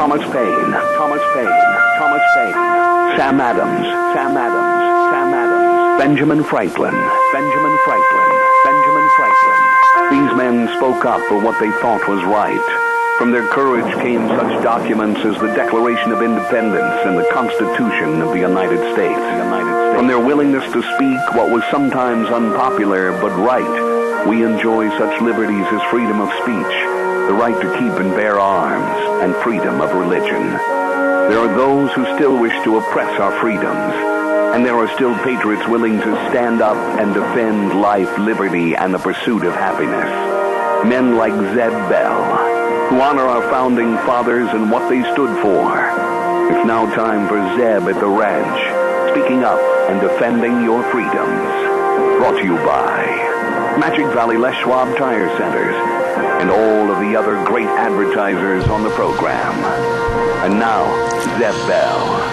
Thomas Paine, Thomas Paine, Thomas Paine, Sam Adams, Sam Adams, Sam Adams, Benjamin Franklin, Benjamin Franklin, Benjamin Franklin. These men spoke up for what they thought was right. From their courage came such documents as the Declaration of Independence and the Constitution of the United States. From their willingness to speak what was sometimes unpopular but right, we enjoy such liberties as freedom of speech, the right to keep and bear arms, and freedom of religion. There are those who still wish to oppress our freedoms, and there are still patriots willing to stand up and defend life, liberty, and the pursuit of happiness. Men like Zeb Bell, who honor our founding fathers and what they stood for. It's now time for Zeb at the ranch, speaking up and defending your freedoms. Brought to you by Magic Valley Les Schwab Tire Centers and all of the other great advertisers on the program. And now, Zeb Bell.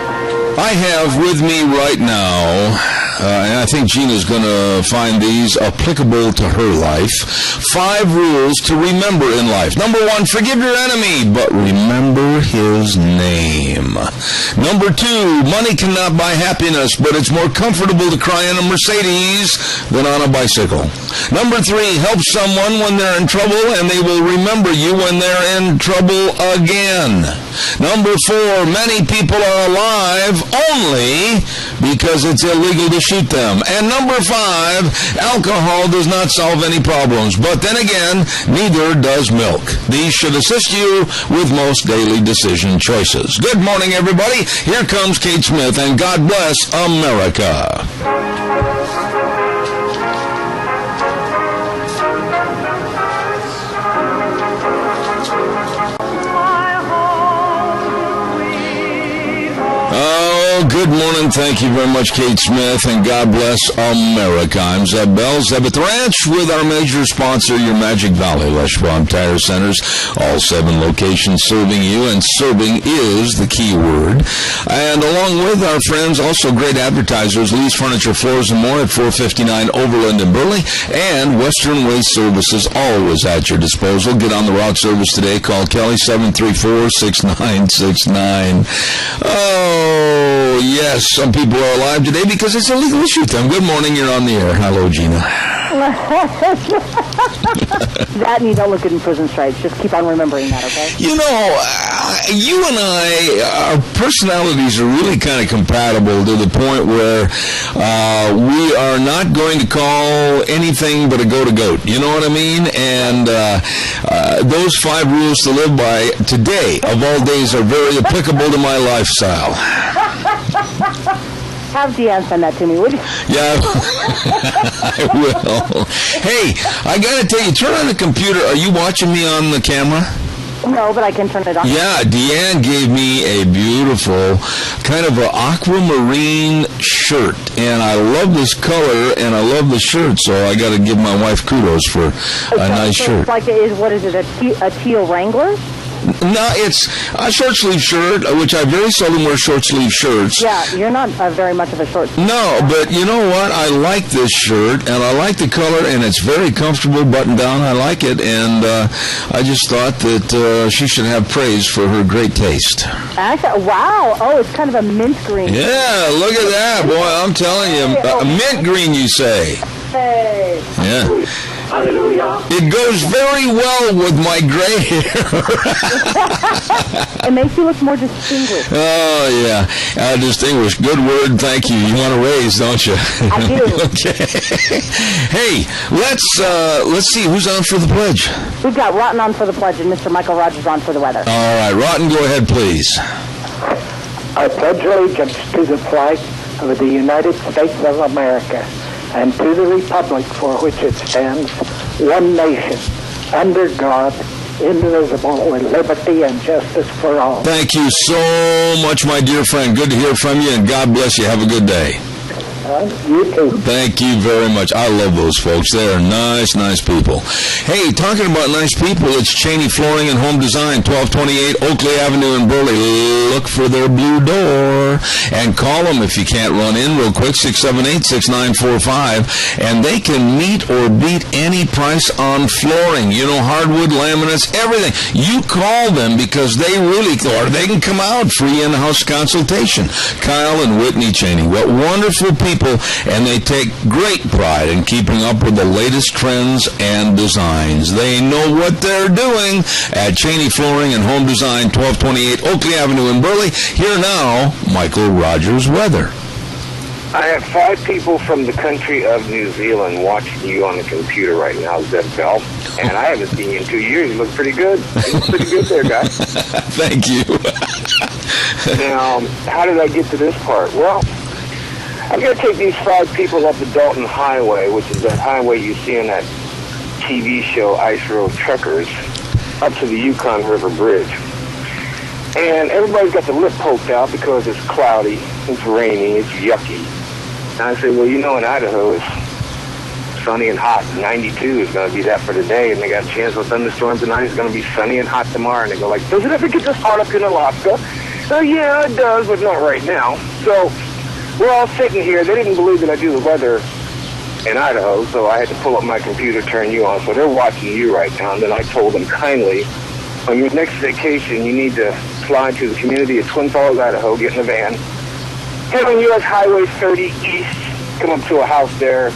I have with me right now, and I think Gina's going to find these applicable to her life, 5 rules to remember in life. Number 1, forgive your enemy, but remember his name. Number 2, money cannot buy happiness, but it's more comfortable to cry in a Mercedes than on a bicycle. Number 3, help someone when they're in trouble, and they will remember you when they're in trouble again. Number 4, many people are alive only because it's illegal to shoot them. And number 5, alcohol does not solve any problems. But then again, neither does milk. These should assist you with most daily decision choices. Good morning, everybody. Here comes Kate Smith, and God bless America. Good morning. Thank you very much, Kate Smith, and God bless America. I'm Zeb Bell, Zeb at the Ranch, with our major sponsor, your Magic Valley Les Schwab Tire Centers. All 7 locations serving you, and serving is the key word. And along with our friends, also great advertisers, Lee's Furniture, Floors, and More at 459 Overland in Burley, and Western Waste Services, always at your disposal. Get on the route service today. Call Kelly, 734-6969. Oh, yes, some people are alive today because it's illegal to shoot them. Good morning, you're on the air. Hello, Gina. That and you don't look good in prison stripes. Just keep on remembering that, okay? You know, you and I, our personalities are really kind of compatible to the point where we are not going to call anything but a goat. You know what I mean? And those 5 rules to live by today, of all days, are very applicable to my lifestyle. Have Deanne send that to me, would you? Yeah, I will. Hey, I got to tell you, turn on the computer. Are you watching me on the camera? No, but I can turn it on. Yeah, Deanne gave me a beautiful kind of an aquamarine shirt, and I love this color, and I love the shirt, so I got to give my wife kudos for a nice shirt. It's like, what is it, a teal Wrangler? No, it's a short-sleeve shirt, which I very seldom wear short-sleeve shirts. Yeah, you're not very much of a short sleeve. No, but you know what? I like this shirt, and I like the color, and it's very comfortable, buttoned down. I like it, and I just thought that she should have praise for her great taste. Actually, wow. Oh, it's kind of a mint green. Yeah, look at that, boy. I'm telling you. Mint green, you say. Hey. Yeah. Hallelujah. It goes very well with my gray hair. It makes you look more distinguished. Oh, yeah. Distinguished. Good word. Thank you. You want to raise, don't you? I do. Okay. Hey, let's see. Who's on for the pledge? We've got Rotten on for the pledge and Mr. Michael Rogers on for the weather. All right. Rotten, go ahead, please. I pledge allegiance to the flag of the United States of America and to the republic for which it stands, one nation, under God, indivisible, with liberty and justice for all. Thank you so much, my dear friend. Good to hear from you, and God bless you. Have a good day. You too. Thank you very much. I love those folks. They are nice, nice people. Hey, talking about nice people, it's Cheney Flooring and Home Design, 1228 Oakley Avenue in Burley. Look for their blue door and call them if you can't run in real quick, 678-6945, and they can meet or beat any price on flooring. You know, hardwood, laminates, everything. You call them because they really, or they can come out, free in-house consultation. Kyle and Whitney Cheney, what wonderful people, and they take great pride in keeping up with the latest trends and designs. They know what they're doing at Cheney Flooring and Home Design, 1228 Oakley Avenue in Burley. Here now, Michael Rogers weather. I have 5 people from the country of New Zealand watching you on the computer right now, Zeb Bell. And I haven't seen you in 2 years. You look pretty good. You look pretty good there, guy. Thank you. Now, how did I get to this part? Well, I'm going to take these 5 people up the Dalton Highway, which is that highway you see in that TV show, Ice Road Truckers, up to the Yukon River Bridge. And everybody's got the lip poked out because it's cloudy, it's raining, it's yucky. And I said, well, you know, in Idaho, it's sunny and hot. 92 is going to be that for today, and they got a chance of thunderstorms tonight. It's going to be sunny and hot tomorrow. And they go like, does it ever get this hot up in Alaska? Oh, yeah, it does, but not right now. So we're all sitting here. They didn't believe that I do the weather in Idaho, so I had to pull up my computer, turn you on. So they're watching you right now. And then I told them kindly, on your next vacation, you need to fly to the community of Twin Falls, Idaho, get in a van, head on U.S. Highway 30 East, come up to a house there,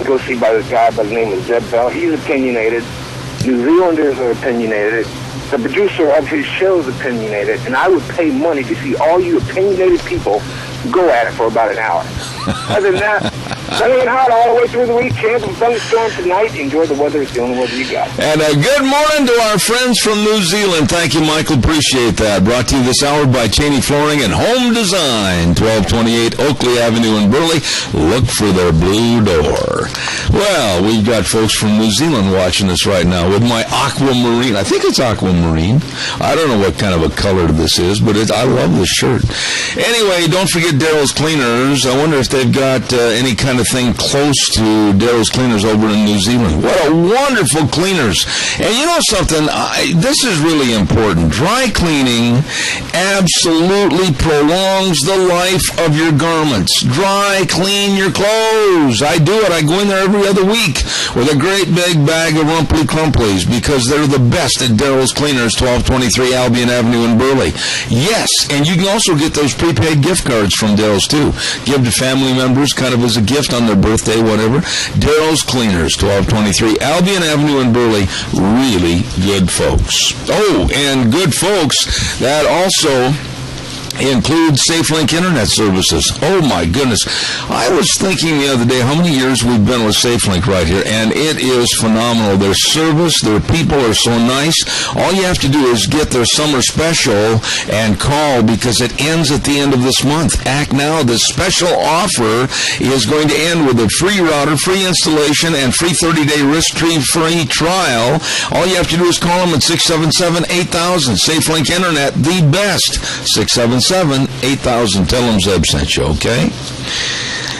go see by this guy by the name of Zeb Bell. He's opinionated. New Zealanders are opinionated. The producer of his show is opinionated, and I would pay money to see all you opinionated people go at it for about an hour. Other than that, sunny and hot all the way through the week. Chance of thunderstorm tonight. Enjoy the weather. It's the only weather you got. And a good morning to our friends from New Zealand. Thank you, Michael. Appreciate that. Brought to you this hour by Cheney Flooring and Home Design, 1228 Oakley Avenue in Burley. Look for their blue door. Well, we've got folks from New Zealand watching us right now with my aquamarine. I think it's aquamarine. I don't know what kind of a color this is, but I love this shirt. Anyway, don't forget Daryl's Cleaners. I wonder if they've got any kind of thing close to Daryl's Cleaners over in New Zealand. What a wonderful cleaners. And you know something? This is really important. Dry cleaning absolutely prolongs the life of your garments. Dry clean your clothes. I do it. I go in there every other week with a great big bag of Rumply Crumplies because they're the best at Daryl's Cleaners, 1223 Albion Avenue in Burley. Yes, and you can also get those prepaid gift cards from Daryl's too. Give to family members kind of as a gift on their birthday, whatever. Daryl's Cleaners, 1223 Albion Avenue in Burley. Really good folks. Oh, and good folks that also include SafeLink Internet services. Oh, my goodness. I was thinking the other day how many years we've been with SafeLink right here, and it is phenomenal. Their service, their people are so nice. All you have to do is get their summer special and call because it ends at the end of this month. Act now. The special offer is going to end with a free router, free installation, and free 30-day risk-free trial. All you have to do is call them at 677-8000. SafeLink Internet, the best. 677-8000. Tell them Zeb sent you, okay?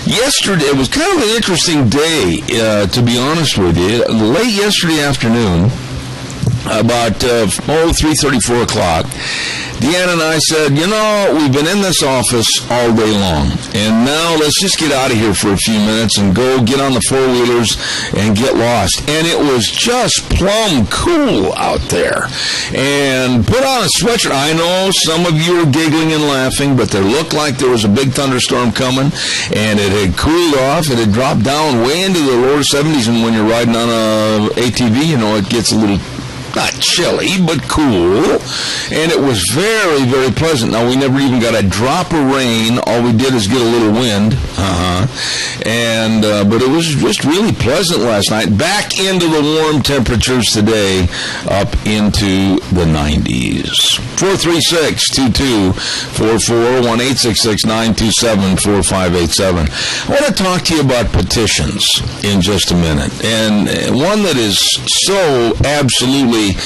Yesterday, it was kind of an interesting day, to be honest with you. Late yesterday afternoon, about 3:30, 4 o'clock, Deanna and I said, you know, we've been in this office all day long, and now let's just get out of here for a few minutes and go get on the four-wheelers and get lost. And it was just plumb cool out there. And put on a sweatshirt. I know some of you are giggling and laughing, but there looked like there was a big thunderstorm coming, and it had cooled off. It had dropped down way into the lower 70s, and when you're riding on a ATV, you know, it gets a little not chilly, but cool, and it was very, very pleasant. Now, we never even got a drop of rain. All we did is get a little wind, but it was just really pleasant last night. Back into the warm temperatures today, up into the 90s. 436-2244, 1-866-927-4587. I want to talk to you about petitions in just a minute, and one that is so absolutely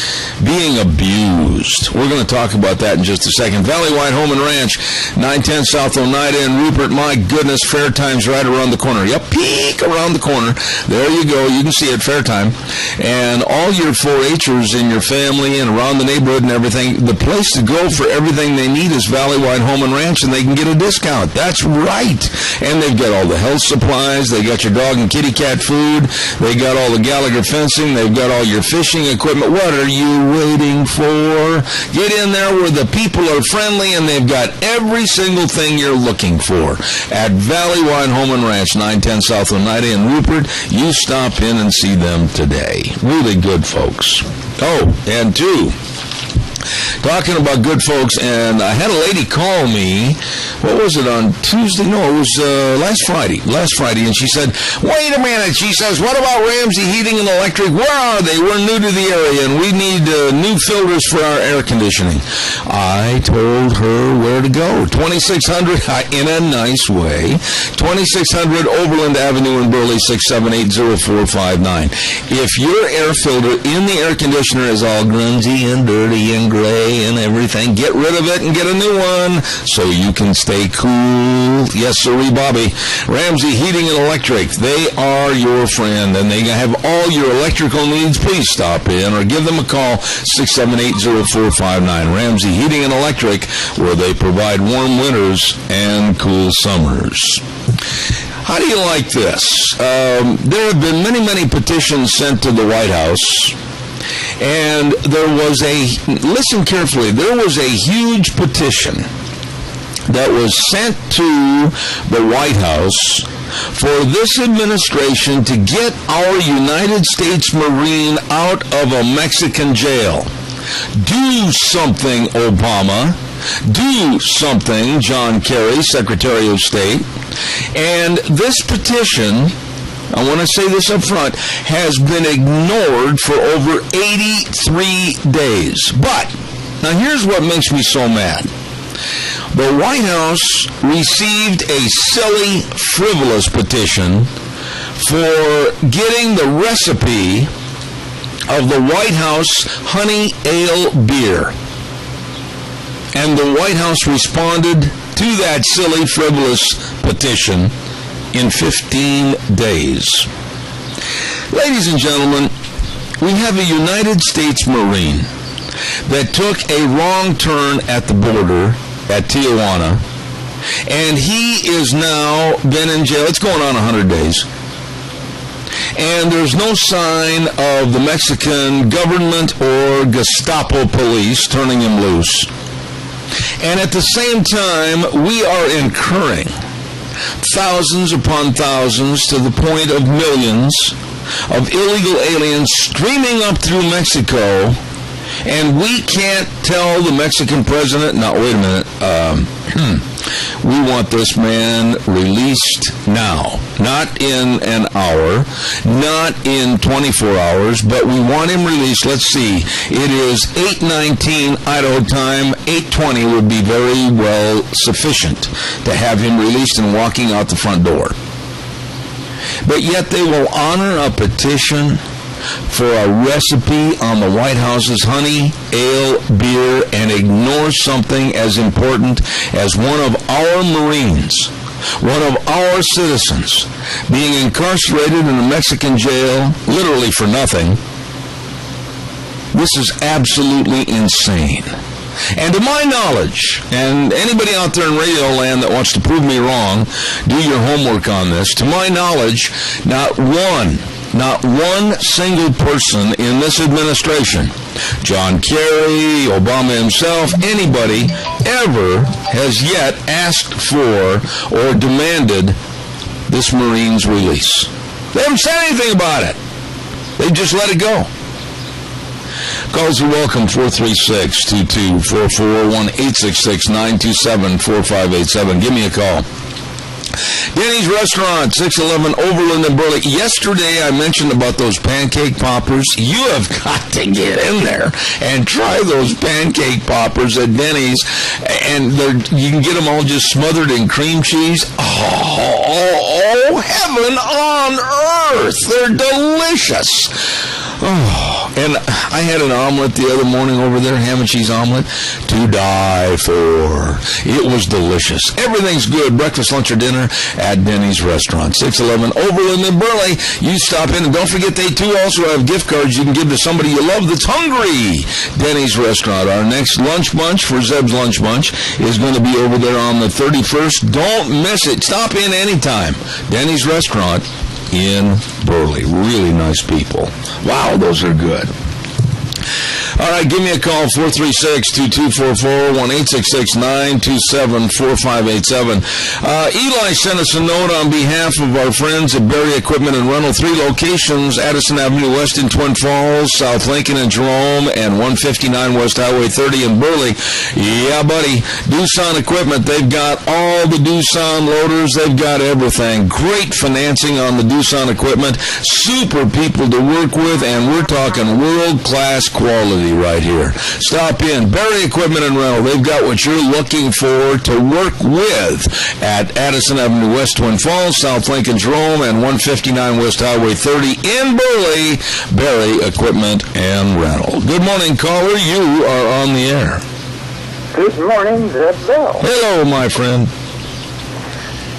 being abused. We're going to talk about that in just a second. Valley White Home and Ranch, 910 South Oneida in Rupert. My goodness, fair time's right around the corner. Yep, peek around the corner. There you go. You can see it, fair time. And all your 4-H'ers in your family and around the neighborhood and everything, the place to go for everything they need is Valley White Home and Ranch, and they can get a discount. That's right. And they've got all the health supplies. They got your dog and kitty cat food. They got all the Gallagher fencing. They've got all your fishing equipment. What are you waiting for? Get in there where the people are friendly, and they've got every single thing you're looking for at Valley White Home and Ranch, 910 South Oneida in Rupert. You stop in and see them today. Really good folks. Oh, and two, talking about good folks, and I had a lady call me, what was it, on Tuesday? No, it was last Friday, and she said, wait a minute, she says, what about Ramsey Heating and Electric? Where are they? We're new to the area, and we need new filters for our air conditioning. I told her where to go, 2600, in a nice way, 2600 Overland Avenue in Burley, 678-0459. If your air filter in the air conditioner is all grungy and dirty and gray and everything, get rid of it and get a new one so you can stay cool. Yes, sirree, Bobby. Ramsey Heating and Electric, they are your friend, and they have all your electrical needs. Please stop in or give them a call, 678-0459. Ramsey Heating and Electric, where they provide warm winters and cool summers. How do you like this? There have been many, many petitions sent to the White House. And there was listen carefully, there was a huge petition that was sent to the White House for this administration to get our United States Marine out of a Mexican jail. Do something, Obama. Do something, John Kerry, Secretary of State. And this petition, I want to say this up front, has been ignored for over 83 days. But, now here's what makes me so mad. The White House received a silly, frivolous petition for getting the recipe of the White House honey ale beer. And the White House responded to that silly, frivolous petition in 15 days. Ladies and gentlemen, we have a United States Marine that took a wrong turn at the border at Tijuana, and he is now been in jail. It's going on 100 days. And there's no sign of the Mexican government or Gestapo police turning him loose. And at the same time, we are incurring thousands upon thousands, to the point of millions, of illegal aliens streaming up through Mexico, and we can't tell the Mexican president, no, wait a minute, we want this man released now. Not in an hour, not in 24 hours, but we want him released. Let's see, it is 8:19 Idaho time. 8:20 would be very well sufficient to have him released and walking out the front door. But yet they will honor a petition for a recipe on the White House's honey ale beer and ignore something as important as one of our Marines, one of our citizens, being incarcerated in a Mexican jail, literally for nothing. This is absolutely insane. And to my knowledge, and anybody out there in radio land that wants to prove me wrong, do your homework on this. To my knowledge, not one single person in this administration, John Kerry, Obama himself, anybody ever has yet asked for or demanded this Marine's release. They haven't said anything about it. They just let it go. Calls are welcome, 436-2244, 1-866-927-4587. Give me a call. Denny's Restaurant, 611 Overland and Burley. Yesterday I mentioned about those pancake poppers. You have got to get in there and try those pancake poppers at Denny's. And you can get them all just smothered in cream cheese. Oh, heaven on earth. They're delicious. Oh, And I had an omelet the other morning over there, ham and cheese omelet, to die for. It was delicious. Everything's good, breakfast, lunch, or dinner at Denny's Restaurant, 611 Overland in Burley. You stop in, and don't forget they too also have gift cards you can give to somebody you love that's hungry. Denny's Restaurant. Our next lunch bunch for Zeb's Lunch Bunch is going to be over there on the 31st. Don't miss it. Stop in anytime. Denny's Restaurant in Burley. Really nice people. Wow, those are good. All right, give me a call, 436-2244, 1-866-927-4587. Eli sent us a note on behalf of our friends at Berry Equipment and Rental. 3 locations, Addison Avenue West in Twin Falls, South Lincoln and Jerome, and 159 West Highway 30 in Burley. Yeah, buddy, Doosan Equipment, they've got all the Doosan loaders. They've got everything. Great financing on the Doosan Equipment. Super people to work with, and we're talking world-class quality right here. Stop in. Berry Equipment and Rental. They've got what you're looking for to work with at Addison Avenue West, Twin Falls, South Lincoln, Jerome, and 159 West Highway 30 in Burley. Berry Equipment and Rental. Good morning, caller. You are on the air. Good morning, Zeb Bell. Hello, my friend.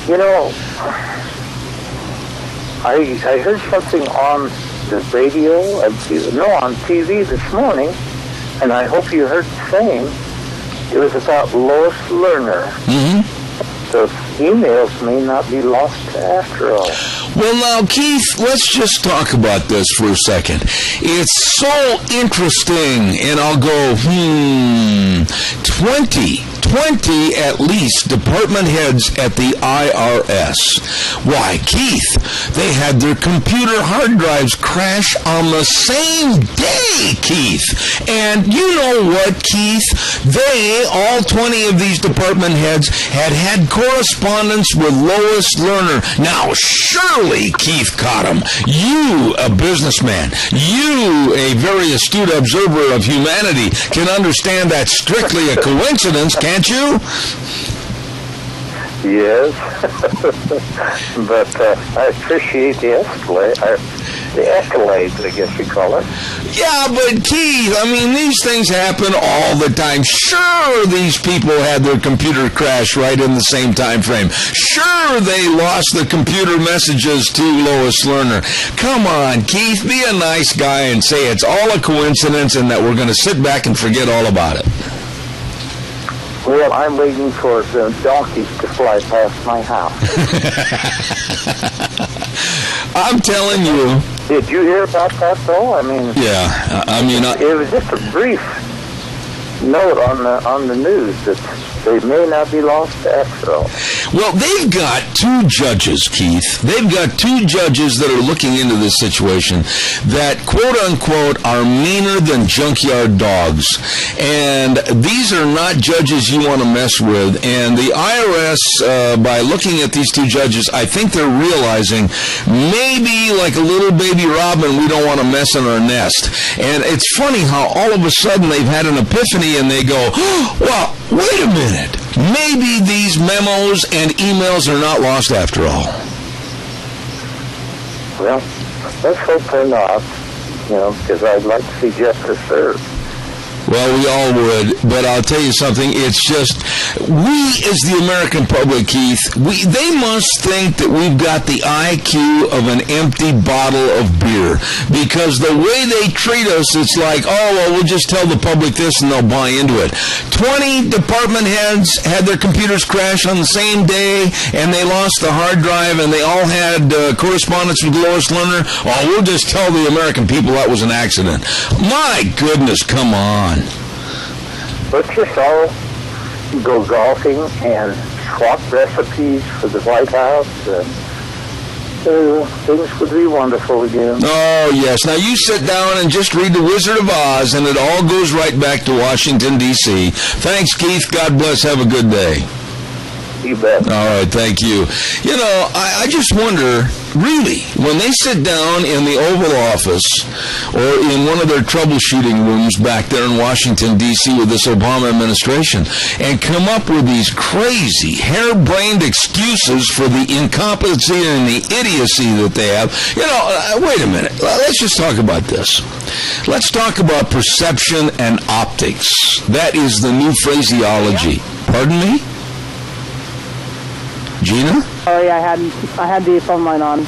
You know, I heard something on the radio, on TV this morning, and I hope you heard the same. It was about Lois Lerner. Mm-hmm. The emails may not be lost after all. Well, now, Keith, let's just talk about this for a second. It's so interesting, and I'll go, 20 at least department heads at the IRS. Why, Keith, they had their computer hard drives crash on the same day, Keith. And you know what, Keith? They, all 20 of these department heads, had correspondence with Lois Lerner. Now, surely Keith caught him. You, a businessman, you, a very astute observer of humanity, can understand that's strictly a coincidence, can't you? Yes, but I appreciate the accolades, I guess you call it. Yeah, but Keith, I mean, these things happen all the time. Sure, these people had their computer crash right in the same time frame. Sure, they lost the computer messages to Lois Lerner. Come on, Keith, be a nice guy and say it's all a coincidence and that we're going to sit back and forget all about it. Well, I'm waiting for the donkeys to fly past my house. I'm telling you. Did you hear about that, though? I mean... Yeah, it was just a brief note on the news that they may not be lost after all. Well, they've got 2 judges, Keith. They've got 2 judges that are looking into this situation that, quote-unquote, are meaner than junkyard dogs. And these are not judges you want to mess with. And the IRS, by looking at these 2 judges, I think they're realizing maybe like a little baby robin, we don't want to mess in our nest. And it's funny how all of a sudden they've had an epiphany and they go, well, wait a minute. Maybe these memos and emails are not lost after all. Well, let's hope they're not, because I'd like to see justice served. Well, we all would, but I'll tell you something, it's just, we as the American public, Keith, they must think that we've got the IQ of an empty bottle of beer, because the way they treat us, it's like, oh, well, we'll just tell the public this and they'll buy into it. 20 department heads had their computers crash on the same day, and they lost the hard drive, and they all had correspondence with Lois Lerner. Oh, we'll just tell the American people that was an accident. My goodness, come on. Let's just all go golfing and swap recipes for the White House. Things would be wonderful again. Oh, yes. Now, you sit down and just read The Wizard of Oz, and it all goes right back to Washington, D.C. Thanks, Keith. God bless. Have a good day. You bet. All right, thank you. You know, I just wonder, really, when they sit down in the Oval Office or in one of their troubleshooting rooms back there in Washington, D.C. with this Obama administration and come up with these crazy, harebrained excuses for the incompetency and the idiocy that they have. You know, wait a minute. Let's just talk about this. Let's talk about perception and optics. That is the new phraseology. Pardon me? Gina? Sorry, I had the phone line on.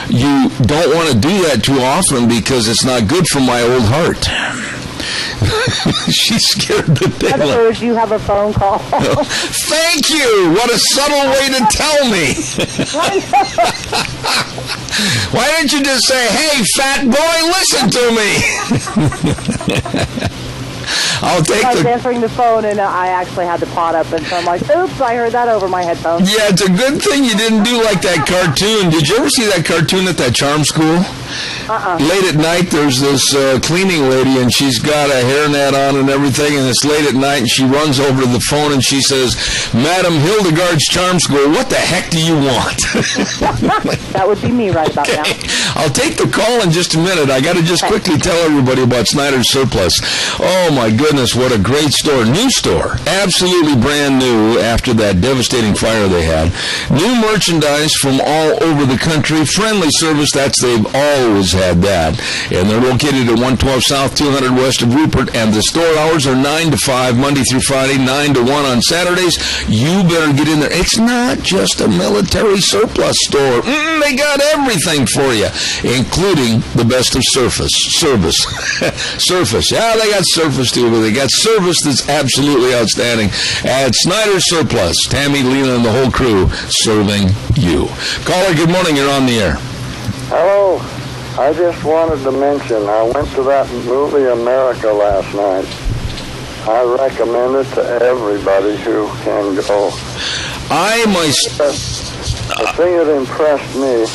You don't want to do that too often because it's not good for my old heart. She's scared to death. I heard you have a phone call. Thank you. What a subtle way to tell me. Why don't you just say, "Hey, fat boy, listen to me." I'll take I was answering the phone, and I actually had the pot up, and so I'm like, oops, I heard that over my headphones. Yeah, it's a good thing you didn't do like that cartoon. Did you ever see that cartoon at that charm school? Late at night, there's this cleaning lady, and she's got a hairnet on and everything, and it's late at night, and she runs over to the phone, and she says, "Madam Hildegard's Charm School, what the heck do you want?" That would be me right about now. I'll take the call in just a minute. I got to just quickly tell everybody about Snyder's Surplus. Oh, my goodness, what a great store. New store. Absolutely brand new after that devastating fire they had. New merchandise from all over the country. Friendly service, they've always had that. And they're located at 112 South, 200 West of Rupert. And the store hours are 9 to 5, Monday through Friday, 9 to 1 on Saturdays. You better get in there. It's not just a military surplus store. They got everything for you, including the best of service. Surface. Yeah, they got surface too, but they got service that's absolutely outstanding at Snyder's Surplus. Tammy, Lena, and the whole crew serving you. Caller, good morning. You're on the air. Hello. I just wanted to mention, I went to that movie America last night. I recommend it to everybody who can go. The thing that impressed me,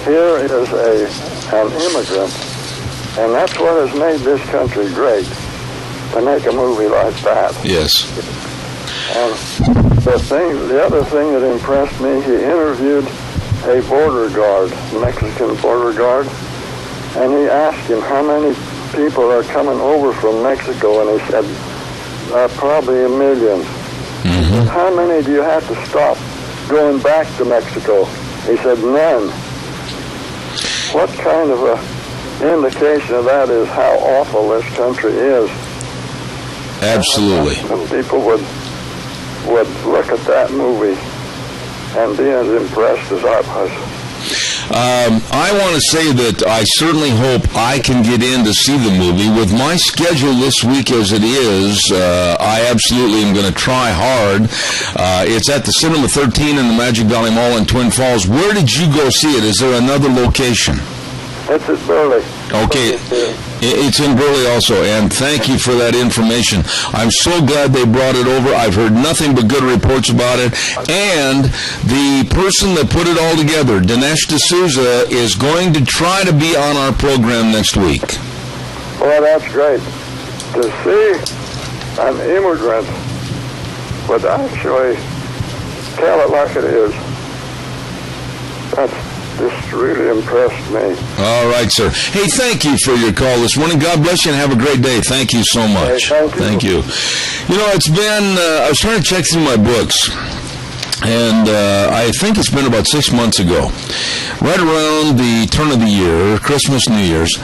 here is an immigrant, and that's what has made this country great, to make a movie like that. Yes. And the other thing that impressed me, he interviewed a border guard, Mexican border guard, and he asked him how many people are coming over from Mexico, and he said, probably 1 million. Mm-hmm. How many do you have to stop going back to Mexico? He said, none. What kind of a indication of that is how awful this country is? Absolutely. And people would look at that movie and be as impressed as I was. I want to say that I certainly hope I can get in to see the movie. With my schedule this week as it is, I absolutely am going to try hard. It's at the Cinema 13 in the Magic Valley Mall in Twin Falls. Where did you go see it? Is there another location? It's at Burley. Okay. It's in Burley also, and thank you for that information. I'm so glad they brought it over. I've heard nothing but good reports about it. And the person that put it all together, Dinesh D'Souza, is going to try to be on our program next week. Well, that's great. To see an immigrant would actually tell it like it is. This really impressed me. All right, sir. Hey, thank you for your call this morning. God bless you and have a great day. Thank you so much. Hey, thank you. You know, it's been, I was trying to check through my books, and I think it's been about 6 months ago, right around the turn of the year, Christmas, New Year's,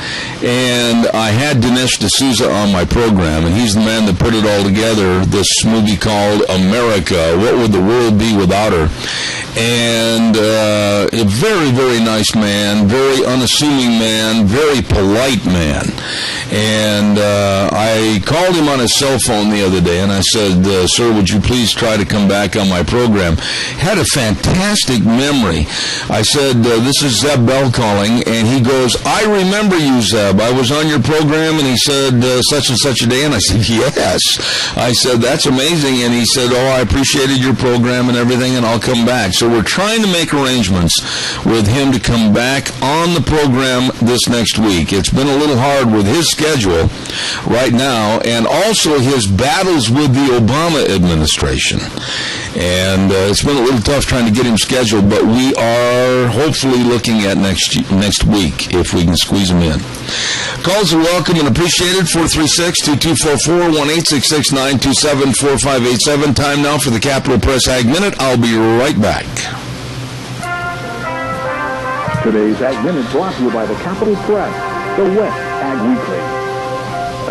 and I had Dinesh D'Souza on my program, and he's the man that put it all together, this movie called America, What Would the World Be Without Her? And a very, very nice man, very unassuming man, very polite man. And I called him on his cell phone the other day, and I said, sir, would you please try to come back on my program? Had a fantastic memory. I said, this is Zeb Bell calling, and he goes, I remember you, Zeb. I was on your program, and he said, such and such a day, and I said, yes. I said, that's amazing, and he said, oh, I appreciated your program and everything, and I'll come back. So So we're trying to make arrangements with him to come back on the program this next week. It's been a little hard with his schedule right now, and also his battles with the Obama administration. And it's been a little tough trying to get him scheduled, but we are hopefully looking at next week if we can squeeze him in. Calls are welcome and appreciated. 436-2244, 1-866-927-4587. Time now for the Capital Press Ag Minute. I'll be right back. Today's Ag Minute brought to you by the Capital Press, the West Ag Weekly.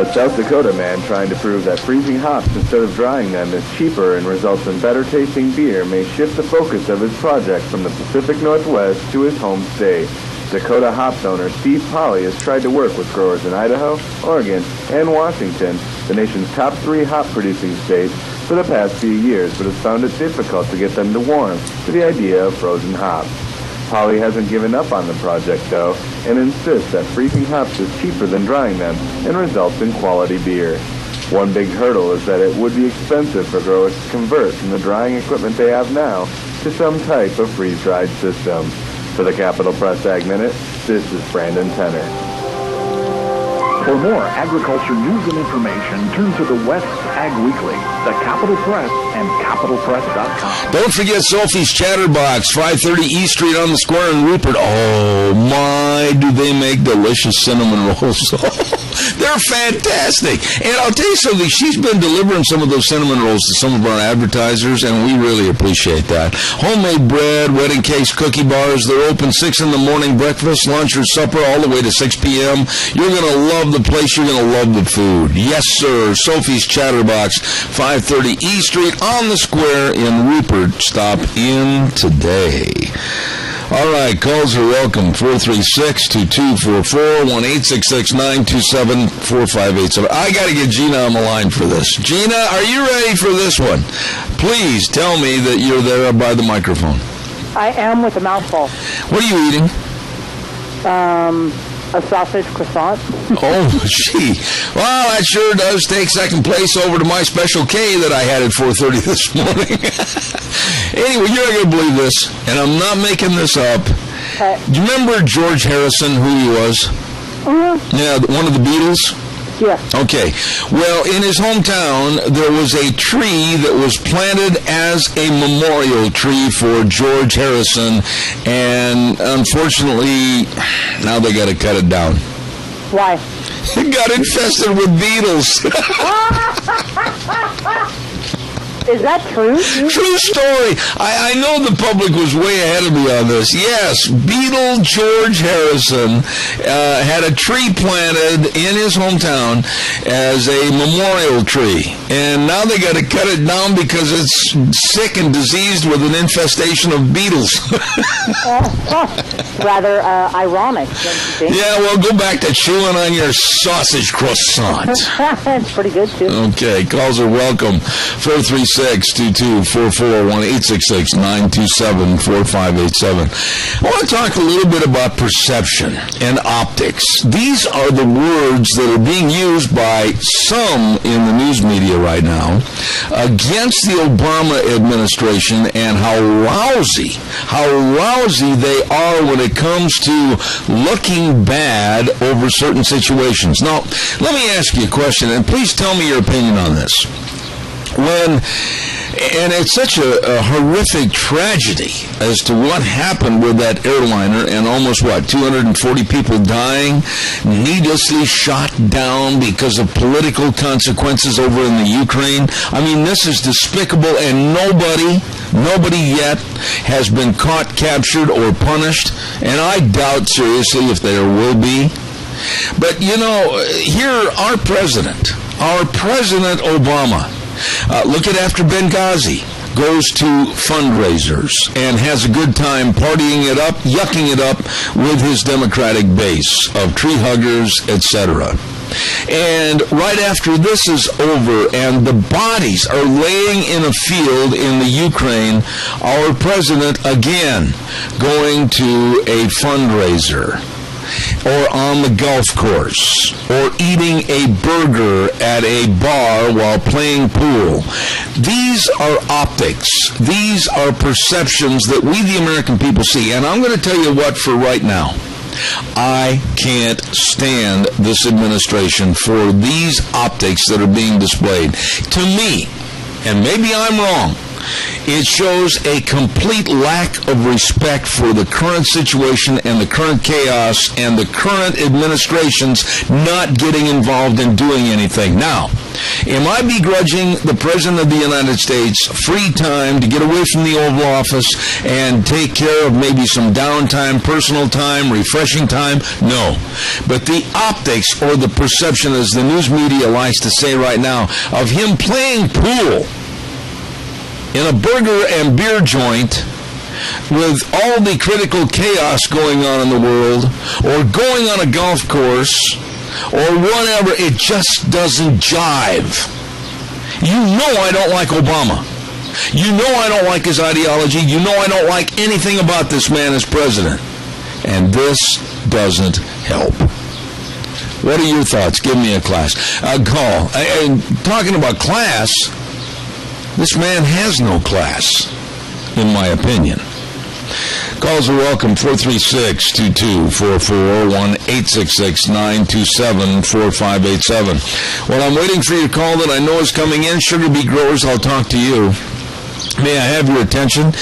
A South Dakota man trying to prove that freezing hops instead of drying them is cheaper and results in better tasting beer may shift the focus of his project from the Pacific Northwest to his home state. Dakota hops owner Steve Polly has tried to work with growers in Idaho, Oregon, and Washington, the nation's top 3 hop-producing states, for the past few years, but has found it difficult to get them to warm to the idea of frozen hops. Polly hasn't given up on the project, though, and insists that freezing hops is cheaper than drying them and results in quality beer. One big hurdle is that it would be expensive for growers to convert from the drying equipment they have now to some type of freeze-dried system. For the Capital Press Ag Minute, this is Brandon Tenner. For more agriculture news and information, turn to the West Ag Weekly, the Capital Press, and CapitalPress.com. Don't forget Sophie's Chatterbox, 530 East Street on the Square in Rupert. Oh, my, do they make delicious cinnamon rolls. They're fantastic. And I'll tell you something, she's been delivering some of those cinnamon rolls to some of our advertisers, and we really appreciate that. Homemade bread, wedding cakes, cookie bars. They're open 6 in the morning, breakfast, lunch, or supper, all the way to 6 p.m. You're going to love the place. You're going to love the food. Yes, sir. Sophie's Chatterbox, 530 E Street on the Square in Rupert. Stop in today. All right, calls are welcome. 436-2244, 1-866-927-4587. I got to get Gina on the line for this. Gina, are you ready for this one? Please tell me that you're there by the microphone. I am with a mouthful. What are you eating? A sausage croissant. Oh, gee. Well, that sure does take second place over to my Special K that I had at 4:30 this morning. Anyway, you're not going to believe this, and I'm not making this up. Do you remember George Harrison, who he was? Mm-hmm. Yeah, one of the Beatles? Yeah. Okay. Well, in his hometown, there was a tree that was planted as a memorial tree for George Harrison, and unfortunately, now they got to cut it down. Why? It got infested with beetles. Is that true? True story. I know the public was way ahead of me on this. Yes, Beetle George Harrison had a tree planted in his hometown as a memorial tree. And now they got to cut it down because it's sick and diseased with an infestation of beetles. Rather ironic, don't you think? Yeah, well, go back to chewing on your sausage croissant. It's pretty good, too. Okay, calls are welcome. 436-2244, 1-866-927-4587. I want to talk a little bit about perception and optics. These are the words that are being used by some in the news media right now against the Obama administration and how lousy they are when it comes to looking bad over certain situations. Now, let me ask you a question, and please tell me your opinion on this. And it's such a horrific tragedy as to what happened with that airliner, and almost, 240 people dying, needlessly shot down because of political consequences over in the Ukraine. I mean, this is despicable, and nobody yet has been caught, captured, or punished, and I doubt seriously if there will be. But, here, our President Obama, look at after Benghazi, goes to fundraisers and has a good time partying it up, yucking it up with his Democratic base of tree huggers, etc. And right after this is over and the bodies are laying in a field in the Ukraine, our president again going to a fundraiser, or on the golf course, or eating a burger at a bar while playing pool. These are optics. These are perceptions that we, the American people, see. And I'm going to tell you what, for right now, I can't stand this administration for these optics that are being displayed. To me, and maybe I'm wrong, it shows a complete lack of respect for the current situation and the current chaos and the current administration's not getting involved in doing anything. Now, am I begrudging the President of the United States free time to get away from the Oval Office and take care of maybe some downtime, personal time, refreshing time? No. But the optics, or the perception, as the news media likes to say right now, of him playing pool in a burger and beer joint with all the critical chaos going on in the world, or going on a golf course, or whatever, it just doesn't jive. You know I don't like Obama. You know I don't like his ideology. You know I don't like anything about this man as president. And this doesn't help. What are your thoughts? Give me a call. And talking about class, this man has no class, in my opinion. Calls are welcome, 436-2244, 1-866-927-4587. Well, I'm waiting for your call that I know is coming in. Sugar beet growers, I'll talk to you. May I have your attention?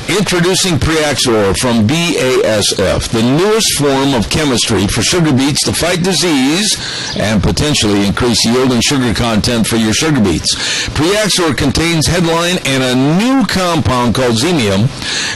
Introducing Preaxor from BASF, the newest form of chemistry for sugar beets to fight disease and potentially increase yield and sugar content for your sugar beets. Preaxor contains headline and a new compound called xemium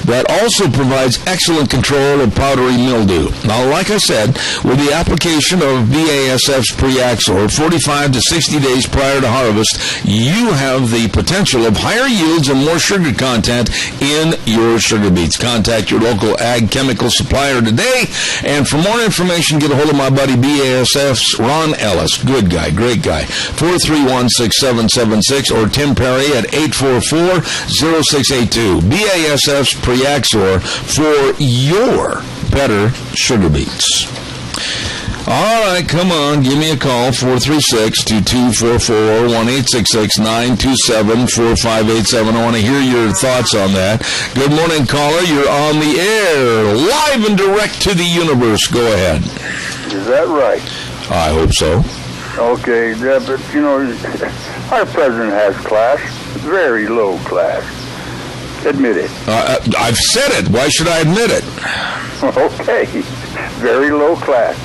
that also provides excellent control of powdery mildew. Now, like I said, with the application of BASF's Preaxor 45 to 60 days prior to harvest, you have the potential of higher yields and more sugar content in your sugar beets. Contact your local ag chemical supplier today, and for more information, get a hold of my buddy BASF's Ron Ellis. Good guy, great guy. 431-6776 or Tim Perry at 844-0682. BASF's Preaxor for your better sugar beets. All right, come on, give me a call, 436-2244, 1-866-927-4587. I want to hear your thoughts on that. Good morning, caller. You're on the air, live and direct to the universe. Go ahead. Is that right? I hope so. Okay, yeah, but, you know, our president has class, very low class. Admit it. I've said it. Why should I admit it? Okay, very low class.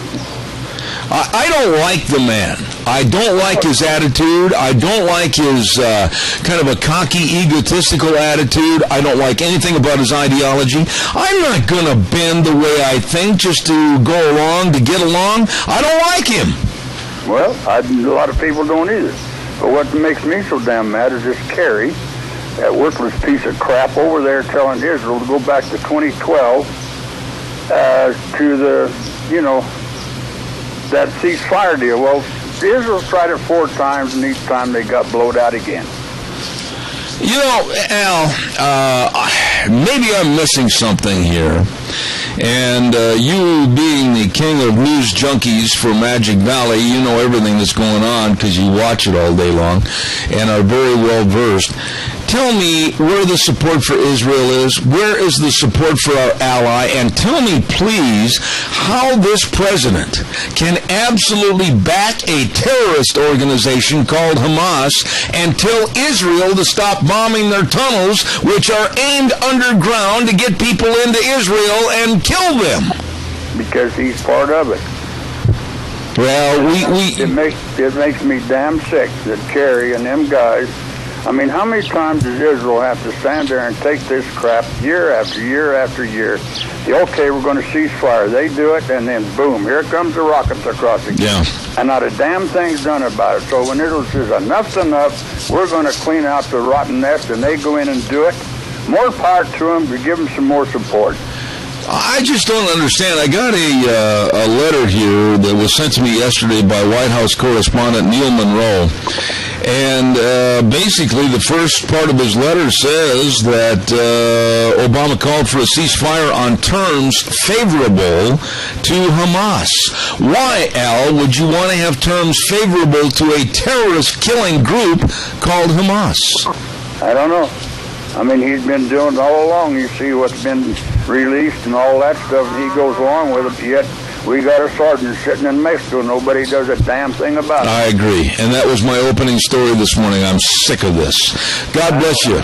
I don't like the man. I don't like his attitude. I don't like his kind of a cocky, egotistical attitude. I don't like anything about his ideology. I'm not going to bend the way I think just to go along, to get along. I don't like him. Well, a lot of people don't either. But what makes me so damn mad is this Kerry, that worthless piece of crap over there telling Israel to go back to 2012 to the, you know, that ceasefire deal. Well, Israel tried it 4 times, and each time they got blowed out again. You know, Al, maybe I'm missing something here. And you being the king of news junkies for Magic Valley, you know everything that's going on because you watch it all day long and are very well versed. Tell me where the support for Israel is. Where is the support for our ally? And tell me, please, how this president can absolutely back a terrorist organization called Hamas and tell Israel to stop bombing their tunnels, which are aimed underground to get people into Israel and kill them. Because he's part of it. Well, it makes me damn sick that Kerry and them guys. I mean, how many times does Israel have to stand there and take this crap year after year after year? Okay, we're going to cease fire. They do it, and then boom, here comes the rockets across again. Yeah. And not a damn thing's done about it. So when Israel says enough's enough, we're going to clean out the rotten nest, and they go in and do it, more power to them to give them some more support. I just don't understand. I got a letter here that was sent to me yesterday by White House correspondent Neil Monroe. And basically the first part of his letter says that Obama called for a ceasefire on terms favorable to Hamas. Why, Al, would you want to have terms favorable to a terrorist killing group called Hamas? I don't know. I mean, he's been doing it all along. You see what's been released and all that stuff, and he goes along with it, yet we got a sergeant sitting in Mexico. Nobody does a damn thing about it. I agree. And that was my opening story this morning. I'm sick of this. God bless you.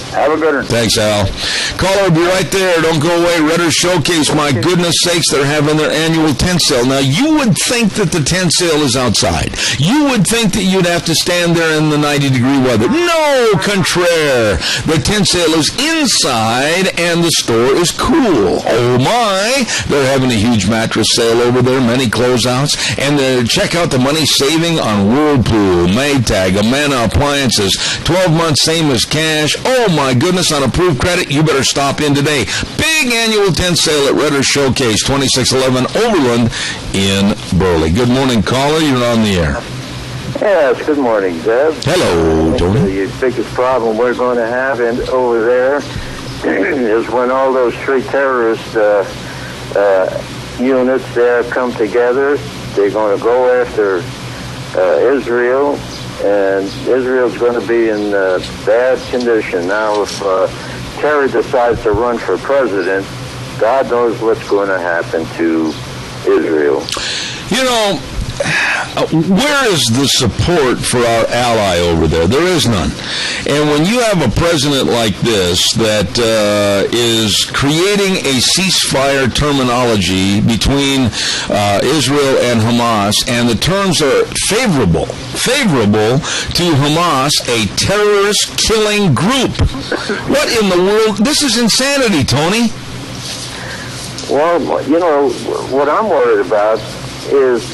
Have a good one. Thanks, Al. Caller, be right there. Don't go away. Redder Showcase, my goodness sakes, they're having their annual tent sale. Now, you would think that the tent sale is outside. You would think that you'd have to stand there in the 90-degree weather. No, contraire. The tent sale is inside, and the store is cool. Oh, my. They're having a huge mattress sale over there, many closeouts. And check out the money saving on Whirlpool, Maytag, Amana Appliances, 12 months, same as cash. Oh, my goodness, on approved credit, you better stop in today. Big annual tent sale at Redder Showcase, 2611 Overland in Burley. Good morning, caller. You're on the air. Yes, good morning, Deb. Hello, Tony. The biggest problem we're going to have over there is when all those three terrorist units there come together. They're going to go after Israel, and Israel's going to be in bad condition. Now, if Terry decides to run for president, God knows what's going to happen to Israel. You know, where is the support for our ally over there? There is none. And when you have a president like this that is creating a ceasefire terminology between Israel and Hamas, and the terms are favorable to Hamas, a terrorist killing group. What in the world? This is insanity, Tony. Well, you know, what I'm worried about is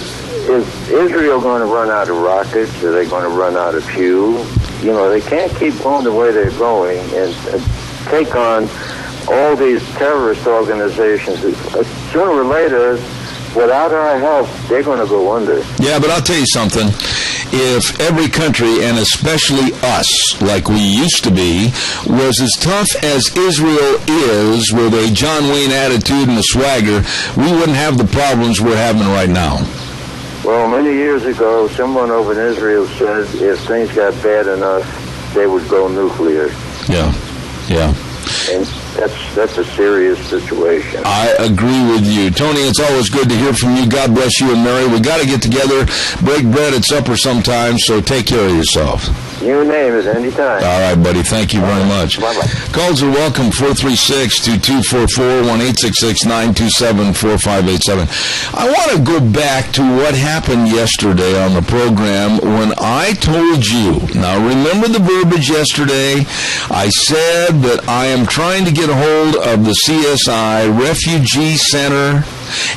Israel going to run out of rockets? Are they going to run out of fuel? You know, they can't keep going the way they're going and take on all these terrorist organizations. Sooner or later, without our help, they're going to go under. Yeah, but I'll tell you something. If every country, and especially us, like we used to be, was as tough as Israel is, with a John Wayne attitude and a swagger, we wouldn't have the problems we're having right now. Well, many years ago, someone over in Israel said if things got bad enough, they would go nuclear. Yeah. And that's a serious situation. I agree with you. Tony, it's always good to hear from you. God bless you and Mary. We got to get together, break bread at supper sometime, so take care of yourself. You name it, anytime. All right, buddy. Thank you very much. Bye-bye. Calls are welcome, 436-2244, 1-866-927-4587. I want to go back to what happened yesterday on the program when I told you. Now, remember the verbiage yesterday? I said that I am trying to get a hold of the CSI Refugee Center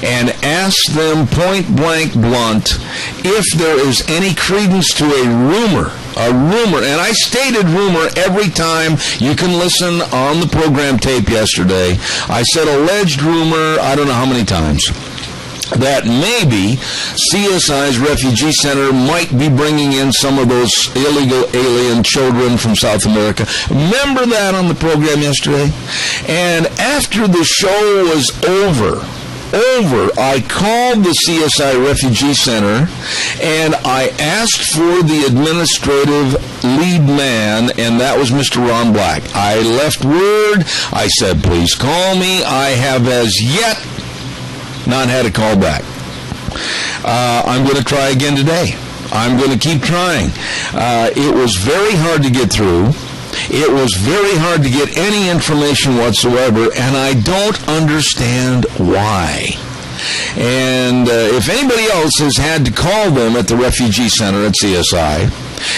and ask them point blank blunt if there is any credence to a rumor, and I stated rumor every time. You can listen on the program tape yesterday. I said alleged rumor, I don't know how many times, that maybe CSI's Refugee Center might be bringing in some of those illegal alien children from South America. Remember that on the program yesterday? And after the show was over, I called the CSI Refugee Center and I asked for the administrative lead man, and that was Mr. Ron Black. I left word. I said, please call me. I have as yet not had a call back. I'm going to try again today. I'm going to keep trying. It was very hard to get through. It was very hard to get any information whatsoever, and I don't understand why. And if anybody else has had to call them at the Refugee Center at CSI,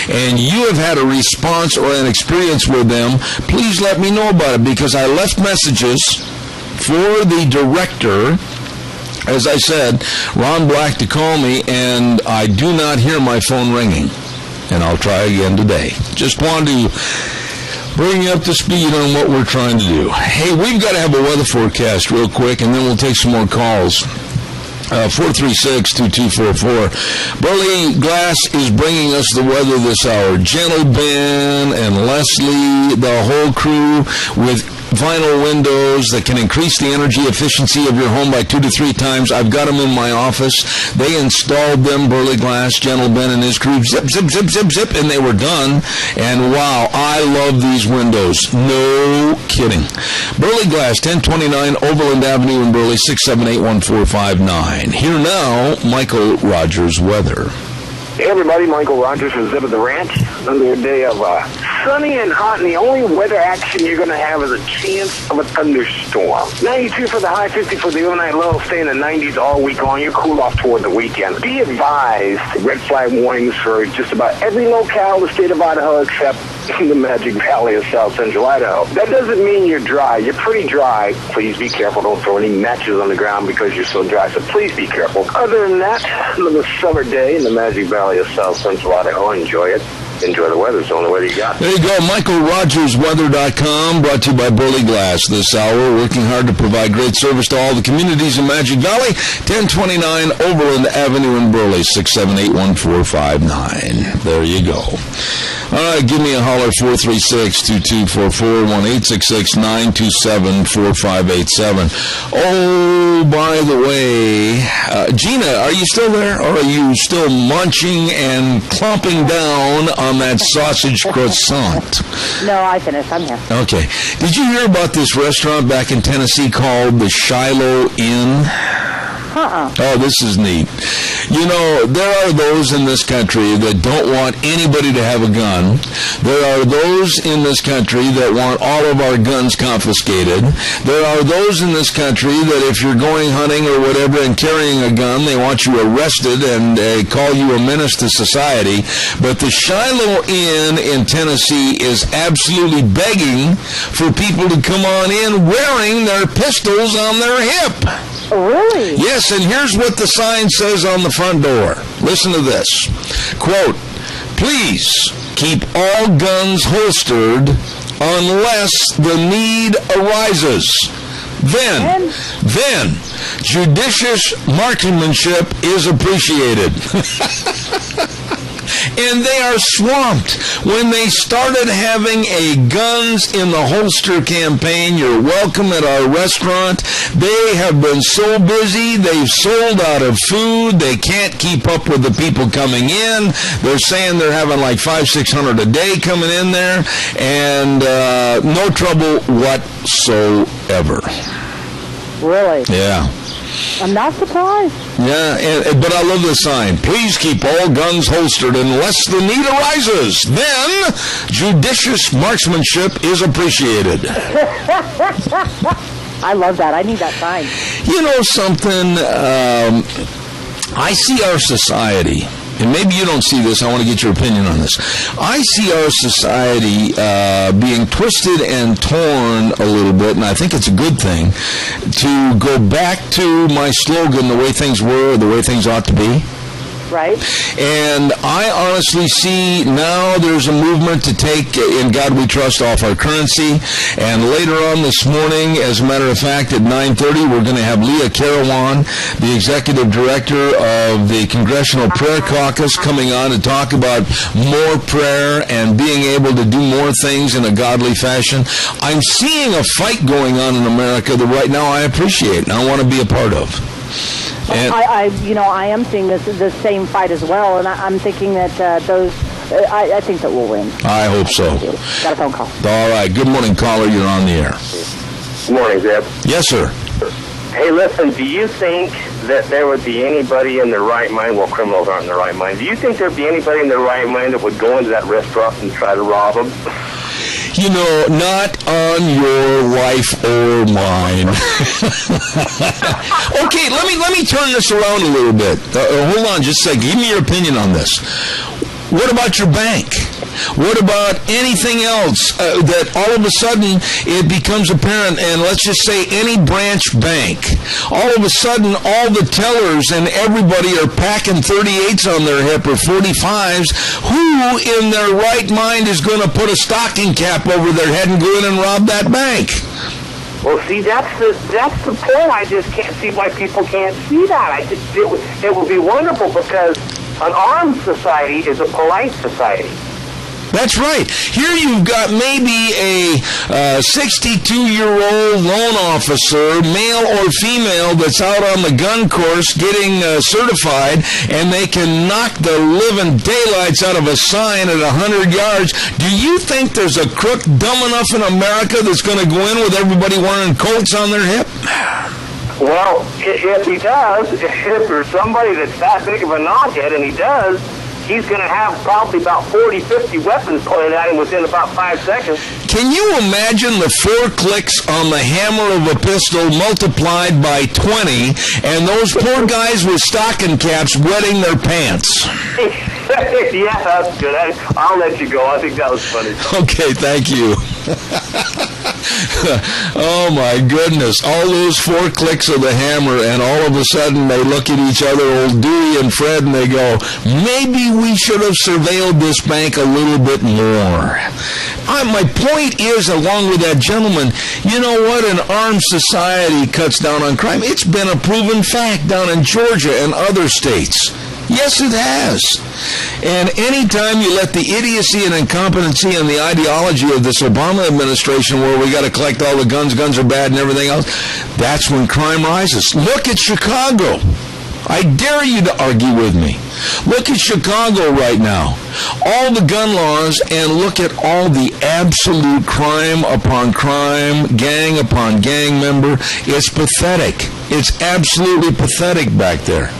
and you have had a response or an experience with them, please let me know about it, because I left messages for the director, as I said, Ron Black, to call me, and I do not hear my phone ringing. And I'll try again today. Just wanted to bring you up to speed on what we're trying to do. Hey, we've got to have a weather forecast real quick, and then we'll take some more calls. 436-2244. Burley Glass is bringing us the weather this hour. Gentle Ben and Leslie, the whole crew with vinyl windows that can increase the energy efficiency of your home by 2 to 3 times. I've got them in my office. They installed them, Burley Glass, Gentle Ben and his crew, zip, zip, zip, zip, zip, and they were done. And wow, I love these windows. No kidding. Burley Glass, 1029 Overland Avenue in Burley, 678-1459. Here now, Michael Rogers weather. Hey everybody, Michael Rogers from Zip at the Ranch. Another day of sunny and hot, and the only weather action you're going to have is a chance of a thunderstorm. 92 for the high, 50 for the overnight low, stay in the 90s all week long. You cool off toward the weekend. Be advised, red flag warnings for just about every locale in the state of Idaho except in the Magic Valley of South Central Idaho. That doesn't mean you're dry. You're pretty dry. Please be careful. Don't throw any matches on the ground because you're so dry, so please be careful. Other than that, another summer day in the Magic Valley of South Central Idaho. Enjoy it. Enjoy the weather. It's the only weather you got. There you go. MichaelRogersWeather.com, brought to you by Burley Glass this hour, working hard to provide great service to all the communities in Magic Valley. 1029 Overland Avenue in Burley, 678-1459. There you go. All right, give me a holler, 436-2244, 1-866-927-4587. Oh, by the way, Gina, are you still there, or are you still munching and clomping down on that sausage croissant? No, I finished. I'm here. Okay. Did you hear about this restaurant back in Tennessee called the Shiloh Inn? Oh, this is neat. You know, there are those in this country that don't want anybody to have a gun. There are those in this country that want all of our guns confiscated. There are those in this country that if you're going hunting or whatever and carrying a gun, they want you arrested and call you a menace to society. But the Shiloh Inn in Tennessee is absolutely begging for people to come on in wearing their pistols on their hip. Really? Yes, and here's what the sign says on the front door. Listen to this. Quote, please keep all guns holstered unless the need arises. Then, judicious marksmanship is appreciated. And they are swamped. When they started having a guns in the holster campaign, you're welcome at our restaurant, they have been so busy, they've sold out of food, they can't keep up with the people coming in. They're saying they're having like 500-600 a day coming in there, and no trouble whatsoever. Really? Yeah. I'm not surprised. Yeah, but I love the sign. Please keep all guns holstered unless the need arises. Then, judicious marksmanship is appreciated. I love that. I need that sign. You know something? I see our society, and maybe you don't see this, I want to get your opinion on this. I see our society being twisted and torn a little bit, and I think it's a good thing, to go back to my slogan, the way things were, the way things ought to be. Right. And I honestly see now there's a movement to take In God We Trust off our currency. And later on this morning, as a matter of fact, at 9:30, we're going to have Leah Carawan, the executive director of the Congressional Prayer Caucus, coming on to talk about more prayer and being able to do more things in a godly fashion. I'm seeing a fight going on in America that right now I appreciate and I want to be a part of. And I am seeing the same fight as well, and I'm thinking that I think that we'll win. I hope so. Got a phone call. All right. Good morning, caller. You're on the air. Good morning, Zeb. Yes, sir. Hey, listen, do you think that there would be anybody in their right mind, well, criminals aren't in their right mind, do you think there'd be anybody in their right mind that would go into that restaurant and try to rob them? You know, not on your life or mine. Okay, let me turn this around a little bit. Hold on just a second. Give me your opinion on this. What about your bank? What about anything else that all of a sudden it becomes apparent, and let's just say any branch bank, all of a sudden all the tellers and everybody are packing 38s on their hip or 45s. Who in their right mind is going to put a stocking cap over their head and go in and rob that bank? Well, see, that's the point. I just can't see why people can't see that. It would be wonderful because an armed society is a polite society. That's right. Here you've got maybe a 62-year-old loan officer, male or female, that's out on the gun course getting certified, and they can knock the living daylights out of a sign at 100 yards. Do you think there's a crook dumb enough in America that's going to go in with everybody wearing Colts on their hip? Well, if he does, if there's somebody that's that big of a knockhead, and he does, he's going to have probably about 40, 50 weapons pointed at him within about 5 seconds. Can you imagine the 4 clicks on the hammer of a pistol multiplied by 20, and those poor guys with stocking caps wetting their pants? Yeah, that's good. I'll let you go. I think that was funny. Okay, thank you. Oh, my goodness. All those 4 clicks of the hammer, and all of a sudden they look at each other, old Dewey and Fred, and they go, maybe we should have surveilled this bank a little bit more. My point is, along with that gentleman, you know what? An armed society cuts down on crime. It's been a proven fact down in Georgia and other states. Yes, it has. And anytime you let the idiocy and incompetency and the ideology of this Obama administration, where we got to collect all the guns are bad and everything else, that's when crime rises. Look at Chicago. I dare you to argue with me. Look at Chicago right now. All the gun laws, and look at all the absolute crime upon crime, gang upon gang member. It's pathetic. It's absolutely pathetic back there.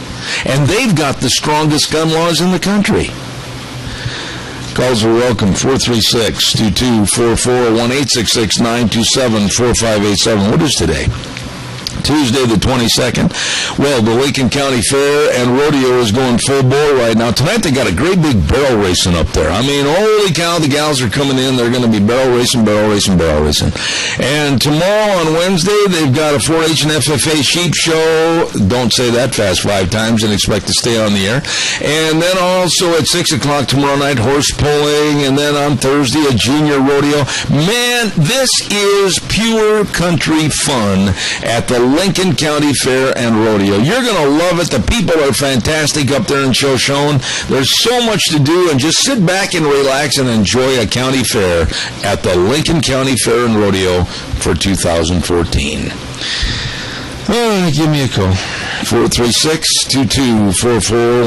And they've got the strongest gun laws in the country. Calls are welcome, 436-2244, 1-866-927-4587. What is today? Tuesday the 22nd. Well, the Lincoln County Fair and Rodeo is going full bore right now. Tonight they got a great big barrel racing up there. I mean, holy cow, the gals are coming in. They're going to be barrel racing. And tomorrow on Wednesday, they've got a 4-H and FFA sheep show. Don't say that fast 5 times and expect to stay on the air. And then also at 6 o'clock tomorrow night, horse pulling. And then on Thursday, a junior rodeo. Man, this is pure country fun at the Lincoln County Fair and Rodeo. You're going to love it. The people are fantastic up there in Shoshone. There's so much to do, and just sit back and relax and enjoy a county fair at the Lincoln County Fair and Rodeo for 2014. Give me a call. 436-2244,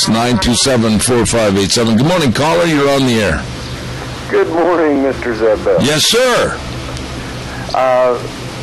1-866-927-4587. Good morning, caller. You're on the air. Good morning, Mr. Zebel. Yes, sir.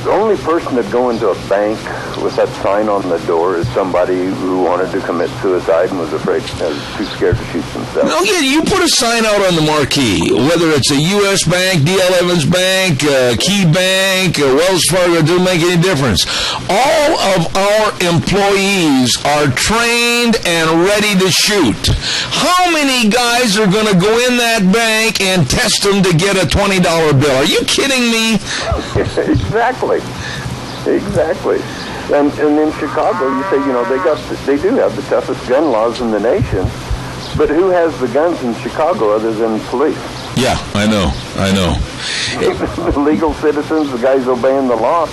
The only person that go into a bank with that sign on the door is somebody who wanted to commit suicide and was afraid, too scared to shoot themselves. No, yeah, you put a sign out on the marquee, whether it's a U.S. Bank, D.L. Evans Bank, Key Bank, Wells Fargo, it doesn't make any difference. All of our employees are trained and ready to shoot. How many guys are going to go in that bank and test them to get a $20 bill? Are you kidding me? Exactly. And in Chicago, you say, they do have the toughest gun laws in the nation, but who has the guns in Chicago other than police? Yeah, I know. The legal citizens, the guys obeying the law,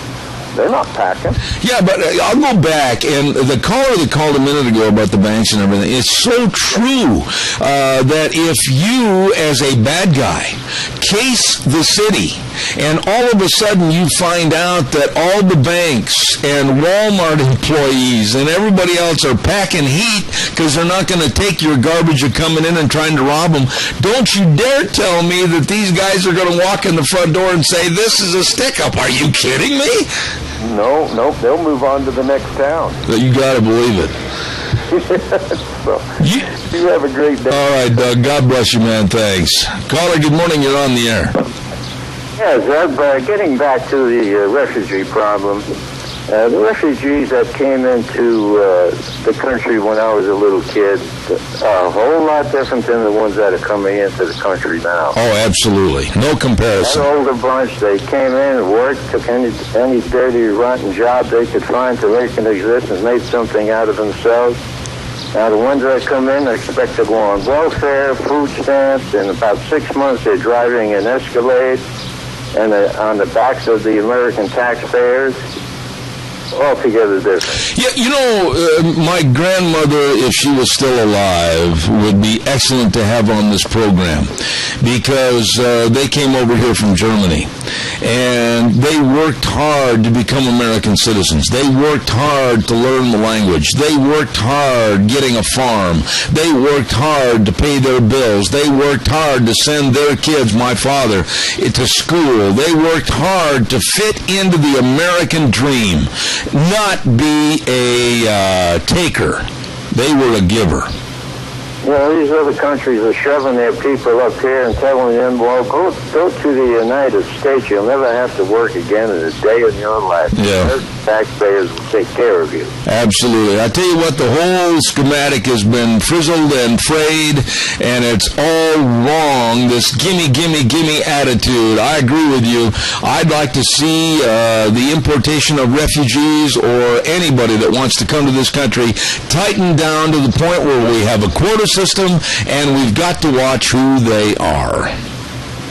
they're not packing. Yeah, but I'll go back, and the caller that called a minute ago about the banks and everything, it's so true that if you, as a bad guy, case the city, and all of a sudden you find out that all the banks and Walmart employees and everybody else are packing heat because they're not going to take your garbage you're coming in and trying to rob them, don't you dare tell me that these guys are going to walk in the front door and say, this is a stick-up. Are you kidding me? No, they'll move on to the next town. You got to believe it. So, you have a great day. All right, Doug. God bless you, man. Thanks. Caller, good morning. You're on the air. Yes, getting back to the refugee problem, the refugees that came into the country when I was a little kid are a whole lot different than the ones that are coming into the country now. Oh, absolutely. No comparison. That older bunch, they came in and worked, took any dirty, rotten job they could find to make an existence, made something out of themselves. Now, the ones that come in expect to go on welfare, food stamps. In about 6 months, they're driving an Escalade and on the backs of the American taxpayers. altogether different. Yeah, you know, my grandmother, if she was still alive, would be excellent to have on this program because they came over here from Germany and they worked hard to become American citizens. They worked hard to learn the language. They worked hard getting a farm. They worked hard to pay their bills. They worked hard to send their kids, my father, to school. They worked hard to fit into the American dream, not be a taker. They were a giver. You know, these other countries are shoving their people up here and telling them, well, go to the United States. You'll never have to work again in a day in your life. Yeah. Their taxpayers will take care of you. Absolutely. I tell you what, the whole schematic has been frizzled and frayed, and it's all wrong, this gimme, gimme, gimme attitude. I agree with you. I'd like to see the importation of refugees or anybody that wants to come to this country tightened down to the point where we have a quota system, and we've got to watch who they are.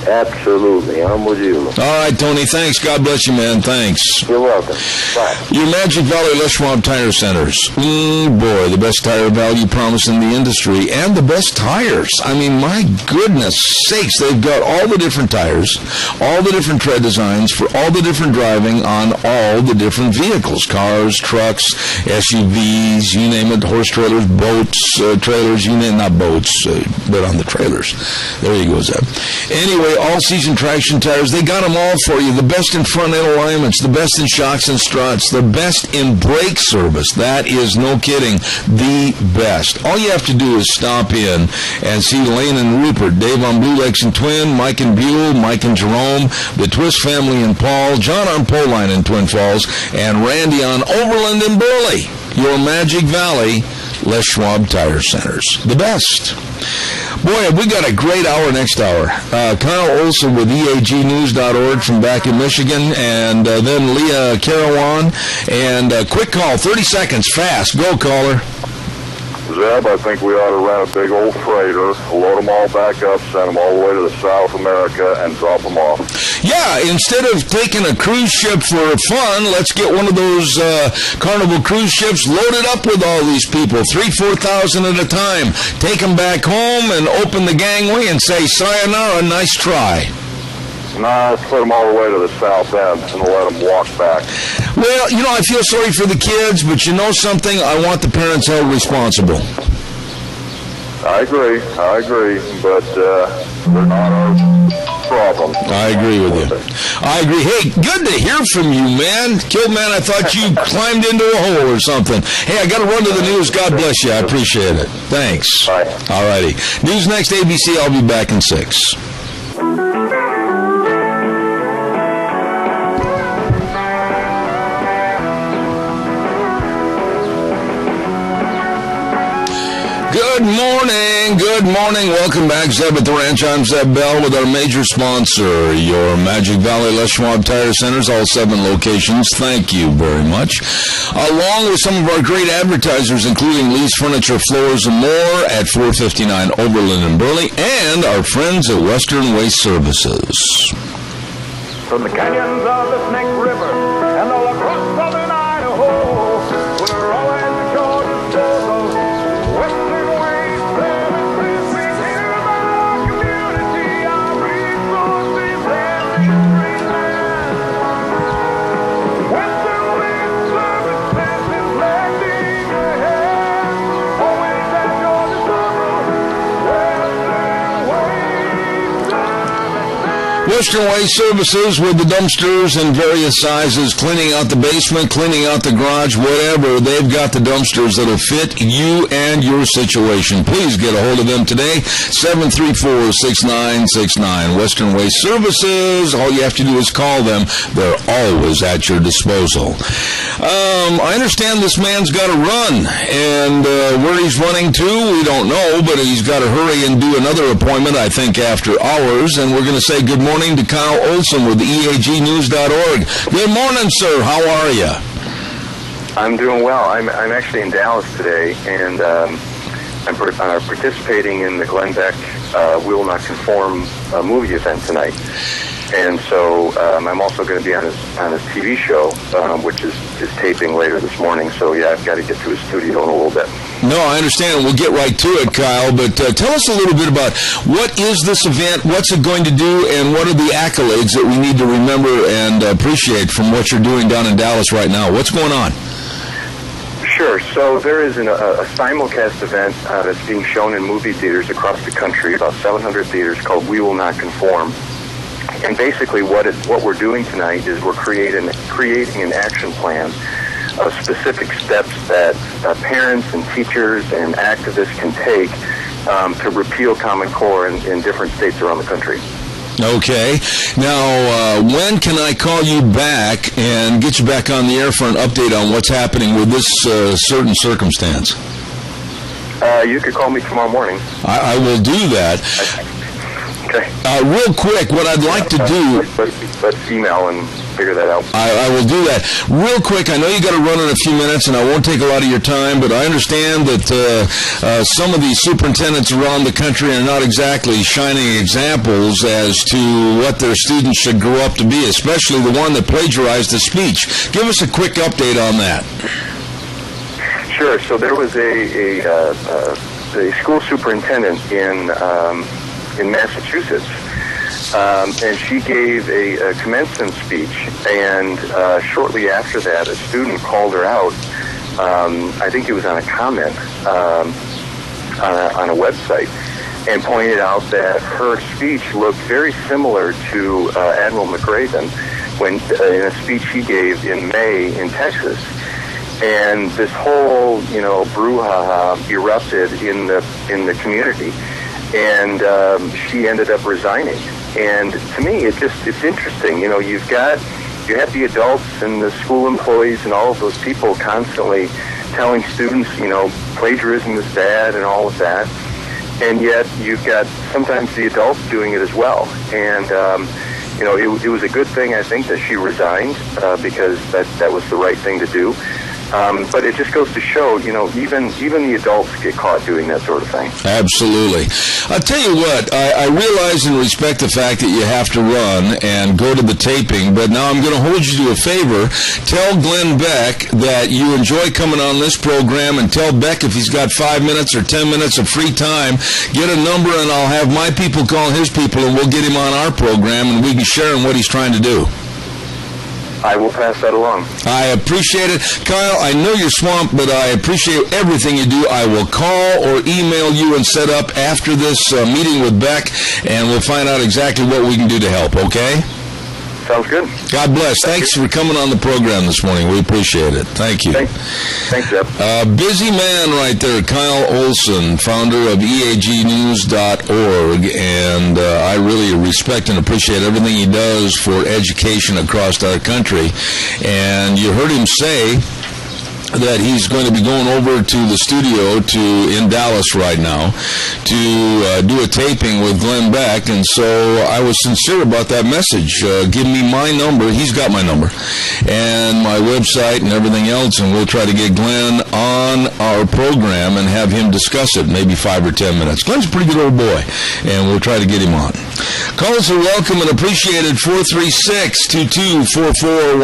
Absolutely. I'm with you. All right, Tony. Thanks. God bless you, man. Thanks. You're welcome. Bye. Your Magic Valley Les Schwab Tire Centers. Boy, the best tire value promise in the industry and the best tires. I mean, my goodness sakes, they've got all the different tires, all the different tread designs for all the different driving on all the different vehicles, cars, trucks, SUVs, you name it, horse trailers, boats, trailers, you name it, not boats, but on the trailers. There you go, Zeb. Anyway, all-season traction tires, they got them all for you. The best in front-end alignments, the best in shocks and struts, the best in brake service. That is, no kidding, the best. All you have to do is stop in and see Lane and Rupert, Dave on Blue Lakes and Twin, Mike and Buell, Mike and Jerome, the Twist family in Paul, John on Poline in Twin Falls, and Randy on Overland in Burley. Your Magic Valley Les Schwab Tire Centers. The best. Boy, we got a great hour next hour. Kyle Olson with EAGnews.org from back in Michigan, and then Leah Carawan. And quick call, 30 seconds, fast. Go, caller. Zeb, I think we ought to rent a big old freighter, load them all back up, send them all the way to the South America, and drop them off. Yeah, instead of taking a cruise ship for fun, let's get one of those Carnival cruise ships loaded up with all these people, 3,000-4,000 at a time. Take them back home and open the gangway and say, sayonara, nice try. Nah, let's put them all the way to the South End and let them walk back. Well, you know, I feel sorry for the kids, but you know something? I want the parents held responsible. I agree, but they're not our problem. I agree with you. I agree. Hey, good to hear from you, man. Killed man, I thought you climbed into a hole or something. Hey, I got to run to the news. God bless you. I appreciate it. Thanks. Bye. All righty. News next, ABC. I'll be back in 6. Good morning. Welcome back, Zeb at the Ranch. I'm Zeb Bell with our major sponsor, your Magic Valley Les Schwab Tire Centers, all 7 locations. Thank you very much. Along with some of our great advertisers, including Lee's Furniture, Floors, and More at 459 Overland in Burley, and our friends at Western Waste Services. From the canyons of the Snake River and all across southern Idaho, we're always at your disposal. Western Waste Services, we care about our community, our resources, and everything. Western Waste Services is lending a hand, always at your disposal. Western Waste Services. Western Waste Services with the dumpsters in various sizes, cleaning out the basement, cleaning out the garage, whatever. They've got the dumpsters that'll fit you and your situation. Please get a hold of them today, 734-6969. Western Waste Services. All you have to do is call them. They're always at your disposal. I understand this man's got to run, and where he's running to, we don't know, but he's got to hurry and do another appointment, I think, after hours, and we're going to say good morning to Kyle Olson with EAGnews.org. Good morning, sir. How are you? I'm doing well. I'm actually in Dallas today, and I'm participating in the Glenn Beck We Will Not Conform movie event tonight. And so I'm also going to be on his TV show, which is taping later this morning. So, yeah, I've got to get to his studio in a little bit. No, I understand. We'll get right to it, Kyle. But tell us a little bit about what is this event, what's it going to do, and what are the accolades that we need to remember and appreciate from what you're doing down in Dallas right now? What's going on? Sure. So there is a simulcast event that's being shown in movie theaters across the country, about 700 theaters, called We Will Not Conform. And basically what we're doing tonight is we're creating an action plan of specific steps that parents and teachers and activists can take to repeal Common Core in different states around the country. Okay. Now, when can I call you back and get you back on the air for an update on what's happening with this certain circumstance? You could call me tomorrow morning. I will do that. Okay. Real quick, what I'd like to do... Let's email and figure that out. I will do that. Real quick, I know you got to run in a few minutes, and I won't take a lot of your time, but I understand that some of these superintendents around the country are not exactly shining examples as to what their students should grow up to be, especially the one that plagiarized the speech. Give us a quick update on that. Sure. So there was a school superintendent in Massachusetts, and she gave a commencement speech, and shortly after that, a student called her out. I think it was on a comment on a website, and pointed out that her speech looked very similar to Admiral McRaven in a speech he gave in May in Texas. And this whole, brouhaha erupted in the community. And she ended up resigning. And to me, it's interesting. You have the adults and the school employees and all of those people constantly telling students, plagiarism is bad and all of that. And yet you've got sometimes the adults doing it as well. And, it was a good thing, I think, that she resigned because that was the right thing to do. But it just goes to show, even the adults get caught doing that sort of thing. Absolutely. I'll tell you what, I realize and respect the fact that you have to run and go to the taping, but now I'm going to hold you to a favor. Tell Glenn Beck that you enjoy coming on this program, and tell Beck if he's got 5 minutes or 10 minutes of free time, get a number and I'll have my people call his people and we'll get him on our program and we can share him what he's trying to do. I will pass that along. I appreciate it. Kyle, I know you're swamped, but I appreciate everything you do. I will call or email you and set up after this meeting with Beck, and we'll find out exactly what we can do to help, okay? Sounds good. God bless. Thanks for coming on the program this morning. We appreciate it. Thank you. Thanks, Jeff. Busy man right there, Kyle Olson, founder of EAGnews.org, and I really respect and appreciate everything he does for education across our country. And you heard him say that he's going to be going over to the studio in Dallas right now to do a taping with Glenn Beck, and so I was sincere about that message. Give me my number. He's got my number and my website and everything else, and we'll try to get Glenn on our program and have him discuss it, maybe 5 or 10 minutes. Glenn's a pretty good old boy, and we'll try to get him on. Calls are welcome and appreciated. 436-2244,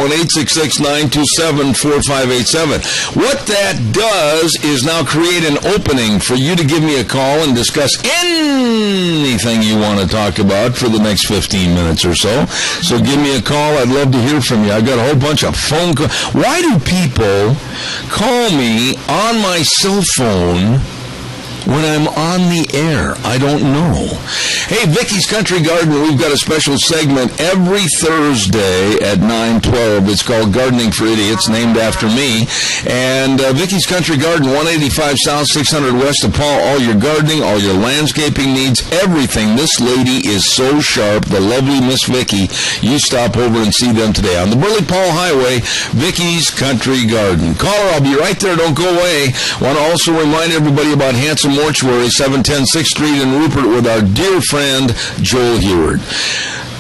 1-866-927-4587. What that does is now create an opening for you to give me a call and discuss anything you want to talk about for the next 15 minutes or so. So give me a call. I'd love to hear from you. I've got a whole bunch of phone calls. Why do people call me on my cell phone when I'm on the air? I don't know. Hey, Vicky's Country Garden, we've got a special segment every Thursday at 9:12. It's called Gardening for Idiots, named after me. And Vicky's Country Garden, 185 South, 600 West of Paul. All your gardening, all your landscaping needs, everything. This lady is so sharp, the lovely Miss Vicky. You stop over and see them today on the Burley Paul Highway, Vicky's Country Garden. Call her. I'll be right there. Don't go away. Want to also remind everybody about Handsome Mortuary, 710 6th Street in Rupert, with our dear friend Joel Heward.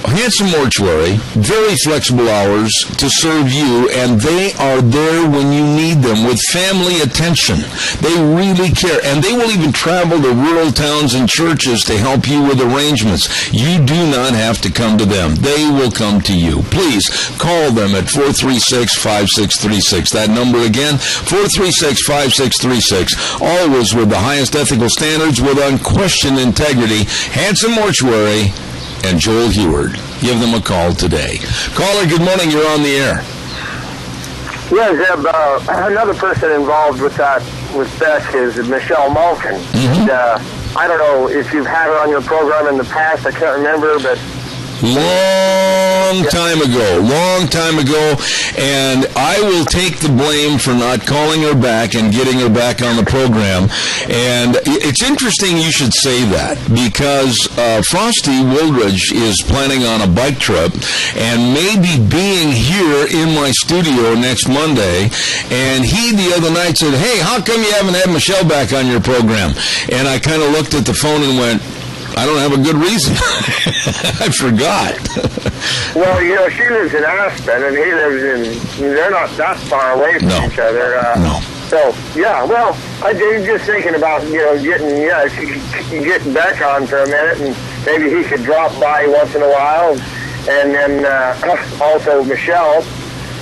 Handsome Mortuary, very flexible hours to serve you, and they are there when you need them with family attention. They really care, and they will even travel to rural towns and churches to help you with arrangements. You do not have to come to them. They will come to you. Please call them at 436-5636. That number again, 436-5636. Always with the highest ethical standards with unquestioned integrity. Handsome Mortuary and Joel Heward. Give them a call today. Caller, good morning. You're on the air. Yeah, Zeb, another person involved with that, with Beth, is Michelle Malkin. Mm-hmm. And, I don't know if you've had her on your program in the past. I can't remember, but... Long time ago, and I will take the blame for not calling her back and getting her back on the program. And it's interesting you should say that, because Frosty Wildridge is planning on a bike trip and maybe being here in my studio next Monday, and he the other night said, "Hey, how come you haven't had Michelle back on your program?" And I kind of looked at the phone and went, I don't have a good reason. I forgot. Well, you know, she lives in Aspen, and he lives in... They're not that far away from each other. No. So, yeah, well, I was just thinking about, you know, getting Beck on for a minute, and maybe he could drop by once in a while, and then also Michelle,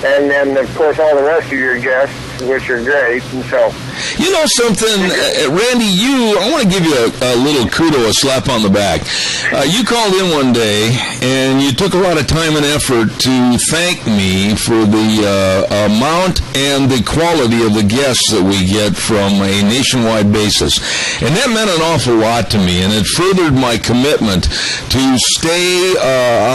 and then, of course, all the rest of your guests, which are great, and so... You know something, Randy, I want to give you a little kudo, a slap on the back. You called in one day, and you took a lot of time and effort to thank me for the amount and the quality of the guests that we get from a nationwide basis. And that meant an awful lot to me, and it furthered my commitment to stay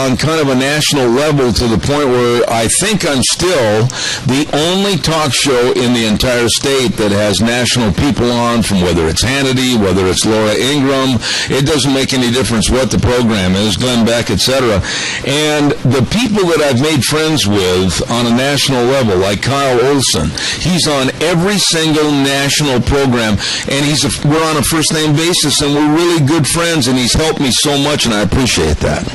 on kind of a national level to the point where I think I'm still the only talk show in the entire state that has national people on, from whether it's Hannity, whether it's Laura Ingraham. It doesn't make any difference what the program is, Glenn Beck, etc. And the people that I've made friends with on a national level, like Kyle Olson, he's on every single national program, and we're on a first-name basis, and we're really good friends, and he's helped me so much, and I appreciate that.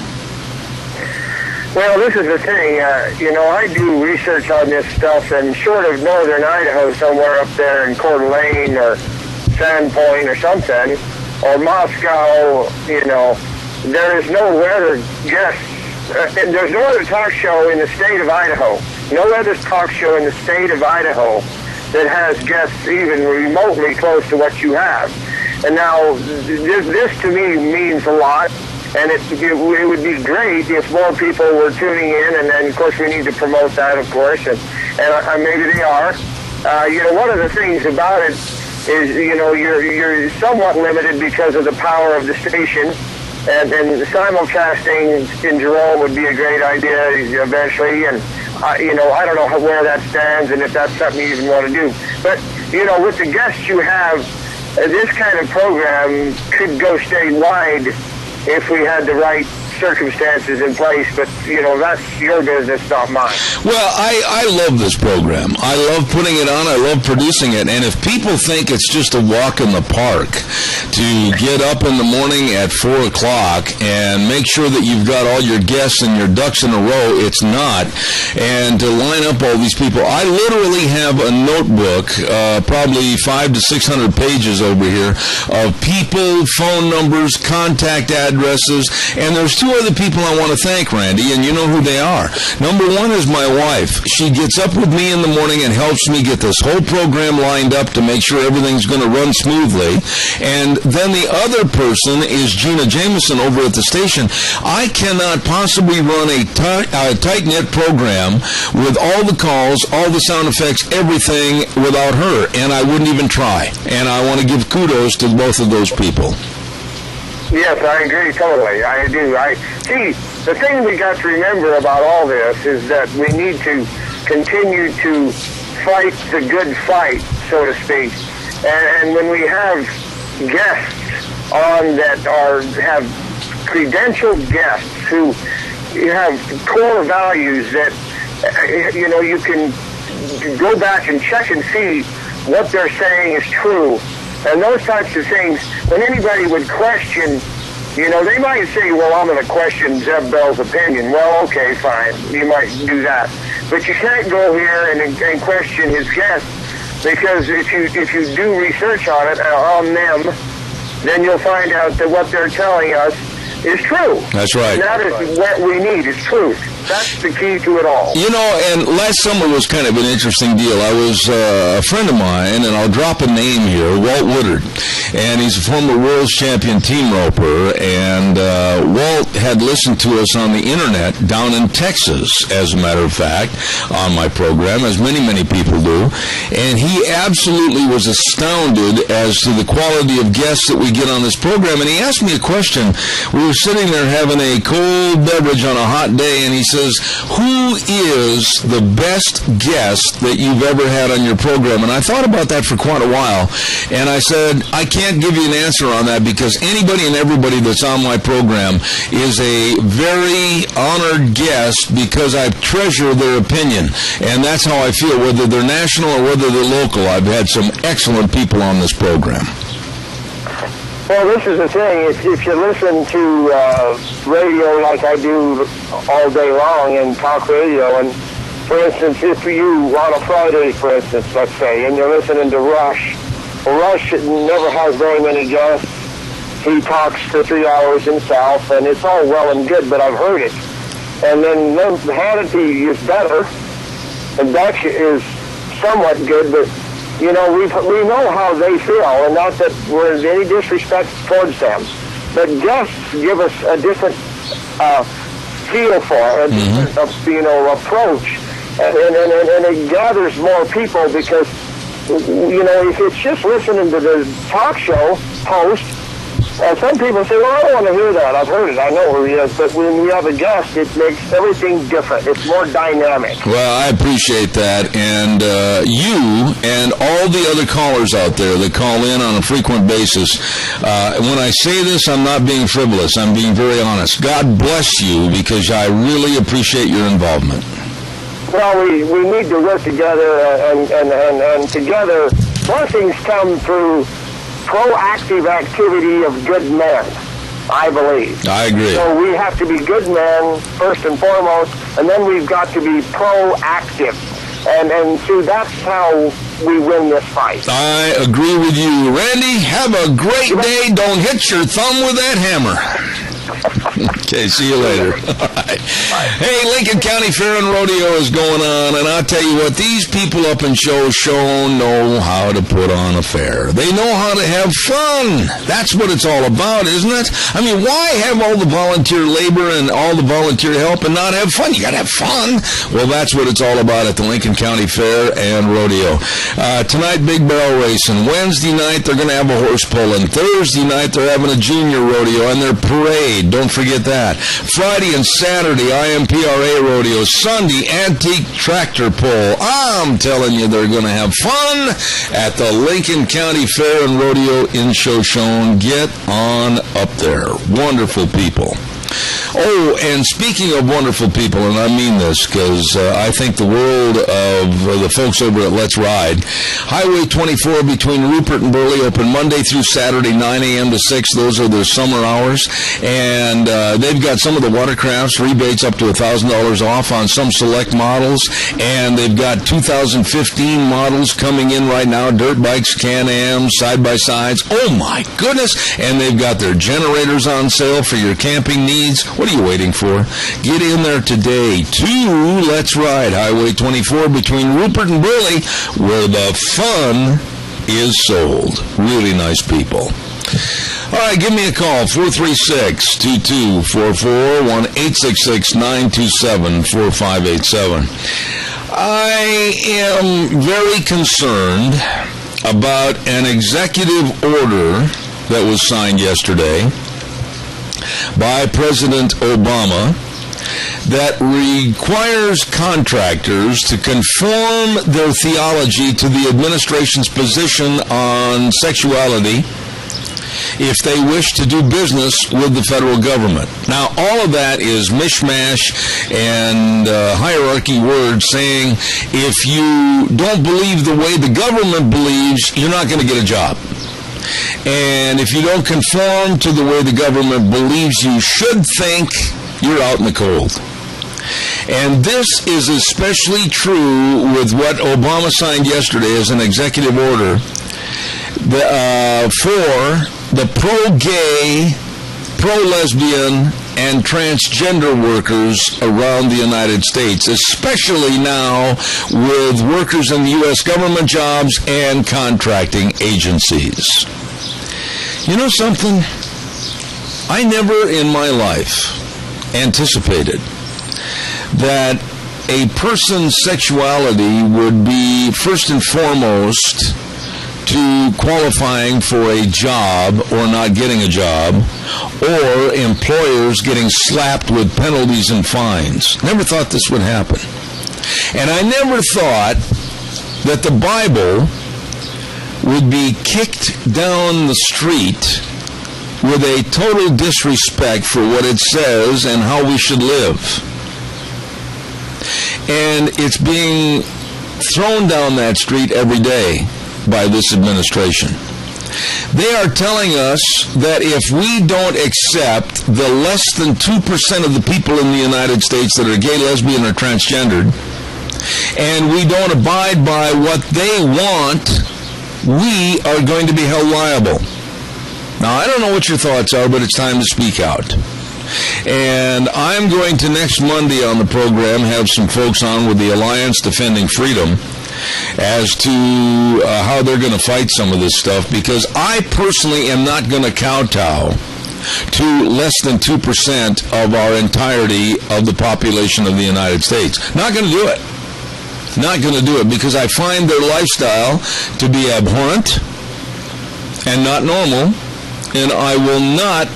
Well, this is the thing, you know, I do research on this stuff, and short of northern Idaho, somewhere up there in Coeur d'Alene or Sandpoint or something, or Moscow, you know, there is no other guest. There's no other talk show in the state of Idaho, no other talk show in the state of Idaho that has guests even remotely close to what you have. And now, this to me means a lot. And it would be great if more people were tuning in, and then, of course, we need to promote that, of course, and maybe they are. You know, one of the things about it is, you know, you're somewhat limited because of the power of the station, and simulcasting in Jerome would be a great idea eventually, and, you know, I don't know where that stands and if that's something you even want to do. But, you know, with the guests you have, this kind of program could go statewide if we had the right circumstances in place, but, you know, that's your business, not mine. Well, I love this program. I love putting it on. I love producing it. And if people think it's just a walk in the park to get up in the morning at 4 o'clock and make sure that you've got all your guests and your ducks in a row, it's not. And to line up all these people, I literally have a notebook, probably 500 to 600 pages over here, of people, phone numbers, contact addresses, and there's two other people I want to thank, Randy, and you know who they are. Number one is my wife. She gets up with me in the morning and helps me get this whole program lined up to make sure everything's going to run smoothly. And then the other person is Gina Jameson over at the station. I cannot possibly run a tight-knit program with all the calls, all the sound effects, everything without her, and I wouldn't even try. And I want to give kudos to both of those people. Yes, I agree totally. I do. See, the thing we got to remember about all this is that we need to continue to fight the good fight, so to speak. And when we have guests on that have credentialed guests who have core values that, you know, you can go back and check and see what they're saying is true. And those types of things, when anybody would question You know, they might say, well, I'm going to question Zeb Bell's opinion. Well, okay, fine. You might do that. But you can't go here and question his guests, because if you do research on it, on them, then you'll find out that what they're telling us is true. That's right. And that is what we need, is truth. That's the key to it all. You know, and last summer was kind of an interesting deal. I was a friend of mine, and I'll drop a name here, Walt Woodard, and he's a former world champion team roper, and Walt had listened to us on the internet down in Texas, as a matter of fact, on my program, as many, many people do, and he absolutely was astounded as to the quality of guests that we get on this program, and he asked me a question. We were sitting there having a cold beverage on a hot day, and he says, who is the best guest that you've ever had on your program? And I thought about that for quite a while, and I said, I can't give you an answer on that, because anybody and everybody that's on my program is a very honored guest, because I treasure their opinion, and that's how I feel, whether they're national or whether they're local. I've had some excellent people on this program. Well, this is the thing. If you listen to radio like I do all day long, and talk radio, and for instance, if you on a Friday, for instance, let's say, and you're listening to Rush, well, Rush never has very many guests. He talks for 3 hours himself, and it's all well and good, but I've heard it. And then Hannity is better, and Beck is somewhat good, but you know, we know how they feel, and not that we're in any disrespect towards them. But guests give us a different feel for it, a different, approach, and it gathers more people, because, you know, if it's just listening to the talk show host, some people say, well, I don't want to hear that. I've heard it. I know who he is. But when we have a guest, it makes everything different. It's more dynamic. Well, I appreciate that. And you and all the other callers out there that call in on a frequent basis, when I say this, I'm not being frivolous. I'm being very honest. God bless you, because I really appreciate your involvement. Well, we need to work together, and together, blessings come through proactive activity of good men, I believe. I agree. So we have to be good men, first and foremost, and then we've got to be proactive. And see, that's how we win this fight. I agree with you. Randy, have a great day. Don't hit your thumb with that hammer. Okay, see you later. All right. Hey, Lincoln County Fair and Rodeo is going on, and I'll tell you what, these people up in Show know how to put on a fair. They know how to have fun. That's what it's all about, isn't it? I mean, why have all the volunteer labor and all the volunteer help and not have fun? You got to have fun. Well, that's what it's all about at the Lincoln County Fair and Rodeo. Tonight, big barrel racing. Wednesday night, they're going to have a horse pulling. Thursday night, they're having a junior rodeo and their parade. Don't forget that. Friday and Saturday, IMPRA rodeo. Sunday, antique tractor pull. I'm telling you, they're going to have fun at the Lincoln County Fair and Rodeo in Shoshone. Get on up there. Wonderful people. Oh, and speaking of wonderful people, and I mean this because I think the world of the folks over at Let's Ride. Highway 24 between Rupert and Burley open Monday through Saturday, 9 a.m. to 6. Those are their summer hours. And they've got some of the watercrafts, rebates up to $1,000 off on some select models. And they've got 2015 models coming in right now, dirt bikes, Can-Ams, side-by-sides. Oh, my goodness. And they've got their generators on sale for your camping needs. What are you waiting for? Get in there today to Let's Ride, Highway 24 between Rupert and Burley, where the fun is sold. Really nice people. All right, give me a call, 436-2244, 1-866-927-4587. I am very concerned about an executive order that was signed yesterday by President Obama that requires contractors to conform their theology to the administration's position on sexuality if they wish to do business with the federal government. Now, all of that is mishmash and hierarchy words saying if you don't believe the way the government believes, you're not going to get a job. And if you don't conform to the way the government believes you should think, you're out in the cold. And this is especially true with what Obama signed yesterday as an executive order for the pro-gay, pro-lesbian, and transgender workers around the United States, especially now with workers in the U.S. government jobs and contracting agencies. You know something? I never in my life anticipated that a person's sexuality would be first and foremost to qualifying for a job or not getting a job, or employers getting slapped with penalties and fines. Never thought this would happen. And I never thought that the Bible would be kicked down the street with a total disrespect for what it says and how we should live. And it's being thrown down that street every day by this administration. They are telling us that if we don't accept the less than 2% of the people in the United States that are gay, lesbian, or transgendered, and we don't abide by what they want, we are going to be held liable. Now, I don't know what your thoughts are, but it's time to speak out. And I'm going to next Monday on the program have some folks on with the Alliance Defending Freedom as to how they're going to fight some of this stuff, because I personally am not going to kowtow to less than 2% of our entirety of the population of the United States. Not going to do it. Not going to do it, because I find their lifestyle to be abhorrent and not normal, and I will not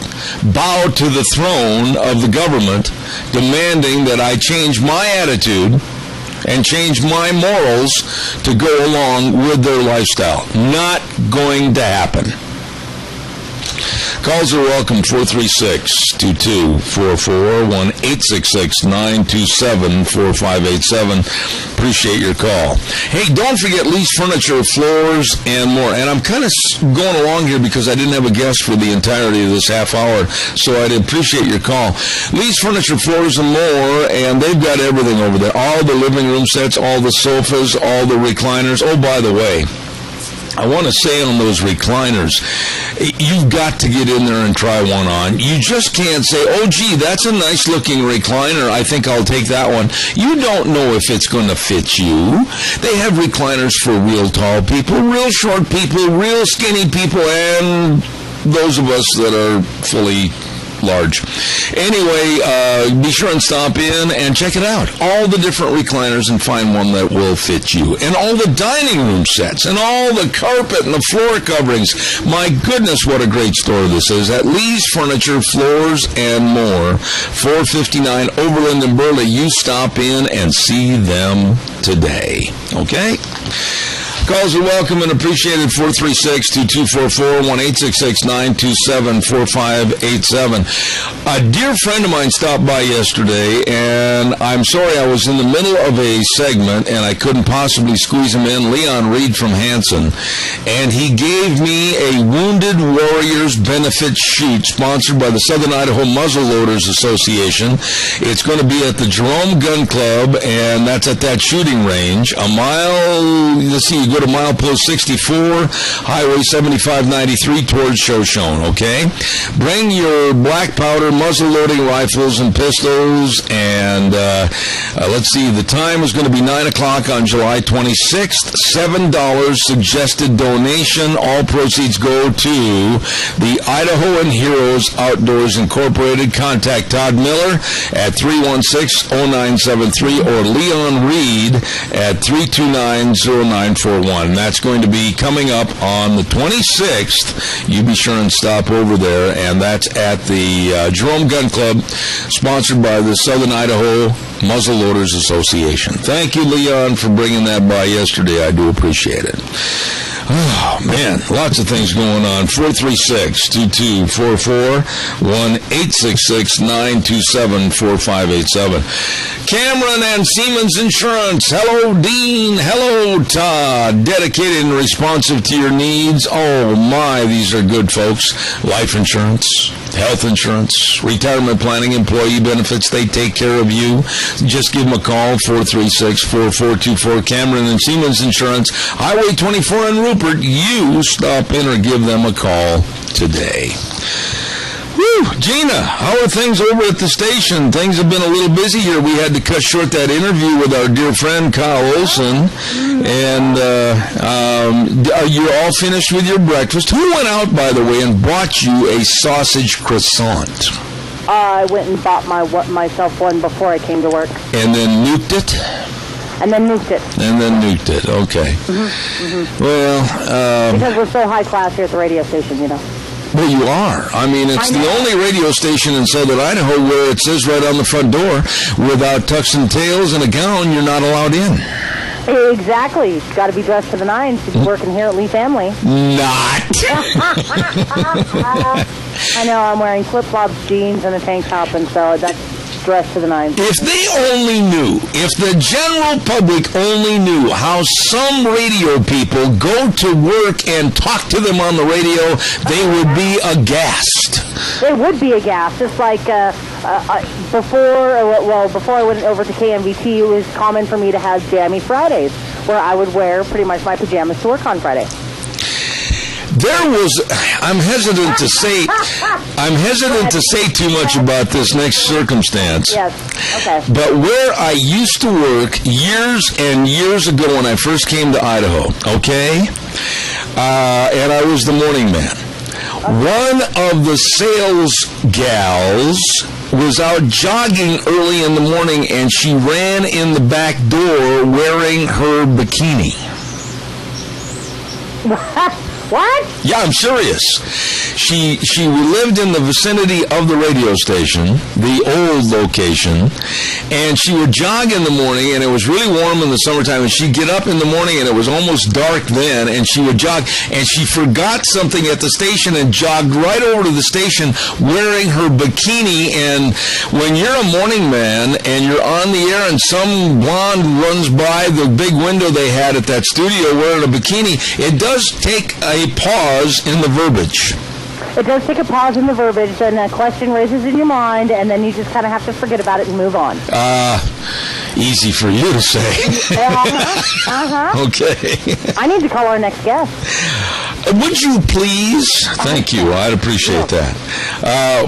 bow to the throne of the government demanding that I change my attitude and change my morals to go along with their lifestyle. Not going to happen. Calls are welcome, 436-2244, 1-866-927-4587. Appreciate your call. Hey, don't forget Lee's Furniture, Floors, and more. And I'm kind of going along here because I didn't have a guest for the entirety of this half hour, so I'd appreciate your call. Lee's Furniture, Floors, and more, and they've got everything over there. All the living room sets, all the sofas, all the recliners. Oh, by the way, I want to say on those recliners, you've got to get in there and try one on. You just can't say, oh, gee, that's a nice-looking recliner. I think I'll take that one. You don't know if it's going to fit you. They have recliners for real tall people, real short people, real skinny people, and those of us that are fully large. Anyway, be sure and stop in and check it out. All the different recliners, and find one that will fit you. And all the dining room sets, and all the carpet and the floor coverings. My goodness, what a great store this is. At Lee's Furniture, Floors, and more. 459 Overland and Burley. You stop in and see them today. Okay? Calls are welcome and appreciated. 436-2244, 1-866-927-4587. A dear friend of mine stopped by yesterday, and I'm sorry, I was in the middle of a segment and I couldn't possibly squeeze him in. Leon Reed from Hanson, and he gave me a Wounded Warriors benefit shoot sponsored by the Southern Idaho Muzzleloaders Association. It's going to be at the Jerome Gun Club, and that's at that shooting range. A mile, let's see, you go to milepost 64, Highway 7593 towards Shoshone, okay? Bring your black powder, muzzle-loading rifles and pistols, and let's see, the time is going to be 9 o'clock on July 26th. $7 suggested donation. All proceeds go to the Idahoan Heroes Outdoors Incorporated. Contact Todd Miller at 316-0973 or Leon Reed at 329-0941. That's going to be coming up on the 26th. You be sure and stop over there, and that's at the Jerome Gun Club, sponsored by the Southern Idaho Muzzleloaders Association. Thank you, Leon, for bringing that by yesterday. I do appreciate it. Oh, man, lots of things going on. 436-2244, 1-866-927-4587. Cameron and Siemens Insurance. Hello, Dean. Hello, Todd. Dedicated and responsive to your needs. Oh, my, these are good folks. Life insurance, health insurance, retirement planning, employee benefits. They take care of you. Just give them a call, 436-4424. Cameron and Siemens Insurance, Highway 24 in Rupert. You stop in or give them a call today. Whew, Gina, how are things over at the station? Things have been a little busy here. We had to cut short that interview with our dear friend Kyle Olson. And are you all finished with your breakfast? Who went out, by the way, and bought you a sausage croissant? I went and bought myself one before I came to work. And then nuked it? And then nuked it. And then nuked it, okay. Well, because we're so high class here at the radio station, you know. Well, you are. I mean, it's the only radio station in southern Idaho where it says right on the front door, without tux and tails and a gown, you're not allowed in. Exactly. You've got to be dressed to the nines to be working here at Lee Family. Not. I know, I'm wearing flip-flops, jeans, and a tank top, and so that's dressed to the nines. If they only knew, if the general public only knew how some radio people go to work and talk to them on the radio, they would be aghast. They would be aghast. Just like before I went over to KMVT, it was common for me to have Jammy Fridays, where I would wear pretty much my pajamas to work on Friday. I'm hesitant to say too much about this next circumstance. Yes, okay. But where I used to work years and years ago when I first came to Idaho, okay, and I was the morning man, one of the sales gals was out jogging early in the morning, and she ran in the back door wearing her bikini. What? Yeah, I'm serious. She lived in the vicinity of the radio station, the old location, and she would jog in the morning, and it was really warm in the summertime, and she'd get up in the morning, and it was almost dark then, and she would jog, and she forgot something at the station and jogged right over to the station wearing her bikini. And when you're a morning man and you're on the air and some blonde runs by the big window they had at that studio wearing a bikini, it does take a pause in the verbiage. It does take a pause in the verbiage, and a question raises in your mind, and then you just kind of have to forget about it and move on. Easy for you to say. Okay. I need to call our next guest. Would you please? Thank you. I'd appreciate that.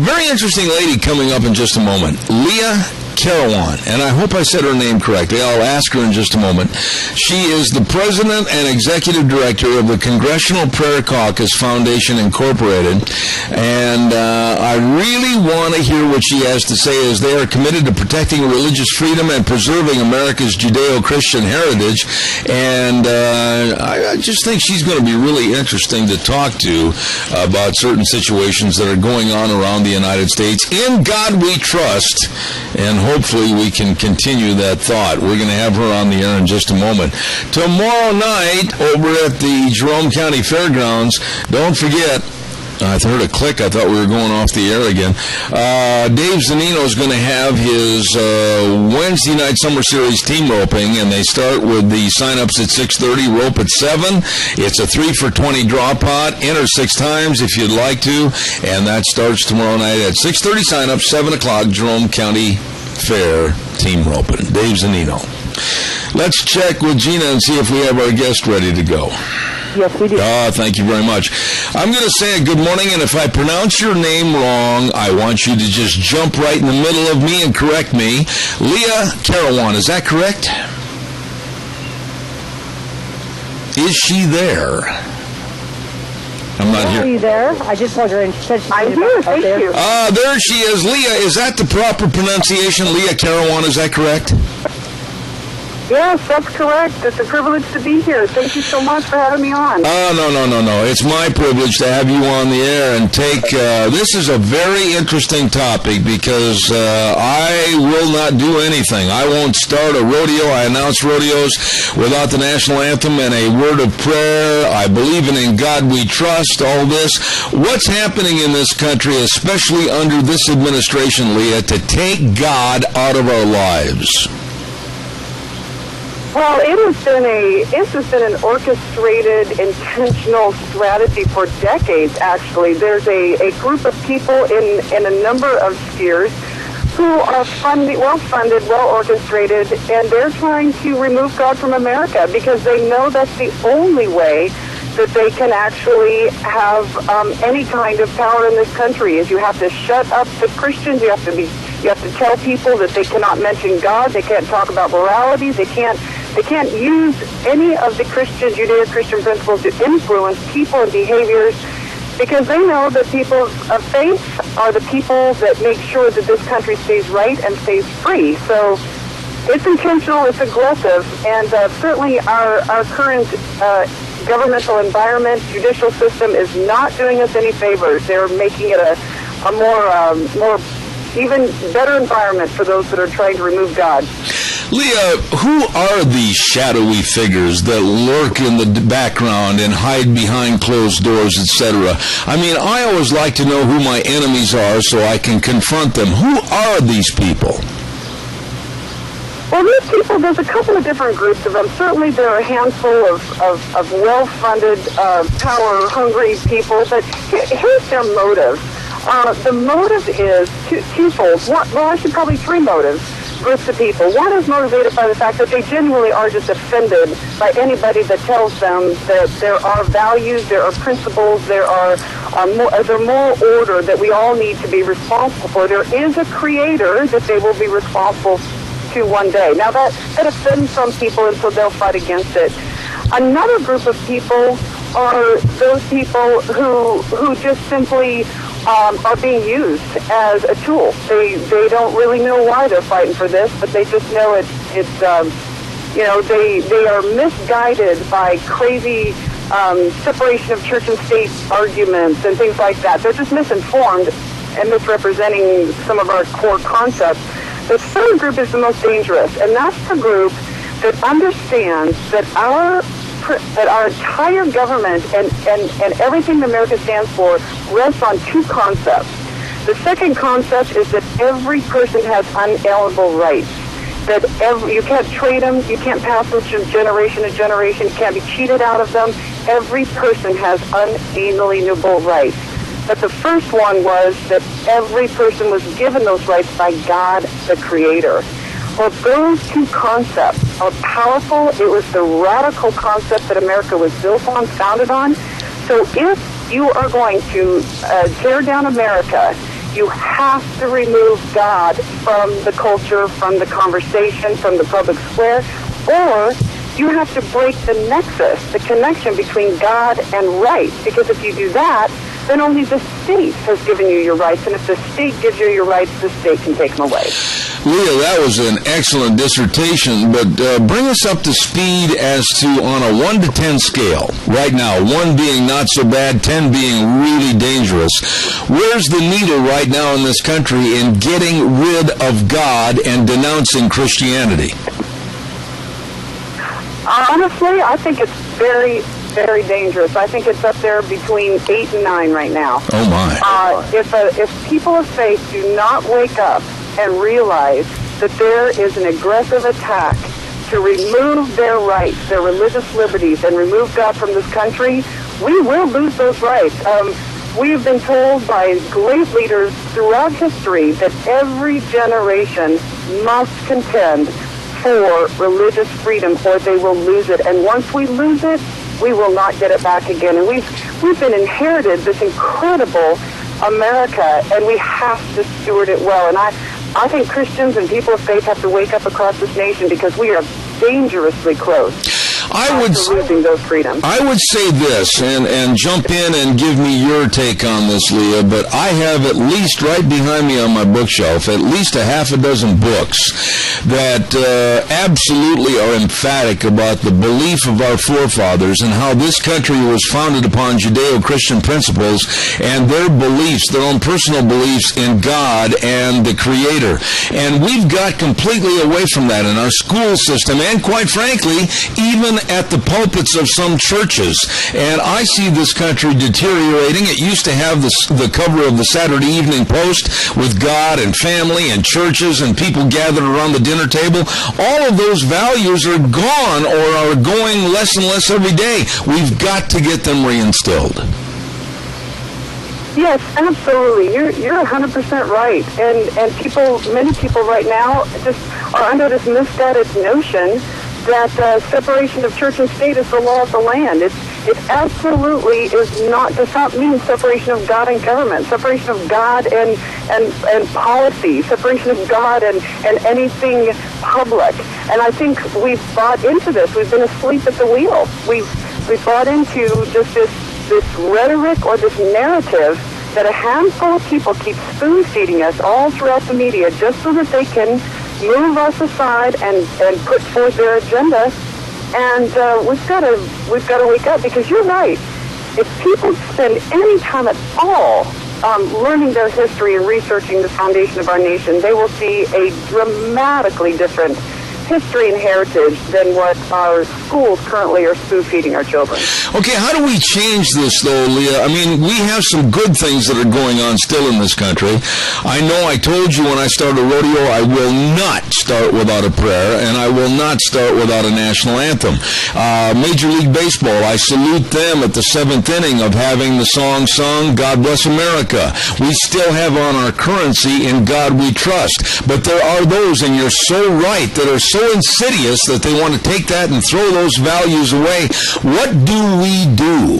Very interesting lady coming up in just a moment. Leah Carawan, and I hope I said her name correctly. I'll ask her in just a moment. She is the president and executive director of the Congressional Prayer Caucus Foundation Incorporated, and I really want to hear what she has to say, as they are committed to protecting religious freedom and preserving America's Judeo-Christian heritage, and I just think she's going to be really interesting to talk to about certain situations that are going on around the United States. In God we trust, and hopefully we can continue that thought. We're going to have her on the air in just a moment. Tomorrow night over at the Jerome County Fairgrounds, don't forget, I heard a click. I thought we were going off the air again. Dave Zanino is going to have his Wednesday night Summer Series team roping, and they start with the sign-ups at 6:30, rope at 7. It's a 3 for $20 draw pot. Enter 6 times if you'd like to, and that starts tomorrow night at 6:30 sign-up, 7 o'clock, Jerome County Fair team roping. Dave Zanino. Let's check with Gina and see if we have our guest ready to go. Yes, we do. Thank you very much. I'm going to say a good morning, and if I pronounce your name wrong, I want you to just jump right in the middle of me and correct me. Leah Carawan, is that correct? Is she there? I'm not here. Are you there? I just plugged her in. She said I'm here. Thank you. There she is. Leah, is that the proper pronunciation? Leah Carawan, is that correct? Yes, that's correct. It's a privilege to be here. Thank you so much for having me on. Oh, no. It's my privilege to have you on the air and take, this is a very interesting topic because I will not do anything. I won't start a rodeo. I announce rodeos without the national anthem and a word of prayer. I believe in God we trust, all this. What's happening in this country, especially under this administration, Leah, to take God out of our lives? Well, it has been an orchestrated, intentional strategy for decades, actually. There's a group of people in a number of spheres who are well-funded, well-orchestrated, and they're trying to remove God from America because they know that's the only way that they can actually have any kind of power in this country. Is you have to shut up the Christians. You have to tell people that they cannot mention God. They can't talk about morality. They can't use any of the Judeo-Christian principles to influence people and behaviors, because they know that people of faith are the people that make sure that this country stays right and stays free. So it's intentional, it's aggressive, and certainly our current governmental environment, judicial system is not doing us any favors. They're making it a more even better environment for those that are trying to remove God. Leah, who are these shadowy figures that lurk in the background and hide behind closed doors, etc.? I mean, I always like to know who my enemies are so I can confront them. Who are these people? Well, these people, there's a couple of different groups of them. Certainly there are a handful of well-funded, power-hungry people, but here's their motive. The motive is twofold. Actually probably three motives. Groups of people. One is motivated by the fact that they genuinely are just offended by anybody that tells them that there are values, there are principles, there's a moral order that we all need to be responsible for. There is a creator that they will be responsible to one day. Now that offends some people, and so they'll fight against it. Another group of people are those people who just simply are being used as a tool. They don't really know why they're fighting for this, but they just know they are misguided by crazy separation of church and state arguments and things like that. They're just misinformed and misrepresenting some of our core concepts. The third group is the most dangerous, and that's the group that understands that our entire government and everything America stands for rests on two concepts. The second concept is that every person has unalienable rights. That you can't trade them, you can't pass them from generation to generation, you can't be cheated out of them. Every person has unalienable rights. But the first one was that every person was given those rights by God, the Creator. Well, those two concepts are powerful. It was the radical concept that America was built on, founded on. So if you are going to tear down America, you have to remove God from the culture, from the conversation, from the public square, or you have to break the nexus, the connection between God and right. Because if you do that, then only the state has given you your rights. And if the state gives you your rights, the state can take them away. Leah, that was an excellent dissertation, but bring us up to speed as to, on a 1 to 10 scale, right now, 1 being not so bad, 10 being really dangerous. Where's the needle right now in this country in getting rid of God and denouncing Christianity? Honestly, I think it's very, very dangerous. I think it's up there between 8 and 9 right now. Oh, my. If people of faith do not wake up and realize that there is an aggressive attack to remove their rights, their religious liberties, and remove God from this country, we will lose those rights. We have been told by great leaders throughout history that every generation must contend for religious freedom or they will lose it. And once we lose it, we will not get it back again. And we've been inherited this incredible America, and we have to steward it well. And I think Christians and people of faith have to wake up across this nation because we are dangerously close. losing those freedoms. I would say this, and jump in and give me your take on this, Leah, but I have at least right behind me on my bookshelf, at least a half a dozen books that absolutely are emphatic about the belief of our forefathers and how this country was founded upon Judeo-Christian principles and their beliefs, their own personal beliefs in God and the Creator. And we've got completely away from that in our school system and, quite frankly, even at the pulpits of some churches. And I see this country deteriorating. It used to have the cover of the Saturday Evening Post with God and family and churches and people gathered around the dinner table. All of those values are gone or are going less and less every day. We've got to get them reinstilled. Yes, absolutely. You're 100% right. And many people right now just are under this misguided notion that separation of church and state is the law of the land. It absolutely does not mean separation of God and government, separation of God and policy, separation of God and anything public. And I think we've bought into this. We've been asleep at the wheel. We've bought into just this rhetoric or this narrative that a handful of people keep spoon-feeding us all throughout the media just so that they can move us aside and put forth their agenda. And we've got to wake up, because you're right. If people spend any time at all learning their history and researching the foundation of our nation, they will see a dramatically different history and heritage than what our schools currently are spoon-feeding our children. Okay, how do we change this, though, Leah? I mean, we have some good things that are going on still in this country. I know I told you when I started rodeo, I will not start without a prayer, and I will not start without a national anthem. Major League Baseball, I salute them at the 7th inning of having the song sung, God Bless America. We still have on our currency, In God We Trust. But there are those, and you're so right, that are so insidious that they want to take that and throw those values away. What do we do?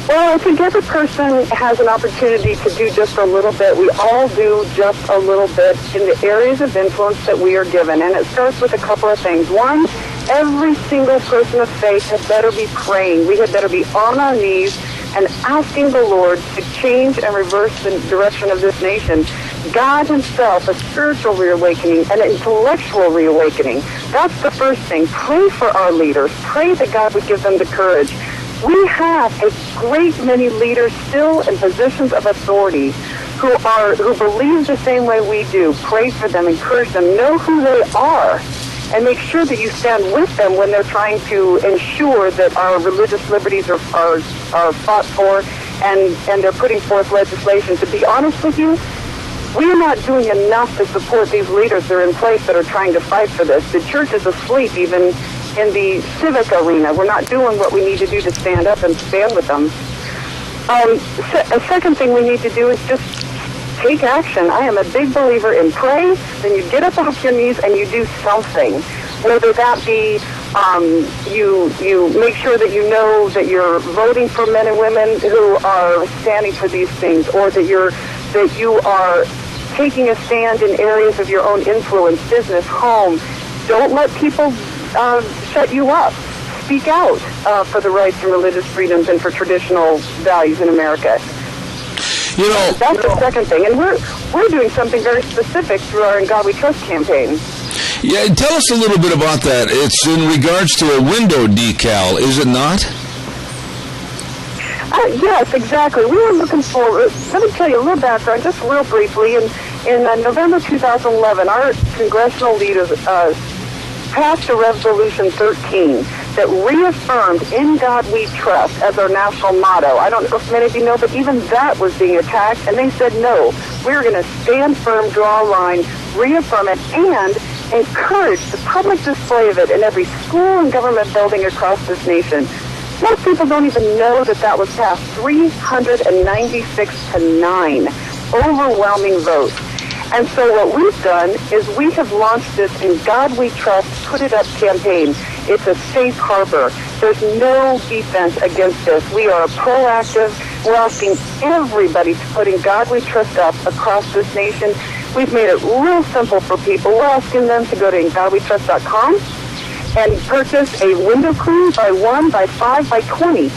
Well, I think every person has an opportunity to do just a little bit. We all do just a little bit in the areas of influence that we are given. And it starts with a couple of things. One, every single person of faith had better be praying. We had better be on our knees and asking the Lord to change and reverse the direction of this nation. God himself, a spiritual reawakening, an intellectual reawakening. That's the first thing. Pray for our leaders. Pray that God would give them the courage. We have a great many leaders still in positions of authority who believe the same way we do. Pray for them, encourage them, know who they are, and make sure that you stand with them when they're trying to ensure that our religious liberties are fought for, and they're putting forth legislation. To be honest with you, we are not doing enough to support these leaders that are in place that are trying to fight for this. The church is asleep even in the civic arena. We're not doing what we need to do to stand up and stand with them. A second thing we need to do is just take action. I am a big believer in pray, then you get up off your knees and you do something. Whether that be you make sure that you know that you're voting for men and women who are standing for these things, or that you are taking a stand in areas of your own influence, business, home. Don't let people shut you up. Speak out for the rights and religious freedoms and for traditional values in America. You know, that's the second thing, and we're doing something very specific through our In God We Trust campaign. Yeah, tell us a little bit about that. It's in regards to a window decal, is it not? Yes, exactly. We were looking for, let me tell you a little background, just real briefly. In November 2011, our congressional leaders passed a Resolution 13 that reaffirmed In God We Trust as our national motto. I don't know if many of you know, but even that was being attacked, and they said, no, we're going to stand firm, draw a line, reaffirm it, and encourage the public display of it in every school and government building across this nation. Most people don't even know that that was passed. 396 to 9. Overwhelming vote. And so what we've done is we have launched this In God We Trust, Put It Up campaign. It's a safe harbor. There's no defense against this. We are proactive. We're asking everybody to put In God We Trust up across this nation. We've made it real simple for people. We're asking them to go to InGodWeTrust.com and purchase a window clean by 1, by 5, by 20,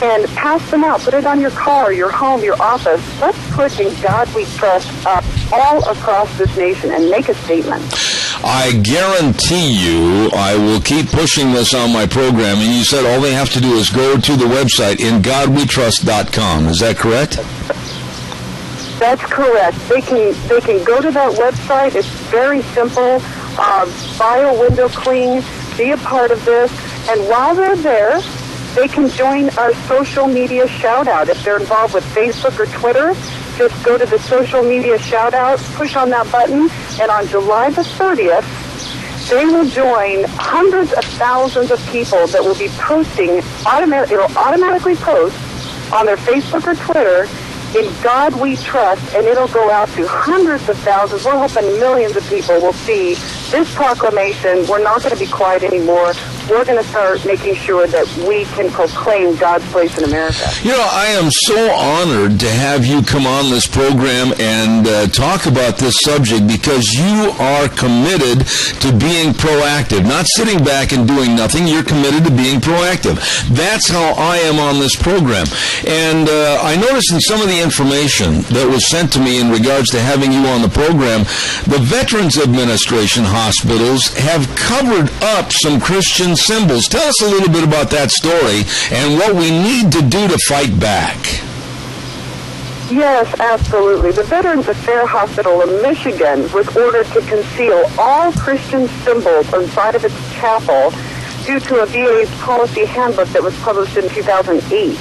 and pass them out. Put it on your car, your home, your office. Let's put In God We Trust up all across this nation and make a statement. I guarantee you I will keep pushing this on my program. And you said all they have to do is go to the website, ingodwetrust.com. Is that correct? That's correct. They can go to that website. It's very simple. Buy a window clean, be a part of this, and while they're there, they can join our social media shout-out. If they're involved with Facebook or Twitter, just go to the social media shout-out, push on that button, and on July the 30th, they will join hundreds of thousands of people that will be posting, it'll automatically post on their Facebook or Twitter, In God We Trust, and it'll go out to hundreds of thousands. We're hoping millions of people will see this proclamation. We're not going to be quiet anymore. We're going to start making sure that we can proclaim God's place in America. You know, I am so honored to have you come on this program and talk about this subject, because you are committed to being proactive, not sitting back and doing nothing. You're committed to being proactive. That's how I am on this program. And I noticed in some of the information that was sent to me in regards to having you on the program, the Veterans Administration hospitals have covered up some Christian symbols. Tell us a little bit about that story and what we need to do to fight back. Yes, absolutely. The Veterans Affairs Hospital in Michigan was ordered to conceal all Christian symbols inside of its chapel due to a VA's policy handbook that was published in 2008.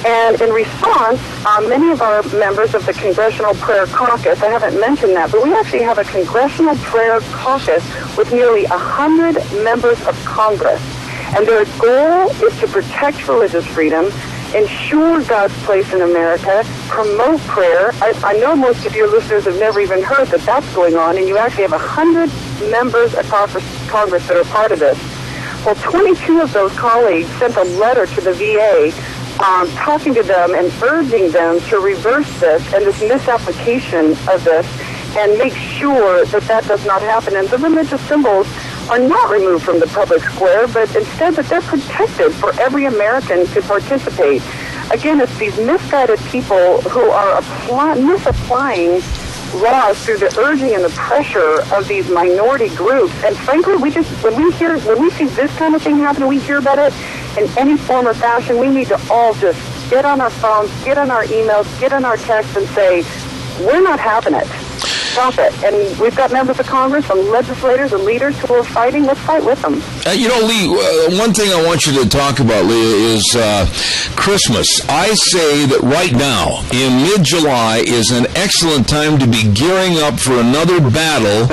And in response, many of our members of the Congressional Prayer Caucus, I haven't mentioned that, but we actually have a Congressional Prayer Caucus with nearly 100 members of Congress. And their goal is to protect religious freedom, ensure God's place in America, promote prayer. I know most of your listeners have never even heard that that's going on, and you actually have 100 members of Congress that are part of this. Well, 22 of those colleagues sent a letter to the VA talking to them and urging them to reverse this and this misapplication of this and make sure that that does not happen. And the religious symbols are not removed from the public square, but instead that they're protected for every American to participate. Again, it's these misguided people who are misapplying laws through the urging and the pressure of these minority groups. And frankly, when we see this kind of thing happen, we hear about it in any form or fashion, we need to all just get on our phones, get on our emails, get on our texts and say, we're not having it. Stop it. And we've got members of Congress and legislators and leaders who are fighting. Let's fight with them. Lee, one thing I want you to talk about, Lee, is Christmas. I say that right now, in mid-July, is an excellent time to be gearing up for another battle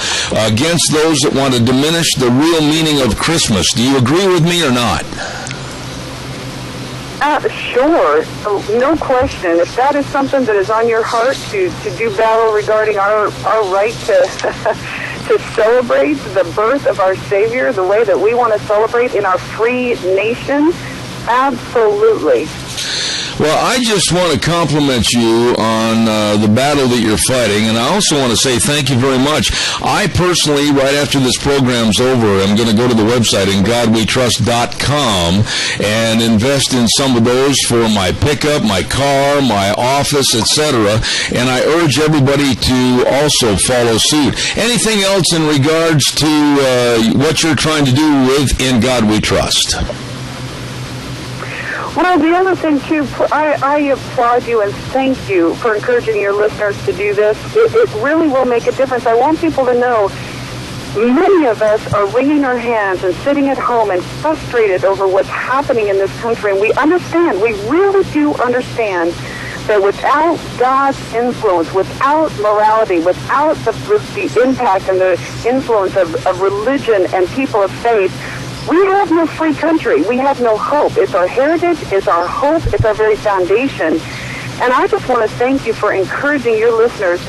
against those that want to diminish the real meaning of Christmas. Do you agree with me or not? Sure. No question. If that is something that is on your heart to do battle regarding our right to to celebrate the birth of our Savior the way that we want to celebrate in our free nation, absolutely. Well, I just want to compliment you on the battle that you're fighting, and I also want to say thank you very much. I personally, right after this program's over, I'm going to go to the website, ingodwetrust.com, and invest in some of those for my pickup, my car, my office, etc., and I urge everybody to also follow suit. Anything else in regards to what you're trying to do with In God We Trust? Well, the other thing, too, I applaud you and thank you for encouraging your listeners to do this. It really will make a difference. I want people to know many of us are wringing our hands and sitting at home and frustrated over what's happening in this country. And we understand, we really do understand that without God's influence, without morality, without the impact and the influence of religion and people of faith, we have no free country. We have no hope. It's our heritage, it's our hope, it's our very foundation. And I just want to thank you for encouraging your listeners.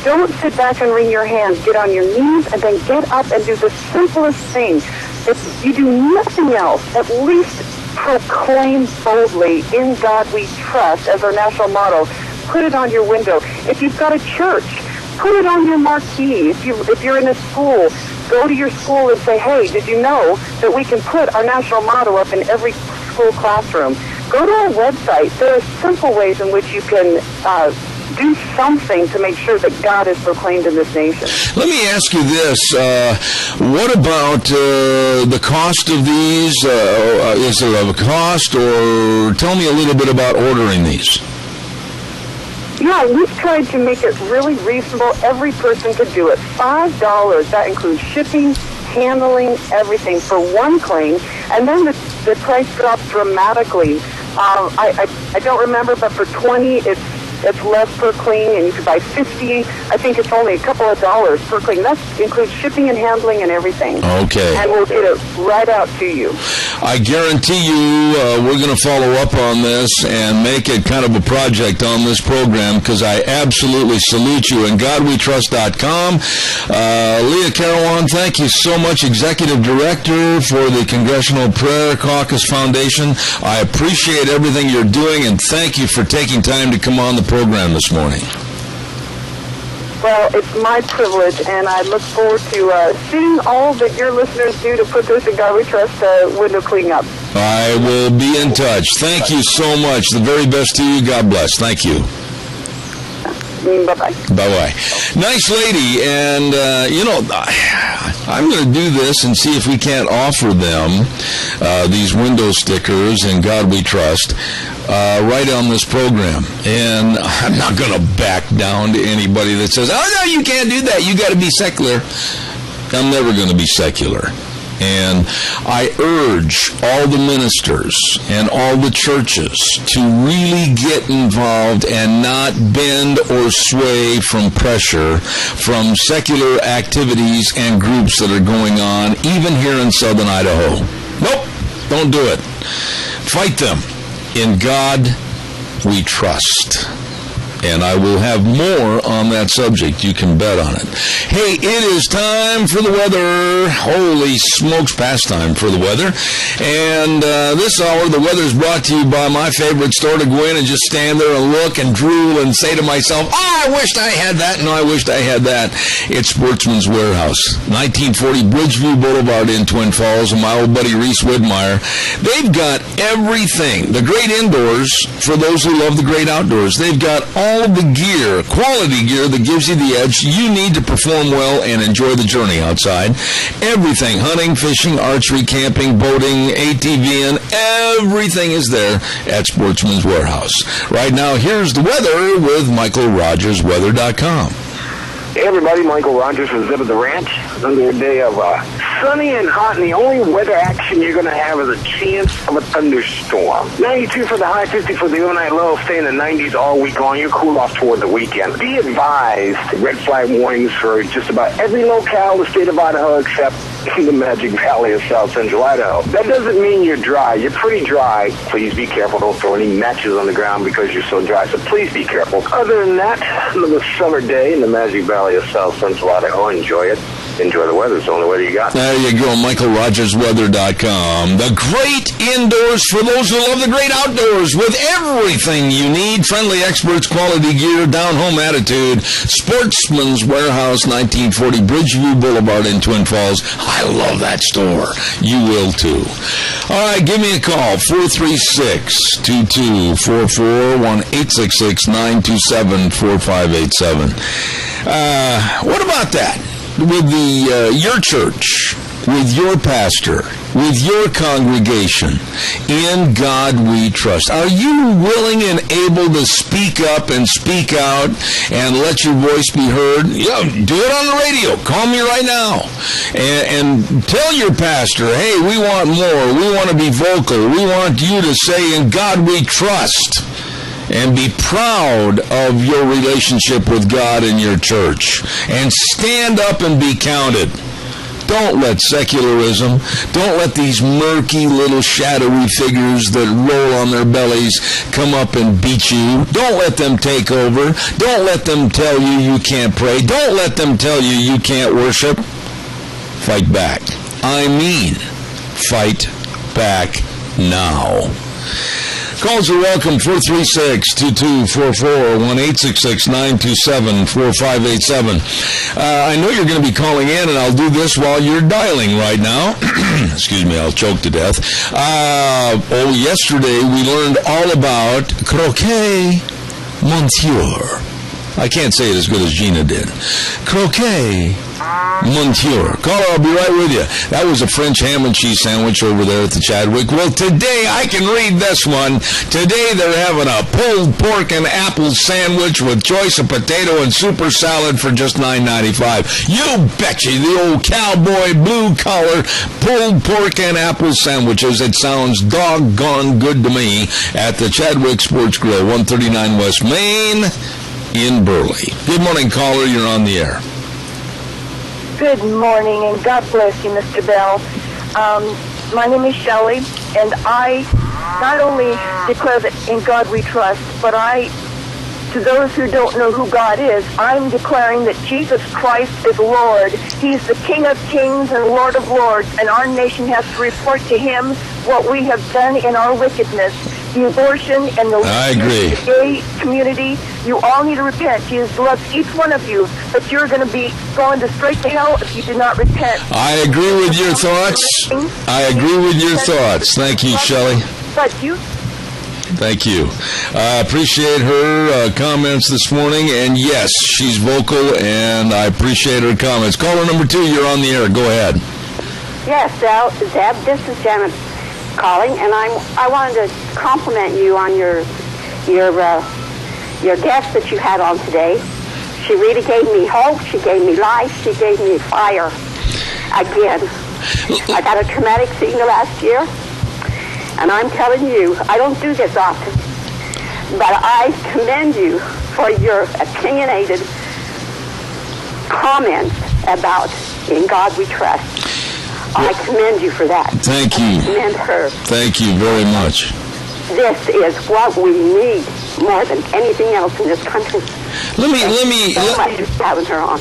Don't sit back and wring your hands. Get on your knees and then get up and do the simplest thing. If you do nothing else, at least proclaim boldly, In God We Trust, as our national motto. Put it on your window. If you've got a church, put it on your marquee. If you're in a school, Go to your school and say, hey, did you know that we can put our national motto up in every school classroom? Go to our website. There are simple ways in which you can do something to make sure that God is proclaimed in this nation. Let me ask you this. What about the cost of these? Is there a cost? Or tell me a little bit about ordering these. Yeah, we've tried to make it really reasonable. Every person could do it. $5, that includes shipping, handling, everything for one claim. And then the price drops dramatically. I don't remember, but for 20, it's less per clean, and you could buy 50. I think it's only a couple of dollars per clean. That includes shipping and handling and everything. Okay. And we'll get it right out to you. I guarantee you we're going to follow up on this and make it kind of a project on this program, because I absolutely salute you. And GodWeTrust.com. Leah Carawan, thank you so much, Executive Director for the Congressional Prayer Caucus Foundation. I appreciate everything you're doing, and thank you for taking time to come on the program this morning. Well, it's my privilege, and I look forward to seeing all that your listeners do to put this in God We Trust window cleaning up. I will be in touch. Thank you so much. The very best to you. God bless. Thank you. Bye-bye. Bye-bye. Nice lady, and, I'm going to do this and see if we can't offer them these window stickers in God We Trust right on this program. And I'm not going to back down to anybody that says, oh, no, you can't do that. You got to be secular. I'm never going to be secular. And I urge all the ministers and all the churches to really get involved and not bend or sway from pressure from secular activities and groups that are going on, even here in southern Idaho. Nope, don't do it. Fight them. In God we trust. And I will have more on that subject. You can bet on it. Hey, it is time for the weather. Holy smokes, past time for the weather. And this hour, the weather is brought to you by my favorite store to go in and just stand there and look and drool and say to myself, oh, I wished I had that. No, I wished I had that. It's Sportsman's Warehouse, 1940 Bridgeview Boulevard in Twin Falls, and my old buddy Reese Widmeyer. They've got everything. The great indoors for those who love the great outdoors. They've got all the gear, quality gear that gives you the edge you need to perform well and enjoy the journey outside. Everything, hunting, fishing, archery, camping, boating, ATVing, everything is there at Sportsman's Warehouse. Right now, here's the weather with MichaelRogersWeather.com. Hey everybody, Michael Rogers from Zip of the Ranch. Another day of sunny and hot, and the only weather action you're going to have is a chance of a thunderstorm. 92 for the high, 50 for the overnight low, stay in the 90s all week long. You cool off toward the weekend. Be advised, red flag warnings for just about every locale in the state of Idaho except in the Magic Valley of South Central Idaho. That doesn't mean you're dry. You're pretty dry. Please be careful. Don't throw any matches on the ground because you're so dry, so please be careful. Other than that, another summer day in the Magic Valley of South Central Idaho. Enjoy it. Enjoy the weather. It's the only weather you got. There you go, MichaelRogersWeather.com. The great indoors for those who love the great outdoors with everything you need. Friendly experts, quality gear, down-home attitude. Sportsman's Warehouse, 1940 Bridgeview Boulevard in Twin Falls. I love that store. You will too. All right, give me a call, 436-2244, 1-866-927-4587. What about that? With your church, with your pastor, with your congregation, in God we trust. Are you willing and able to speak up and speak out and let your voice be heard? Yeah, do it on the radio. Call me right now and tell your pastor, hey, we want more. We want to be vocal. We want you to say, in God we trust. And be proud of your relationship with God and your church. And stand up and be counted. Don't let secularism, don't let these murky little shadowy figures that roll on their bellies come up and beat you. Don't let them take over. Don't let them tell you can't pray. Don't let them tell you can't worship. Fight back. I mean, fight back now. Calls are welcome, 436-2244, 1-866-927-4587. I know you're going to be calling in, and I'll do this while you're dialing right now. Excuse me, I'll choke to death. Yesterday we learned all about croquet monsieur. I can't say it as good as Gina did. Croquet monsieur. Caller, I'll be right with you. That was a French ham and cheese sandwich over there at the Chadwick. Well, today I can read this one. Today they're having a pulled pork and apple sandwich with choice of potato and super salad for just $9.95. You betcha, the old cowboy blue collar pulled pork and apple sandwiches. It sounds doggone good to me at the Chadwick Sports Grill, 139 West Main in Burley. Good morning, caller. You're on the air. Good morning, and God bless you, Mr. Bell. My name is Shelley, and I not only declare that in God we trust, but to those who don't know who God is, I'm declaring that Jesus Christ is Lord. He's the King of Kings and Lord of Lords, and our nation has to report to Him what we have done in our wickedness. The abortion and the gay community, you all need to repent. Jesus loves each one of you, but you're going to be going straight to hell if you do not repent. I agree with your thoughts. Thank you, Shelley. But you... Thank you. Appreciate her comments this morning, and yes, she's vocal, and I appreciate her comments. Caller number 2, you're on the air. Go ahead. Yes, Zeb, this is Janet calling, and I wanted to compliment you on your guest that you had on today. She really gave me hope. She gave me life. She gave me fire. Again, I got a traumatic scene the last year, and I'm telling you, I don't do this often, but I commend you for your opinionated comments about In God We Trust. I commend you for that. Thank you. I commend her. Thank you very much. This is what we need more than anything else in this country. Let me having her on.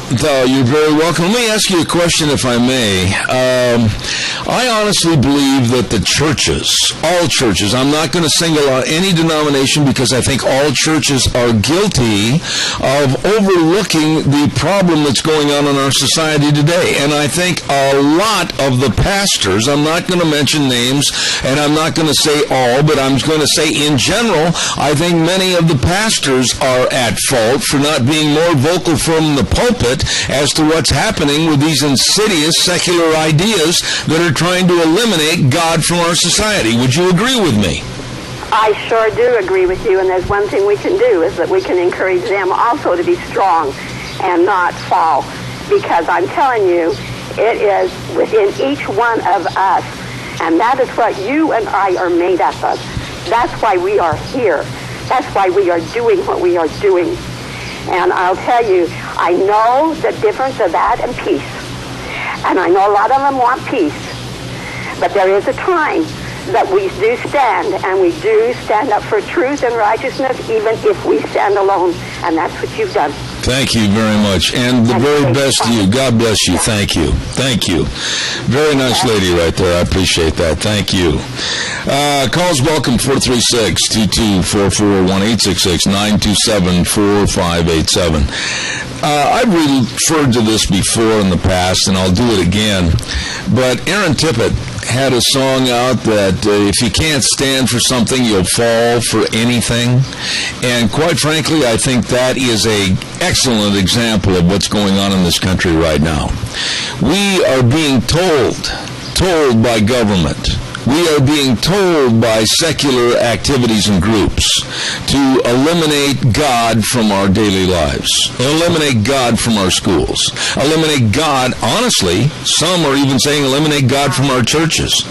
You're very welcome. Let me ask you a question, if I may. I honestly believe that the churches, all churches, I'm not going to single out any denomination because I think all churches are guilty of overlooking the problem that's going on in our society today. And I think a lot of the pastors, I'm not going to mention names, and I'm not going to say all, but I'm going to say in general, I think many of the pastors are at fault for not being more vocal from the pulpit as to what's happening with these insidious secular ideas that are trying to eliminate God from our society. Would you agree with me? I sure do agree with you, and there's one thing we can do is that we can encourage them also to be strong and not fall, because I'm telling you, it is within each one of us, and that is what you and I are made up of. That's why we are here. That's why we are doing what we are doing. And I'll tell you, I know the difference of that and peace. And I know a lot of them want peace. But there is a time that we do stand, and we do stand up for truth and righteousness, even if we stand alone. And that's what you've done. Thank you very much. And the very best to you. God bless you. Thank you. Thank you. Very nice lady right there. I appreciate that. Thank you. Calls welcome, 436-2244, 1-866-927-4587. I've referred to this before in the past, and I'll do it again. But Aaron Tippett had a song out that if you can't stand for something, you'll fall for anything. And quite frankly, I think that is an excellent example of what's going on in this country right now. We are being told by government, we are being told by secular activities and groups to eliminate God from our daily lives, eliminate God from our schools, eliminate God, honestly, some are even saying eliminate God from our churches.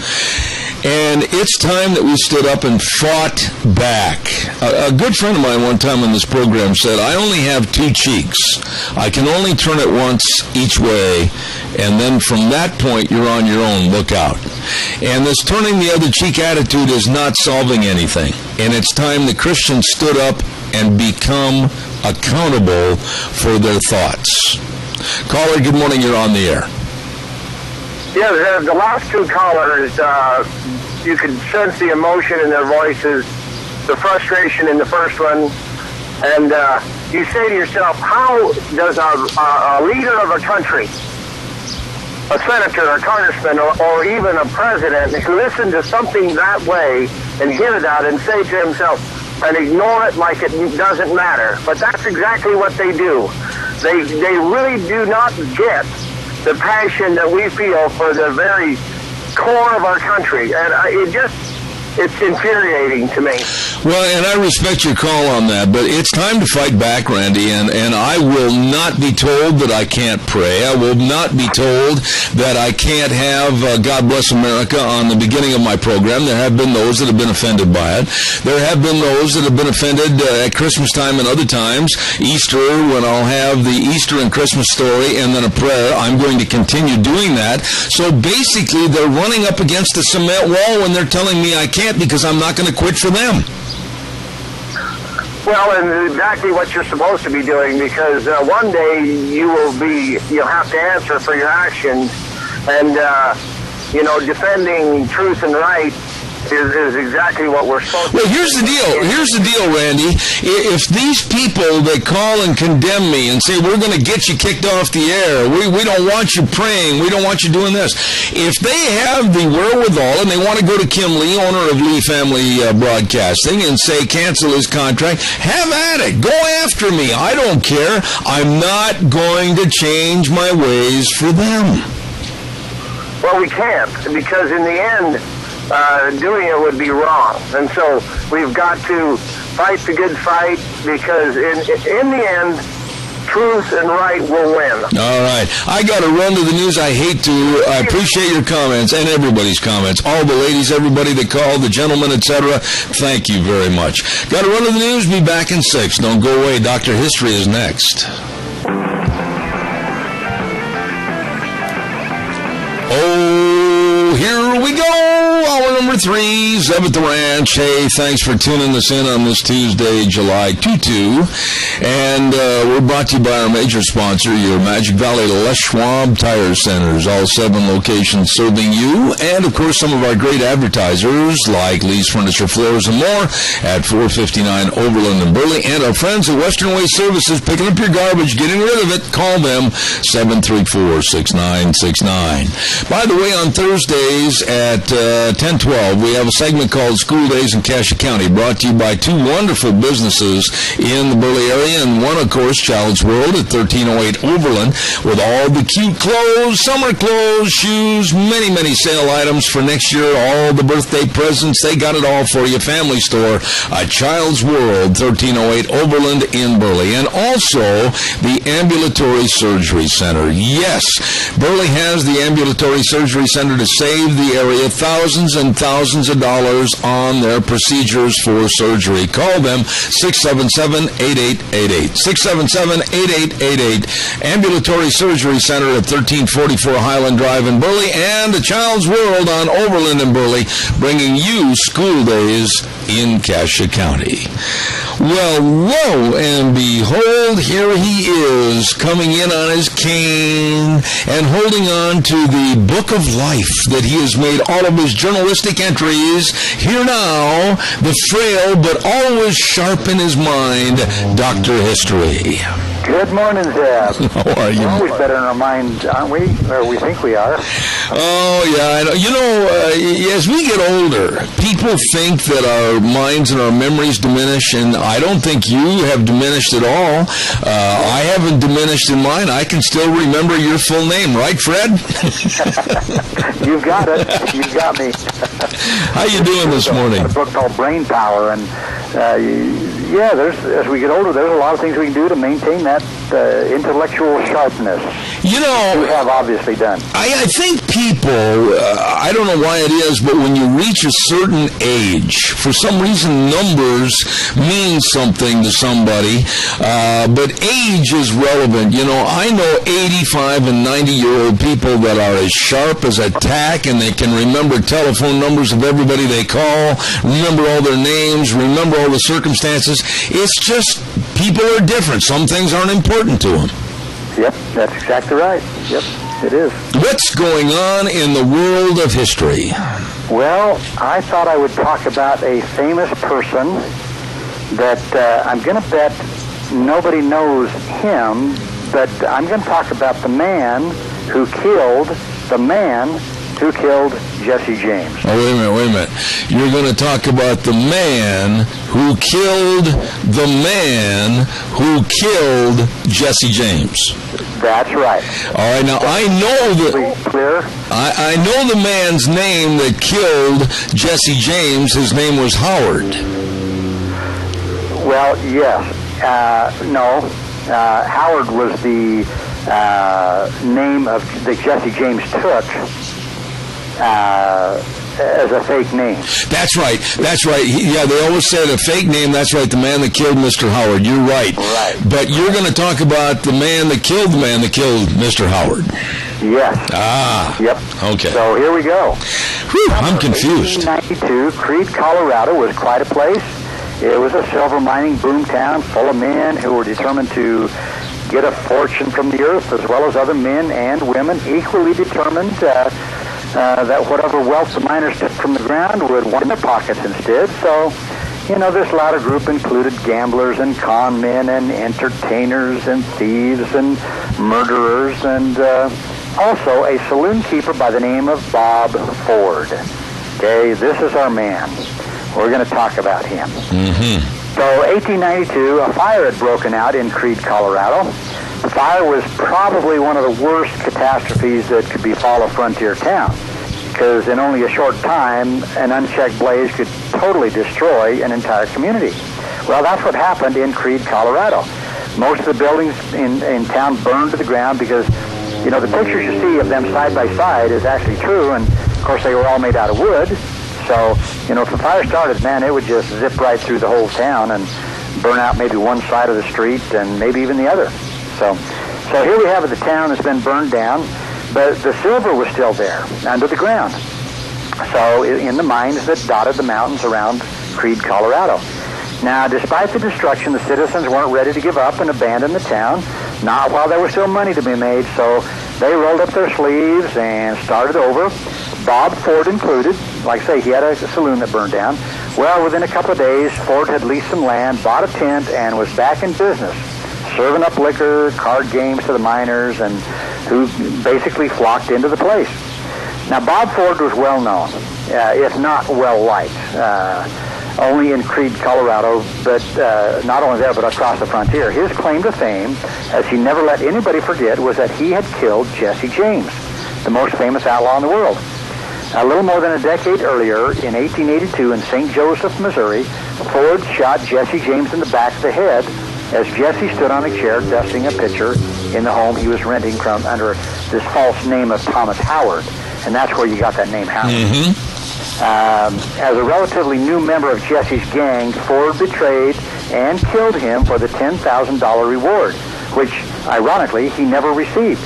And it's time that we stood up and fought back. A good friend of mine one time on this program said, I only have two cheeks. I can only turn it once each way, and then from that point, you're on your own. Look out. And this turning the other cheek attitude is not solving anything. And it's time the Christians stood up and become accountable for their thoughts. Caller, good morning. You're on the air. Yeah, the last two callers, you could sense the emotion in their voices, the frustration in the first one, and you say to yourself, how does a leader of a country, a senator, a congressman, or even a president listen to something that way and hear it out and say to himself and ignore it like it doesn't matter? But that's exactly what they do. They really do not get the passion that we feel for the very core of our country, and it's infuriating to me. Well, and I respect your call on that, but it's time to fight back, Randy, and I will not be told that I can't pray. I will not be told that I can't have God Bless America on the beginning of my program. There have been those that have been offended by it. There have been those that have been offended at Christmas time and other times. Easter, when I'll have the Easter and Christmas story and then a prayer, I'm going to continue doing that. So basically, they're running up against a cement wall when they're telling me I can't, because I'm not going to quit for them. Well, and exactly what you're supposed to be doing, because one day you'll have to answer for your actions, and defending truth and right is exactly what we're supposed to do. Well, here's the deal, Randy. If these people that call and condemn me and say, we're going to get you kicked off the air, we don't want you praying, we don't want you doing this, if they have the wherewithal and they want to go to Kim Lee, owner of Lee Family Broadcasting, and say cancel his contract, have at it. Go after me. I don't care. I'm not going to change my ways for them. Well, we can't, because in the end, doing it would be wrong. And so we've got to fight the good fight, because in the end, truth and right will win. All right. I got to run to the news. I appreciate your comments and everybody's comments. All the ladies, everybody that called, the gentlemen, etc. Thank you very much. Got to run to the news. Be back in 6. Don't go away. Dr. History is next. Oh, here we go. Hour number 3, Zeb at the Ranch. Hey, thanks for tuning us in on this Tuesday, July 22. And we're brought to you by our major sponsor, your Magic Valley Les Schwab Tire Centers. All 7 locations serving you. And, of course, some of our great advertisers like Lee's Furniture, Floors, and more at 459 Overland and Burley. And our friends at Western Way Services, picking up your garbage, getting rid of it. Call them 734-6969. By the way, on Thursdays at 10:12, we have a segment called School Days in Cassia County, brought to you by 2 wonderful businesses in the Burley area, and one, of course, Child's World at 1308 Overland, with all the cute clothes, summer clothes, shoes, many, many sale items for next year, all the birthday presents. They got it all for you. Family store, Child's World, 1308 Overland in Burley. And also the Ambulatory Surgery Center. Yes, Burley has the Ambulatory Surgery Center to save the area thousands and thousands of dollars on their procedures for surgery. Call them 677-8888. 677-8888. Ambulatory Surgery Center at 1344 Highland Drive in Burley, and the Child's World on Overland in Burley, bringing you School Days in Cassia County. Well, lo and behold, here he is, coming in on his cane and holding on to the book of life that he has made all of his journalistic entries. Here now, the frail but always sharp in his mind, Dr. History. Good morning, Zeb. How are you? We're always better in our minds, aren't we? Or we think we are. Oh, yeah. I know. You know, as we get older, people think that our minds and our memories diminish, and I don't think you have diminished at all. I haven't diminished in mine. I can still remember your full name, right, Fred? You've got it. You've got me. How you doing this morning? A book called Brain Power, and as we get older, there's a lot of things we can do to maintain that intellectual sharpness. You know, we have obviously done. I think people, I don't know why it is, but when you reach a certain age, for some reason numbers mean something to somebody, but age is relevant. You know, I know 85 and 90-year-old people that are as sharp as a tack, and they can remember telephone numbers of everybody they call, remember all their names, remember all the circumstances. It's just people are different. Some things aren't important to them. Yep, that's exactly right. Yep. It is. What's going on in the world of history? Well, I thought I would talk about a famous person that I'm going to bet nobody knows him, but I'm going to talk about the man who killed Jesse James. Oh, wait a minute. You're going to talk about the man who killed the man who killed Jesse James. That's right. All right, now I know the man's name that killed Jesse James. His name was Howard. Well, yes. No. Howard was the name that Jesse James took as a fake name. That's right. Yeah, they always said a fake name. That's right, the man that killed Mr. Howard. You're right. Right. But you're going to talk about the man that killed Mr. Howard. Yes. Yep. Okay. So here we go. Whew, I'm confused. 1892, Creede, Colorado was quite a place. It was a silver mining boom town full of men who were determined to get a fortune from the earth, as well as other men and women equally determined that whatever wealth the miners took from the ground would wind in their pockets instead. So, this latter group included gamblers and con men and entertainers and thieves and murderers and also a saloon keeper by the name of Bob Ford. Okay, this is our man. We're going to talk about him. Mm-hmm. So, 1892, a fire had broken out in Creede, Colorado. The fire was probably one of the worst catastrophes that could befall a frontier town, because in only a short time, an unchecked blaze could totally destroy an entire community. Well, that's what happened in Creede, Colorado. Most of the buildings in town burned to the ground because, the pictures you see of them side by side is actually true, and of course they were all made out of wood. So, if the fire started, man, it would just zip right through the whole town and burn out maybe one side of the street and maybe even the other. So here we have the town that's been burned down, but the silver was still there under the ground. So in the mines that dotted the mountains around Creede, Colorado. Now, despite the destruction, the citizens weren't ready to give up and abandon the town, not while there was still money to be made. So they rolled up their sleeves and started over. Bob Ford included. Like I say, he had a saloon that burned down. Well, within a couple of days, Ford had leased some land, bought a tent, and was back in business, serving up liquor, card games to the miners, and who basically flocked into the place. Now, Bob Ford was well known, if not well liked, only in Creede, Colorado, but not only there, but across the frontier. His claim to fame, as he never let anybody forget, was that he had killed Jesse James, the most famous outlaw in the world. A little more than a decade earlier, in 1882, in St. Joseph, Missouri, Ford shot Jesse James in the back of the head as Jesse stood on a chair dusting a pitcher in the home he was renting from under this false name of Thomas Howard. And that's where you got that name, Howard. Mm-hmm. As a relatively new member of Jesse's gang, Ford betrayed and killed him for the $10,000 reward, which, ironically, he never received.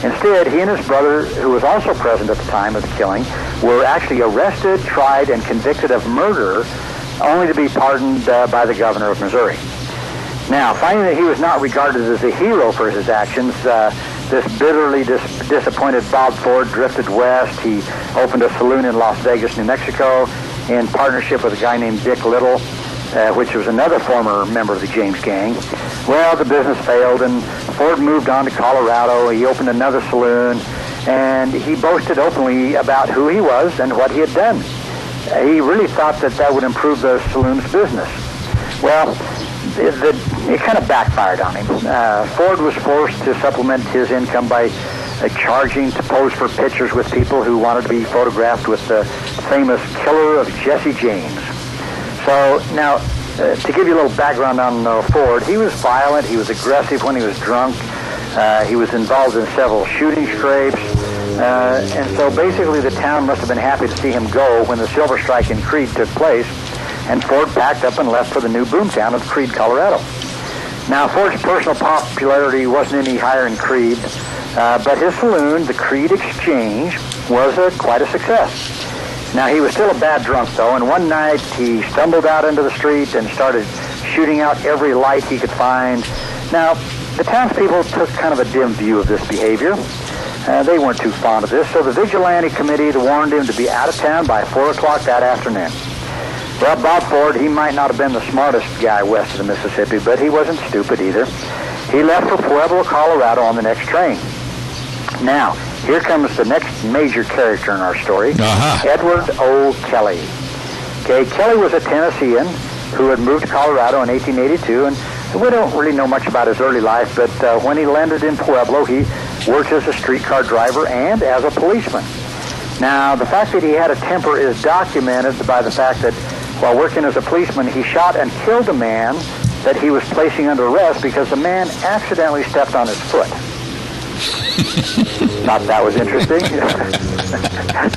Instead, he and his brother, who was also present at the time of the killing, were actually arrested, tried, and convicted of murder, only to be pardoned by the governor of Missouri. Now, finding that he was not regarded as a hero for his actions, this bitterly disappointed Bob Ford drifted west. He opened a saloon in Las Vegas, New Mexico, in partnership with a guy named Dick Little, which was another former member of the James gang. Well, the business failed, and Ford moved on to Colorado. He opened another saloon, and he boasted openly about who he was and what he had done. He really thought that would improve the saloon's business. Well, it kind of backfired on him. Ford was forced to supplement his income by charging to pose for pictures with people who wanted to be photographed with the famous killer of Jesse James. So now, to give you a little background on Ford, he was violent, he was aggressive when he was drunk, he was involved in several shooting scrapes, and so basically the town must have been happy to see him go when the Silver Strike in Creede took place, and Ford packed up and left for the new boomtown of Creede, Colorado. Now, Ford's personal popularity wasn't any higher in Creede, but his saloon, the Creede Exchange, was quite a success. Now, he was still a bad drunk, though, and one night he stumbled out into the street and started shooting out every light he could find. Now, the townspeople took kind of a dim view of this behavior. they weren't too fond of this, so the vigilante committee warned him to be out of town by 4 o'clock that afternoon. Well, Bob Ford, he might not have been the smartest guy west of the Mississippi, but he wasn't stupid either. He left for Pueblo, Colorado on the next train. Now, here comes the next major character in our story, Edward O. Kelly. Okay, Kelly was a Tennessean who had moved to Colorado in 1882, and we don't really know much about his early life, but when he landed in Pueblo, he worked as a streetcar driver and as a policeman. Now, the fact that he had a temper is documented by the fact that while working as a policeman, he shot and killed a man that he was placing under arrest because the man accidentally stepped on his foot. Thought that was interesting.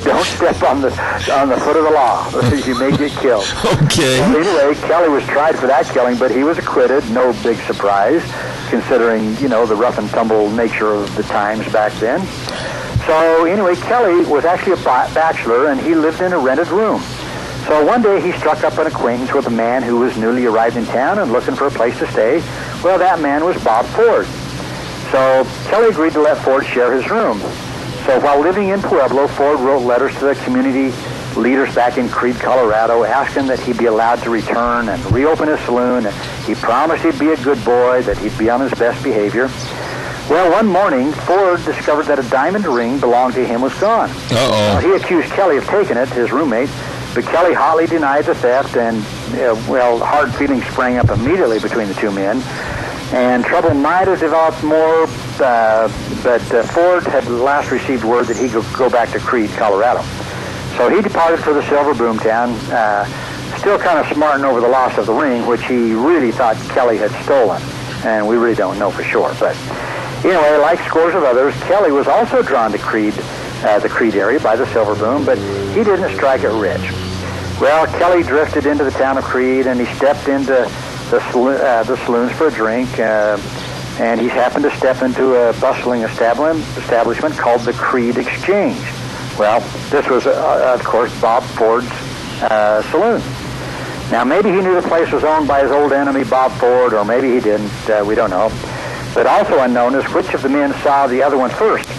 Don't step on the foot of the law. You may get killed. Okay. Well, anyway, Kelly was tried for that killing, but he was acquitted. No big surprise, considering, the rough and tumble nature of the times back then. So anyway, Kelly was actually a bachelor, and he lived in a rented room. So one day he struck up an acquaintance with a man who was newly arrived in town and looking for a place to stay. Well, that man was Bob Ford. So Kelly agreed to let Ford share his room. So while living in Pueblo, Ford wrote letters to the community leaders back in Creede, Colorado, asking that he be allowed to return and reopen his saloon. He promised he'd be a good boy, that he'd be on his best behavior. Well, one morning, Ford discovered that a diamond ring belonged to him was gone. Uh-oh. He accused Kelly of taking it, his roommate, but Kelly hotly denied the theft, and, hard feelings sprang up immediately between the two men. And trouble might have developed more, but Ford had last received word that he could go back to Creede, Colorado. So he departed for the silver boomtown, still kind of smarting over the loss of the ring, which he really thought Kelly had stolen. And we really don't know for sure. But anyway, like scores of others, Kelly was also drawn to Creede, the Creede area by the silver boom, but he didn't strike it rich. Well, Kelly drifted into the town of Creede, and he stepped into the saloons for a drink, and he happened to step into a bustling establishment called the Creede Exchange. Well, this was, of course, Bob Ford's saloon. Now, maybe he knew the place was owned by his old enemy, Bob Ford, or maybe he didn't. We don't know. But also unknown is which of the men saw the other one first.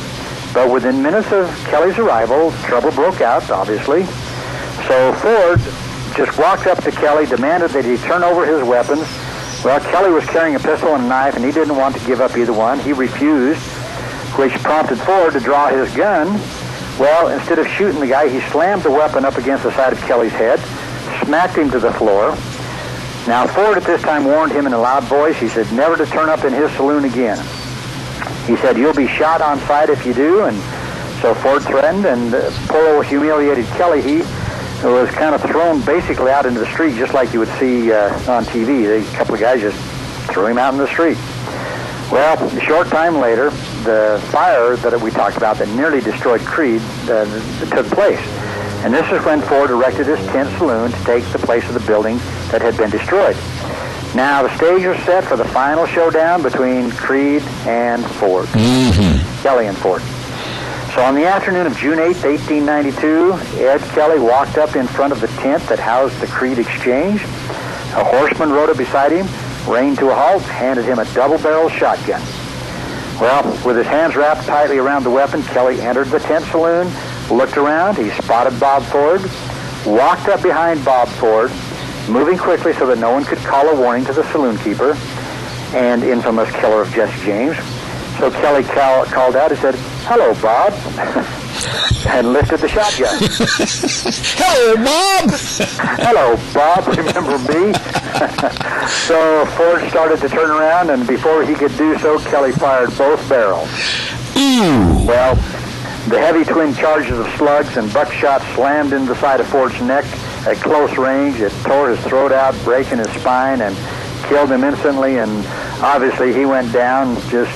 But within minutes of Kelly's arrival, trouble broke out, obviously. So Ford just walked up to Kelly, demanded that he turn over his weapons. Well, Kelly was carrying a pistol and a knife, and he didn't want to give up either one. He refused, which prompted Ford to draw his gun. Well, instead of shooting the guy, he slammed the weapon up against the side of Kelly's head, smacked him to the floor. Now, Ford at this time warned him in a loud voice. He said never to turn up in his saloon again. He said, "You'll be shot on sight if you do." And so Ford threatened, and poor old humiliated Kelly, he was kind of thrown basically out into the street, just like you would see on TV. A couple of guys just threw him out in the street. Well, a short time later, the fire that we talked about that nearly destroyed Creede took place. And this is when Ford erected his tent saloon to take the place of the building that had been destroyed. Now, the stage was set for the final showdown between Creede and Ford. Kelly and Ford. So on the afternoon of June 8, 1892, Ed Kelly walked up in front of the tent that housed the Creede Exchange. A horseman rode up beside him, reined to a halt, handed him a double-barreled shotgun. Well, with his hands wrapped tightly around the weapon, Kelly entered the tent saloon, looked around, he spotted Bob Ford, walked up behind Bob Ford, moving quickly so that no one could call a warning to the saloon keeper and infamous killer of Jesse James. So Kelly called out and said, "Hello, Bob," and lifted the shotgun. Hello, Bob! Hello, Bob, remember me? So Ford started to turn around, and before he could do so, Kelly fired both barrels. Ooh. Well, the heavy twin charges of slugs and buckshot slammed into the side of Ford's neck at close range. It tore his throat out, breaking his spine, and killed him instantly, and obviously he went down just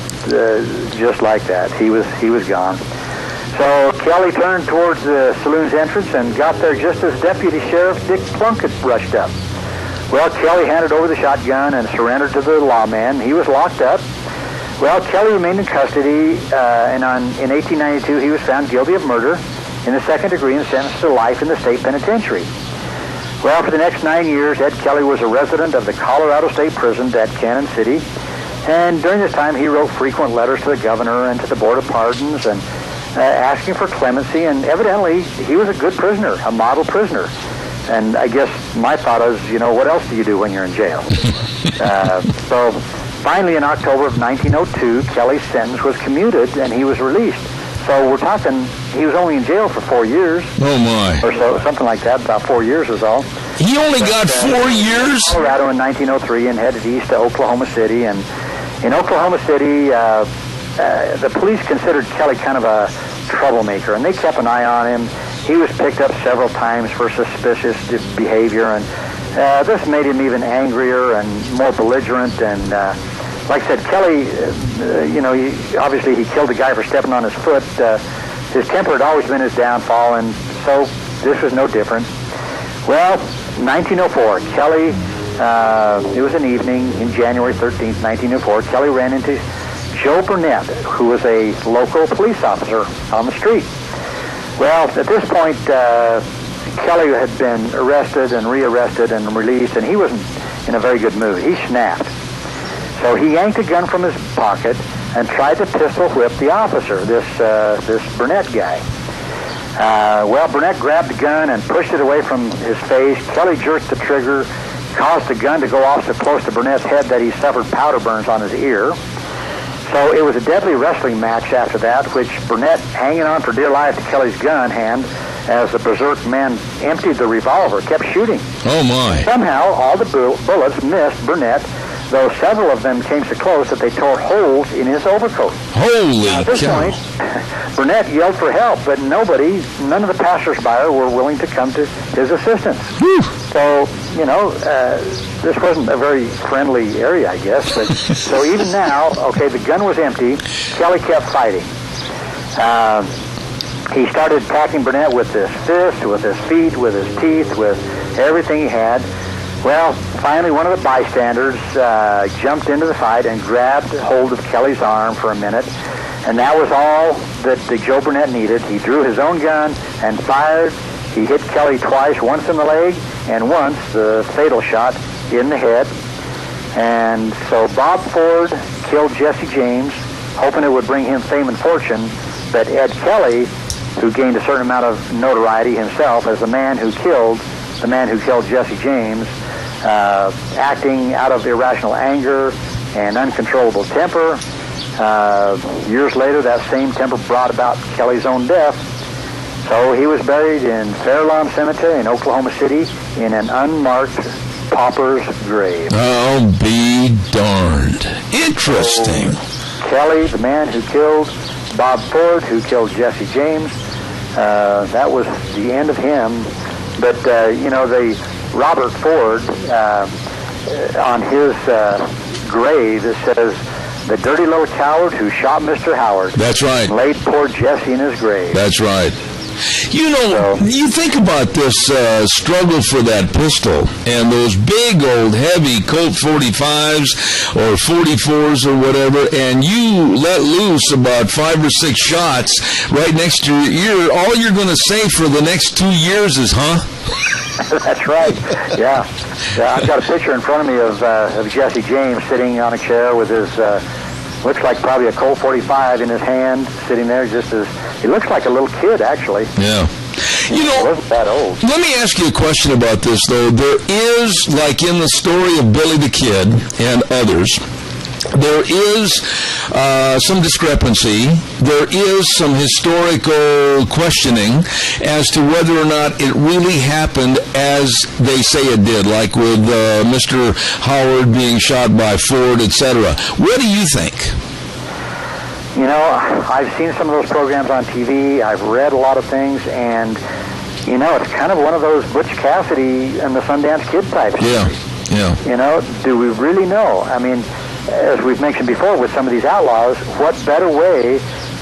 like that. He was gone. So Kelly turned towards the saloon's entrance and got there just as Deputy Sheriff Dick Plunkett rushed up. Well, Kelly handed over the shotgun and surrendered to the lawman. He was locked up. Well, Kelly remained in custody, and in 1892 he was found guilty of murder in the second degree and sentenced to life in the state penitentiary. Well, for the next 9 years, Ed Kelly was a resident of the Colorado State Prison at Cannon City, and during this time he wrote frequent letters to the governor and to the Board of Pardons, and asking for clemency, and evidently he was a good prisoner, a model prisoner. And I guess my thought is, what else do you do when you're in jail? So finally, in October of 1902, Kelly's sentence was commuted, and he was released. So we're talking, he was only in jail for 4 years. Oh, my. Or so, something like that, about 4 years was all. He only got 4 years? Colorado in 1903 and headed east to Oklahoma City. And in Oklahoma City, the police considered Kelly kind of a troublemaker, and they kept an eye on him. He was picked up several times for suspicious behavior, and this made him even angrier and more belligerent. And like I said, Kelly, obviously he killed a guy for stepping on his foot. His temper had always been his downfall, and so this was no different. Well, 1904, Kelly, it was an evening in January 13th, 1904, Kelly ran into Joe Burnett, who was a local police officer on the street. Well, at this point, Kelly had been arrested and rearrested and released, and he wasn't in a very good mood. He snapped. So he yanked a gun from his pocket and tried to pistol whip the officer, this Burnett guy. Well, Burnett grabbed the gun and pushed it away from his face. Kelly jerked the trigger, caused the gun to go off so close to Burnett's head that he suffered powder burns on his ear. So it was a deadly wrestling match after that, which Burnett, hanging on for dear life to Kelly's gun hand as the berserk man emptied the revolver, kept shooting. Oh, my. Somehow, all the bullets missed Burnett, though several of them came so close that they tore holes in his overcoat. Holy At this cow. point, Burnett yelled for help, but none of the passersby were willing to come to his assistance. Whew. So, this wasn't a very friendly area, I guess. But so even now, okay, the gun was empty. Kelly kept fighting. He started attacking Burnett with his fist, with his feet, with his teeth, with everything he had. Well, finally, one of the bystanders jumped into the fight and grabbed hold of Kelly's arm for a minute, and that was all that Joe Burnett needed. He drew his own gun and fired. He hit Kelly twice, once in the leg and once, the fatal shot, in the head. And so Bob Ford killed Jesse James, hoping it would bring him fame and fortune, but Ed Kelly, who gained a certain amount of notoriety himself as the man who killed Jesse James, acting out of irrational anger and uncontrollable temper. Years later, that same temper brought about Kelly's own death. So he was buried in Fairlawn Cemetery in Oklahoma City in an unmarked pauper's grave. I'll be darned. Interesting. So, Kelly, the man who killed Bob Ford, who killed Jesse James, that was the end of him. But, the Robert Ford, on his grave, it says, "The dirty little coward who shot Mr. Howard." That's right. And laid poor Jesse in his grave. That's right. You think about this struggle for that pistol and those big old heavy Colt 45s or 44s or whatever, and you let loose about 5 or 6 shots right next to your ear, all you're going to say for the next 2 years is, huh? That's right. Yeah. I've got a picture in front of me of Jesse James sitting on a chair with his, looks like probably a Colt 45 in his hand, sitting there just as, he looks like a little kid, actually. Yeah. He wasn't that old. Let me ask you a question about this, though. There is, like in the story of Billy the Kid and others, there is some discrepancy. There is some historical questioning as to whether or not it really happened as they say it did, like with Mr. Howard being shot by Ford, etc. What do you think? I've seen some of those programs on TV. I've read a lot of things, and, it's kind of one of those Butch Cassidy and the Sundance Kid type stories. Yeah. Do we really know? I mean, as we've mentioned before with some of these outlaws, what better way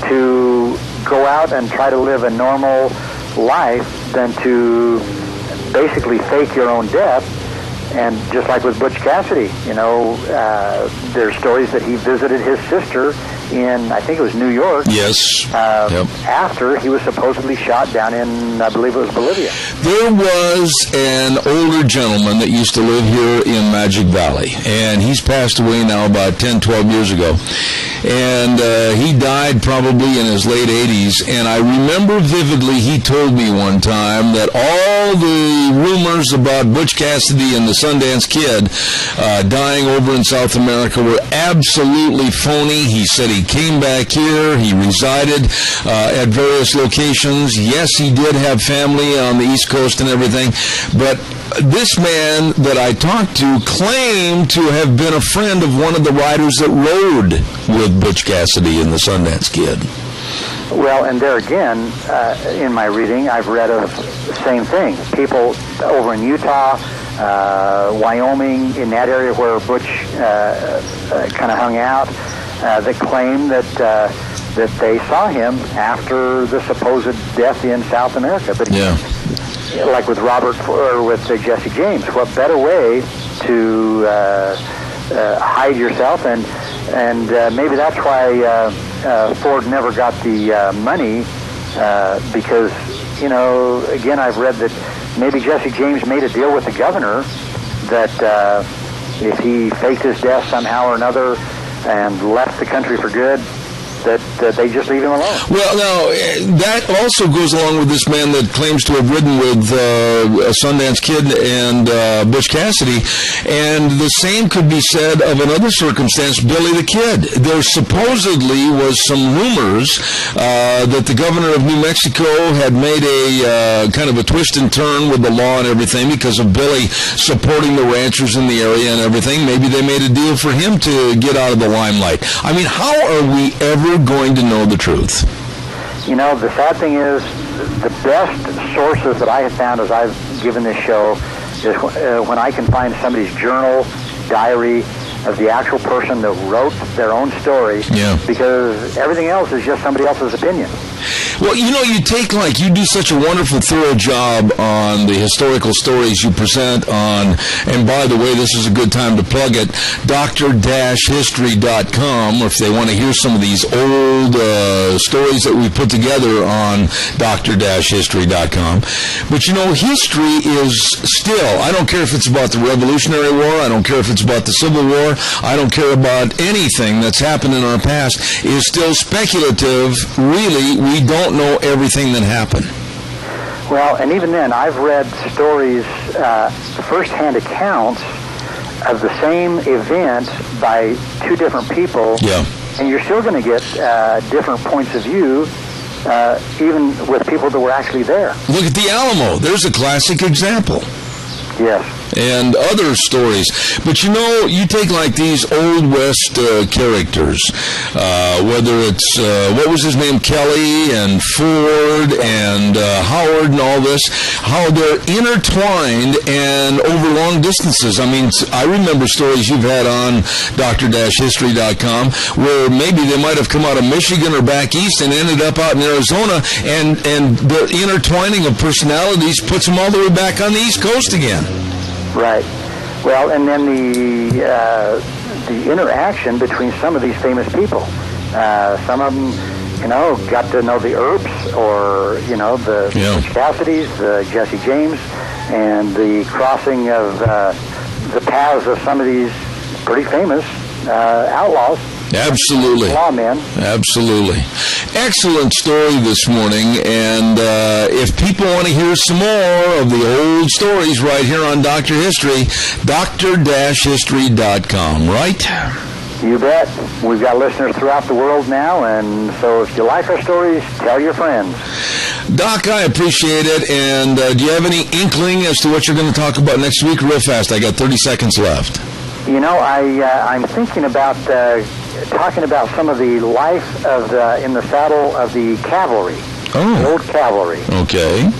to go out and try to live a normal life than to basically fake your own death? And just like with Butch Cassidy, there's stories that he visited his sister in, I think it was New York. Yes. After he was supposedly shot down in, I believe it was Bolivia. There was an older gentleman that used to live here in Magic Valley, and he's passed away now about 10, 12 years ago. And he died probably in his late 80s, and I remember vividly he told me one time that all the rumors about Butch Cassidy and the Sundance Kid dying over in South America were absolutely phony. He said he came back here, he resided at various locations. Yes, he did have family on the East Coast and everything, but this man that I talked to claimed to have been a friend of one of the riders that rode with Butch Cassidy and the Sundance Kid. Well, and there again, in my reading, I've read of the same thing. People over in Utah, Wyoming, in that area where Butch kind of hung out, that claim that they saw him after the supposed death in South America. But like with Robert or with Jesse James, what better way to hide yourself? And maybe that's why Ford never got the money, because, you know, again, I've read that maybe Jesse James made a deal with the governor that if he faked his death somehow or another and left the country for good, that they just leave him alone. Well, now, that also goes along with this man that claims to have ridden with Sundance Kid and Butch Cassidy, and the same could be said of another circumstance, Billy the Kid. There supposedly was some rumors that the governor of New Mexico had made a kind of a twist and turn with the law and everything because of Billy supporting the ranchers in the area and everything. Maybe they made a deal for him to get out of the limelight. I mean, how are we ever going to know the truth? You know, the sad thing is, the best sources that I have found as I've given this show is when I can find somebody's journal, diary, of the actual person that wrote their own story, because everything else is just somebody else's opinion. Well, you know, you do such a wonderful, thorough job on the historical stories you present on, and by the way, this is a good time to plug it, dr-history.com, or if they want to hear some of these old stories that we put together on dr-history.com. But, you know, history is still, I don't care if it's about the Revolutionary War, I don't care if it's about the Civil War, I don't care about anything that's happened in our past, is still speculative. Really, we don't know everything that happened. Well, and even then, I've read stories, first-hand accounts of the same event by two different people, and you're still going to get different points of view, even with people that were actually there. Look at the Alamo. There's a classic example. Yes. And other stories. But, you know, you take like these Old West characters, whether it's, what was his name, Kelly and Ford and Howard and all this, how they're intertwined and over long distances. I mean, I remember stories you've had on dr-history.com where maybe they might have come out of Michigan or back east and ended up out in Arizona, and the intertwining of personalities puts them all the way back on the East Coast again. Right. Well, and then the interaction between some of these famous people. Some of them, you know, got to know the Earps, or, you know, the Cassidys, the Jesse James, and the crossing of the paths of some of these pretty famous outlaws. Absolutely. Lawmen. Absolutely. Excellent story this morning, and if people want to hear some more of the old stories right here on Dr. History, dr-history.com, right? You bet. We've got listeners throughout the world now, and so if you like our stories, tell your friends. Doc, I appreciate it, and do you have any inkling as to what you're going to talk about next week? Real fast, I got 30 seconds left. You know, I'm thinking about talking about some of the life of in the saddle of the cavalry, the old cavalry. Okay.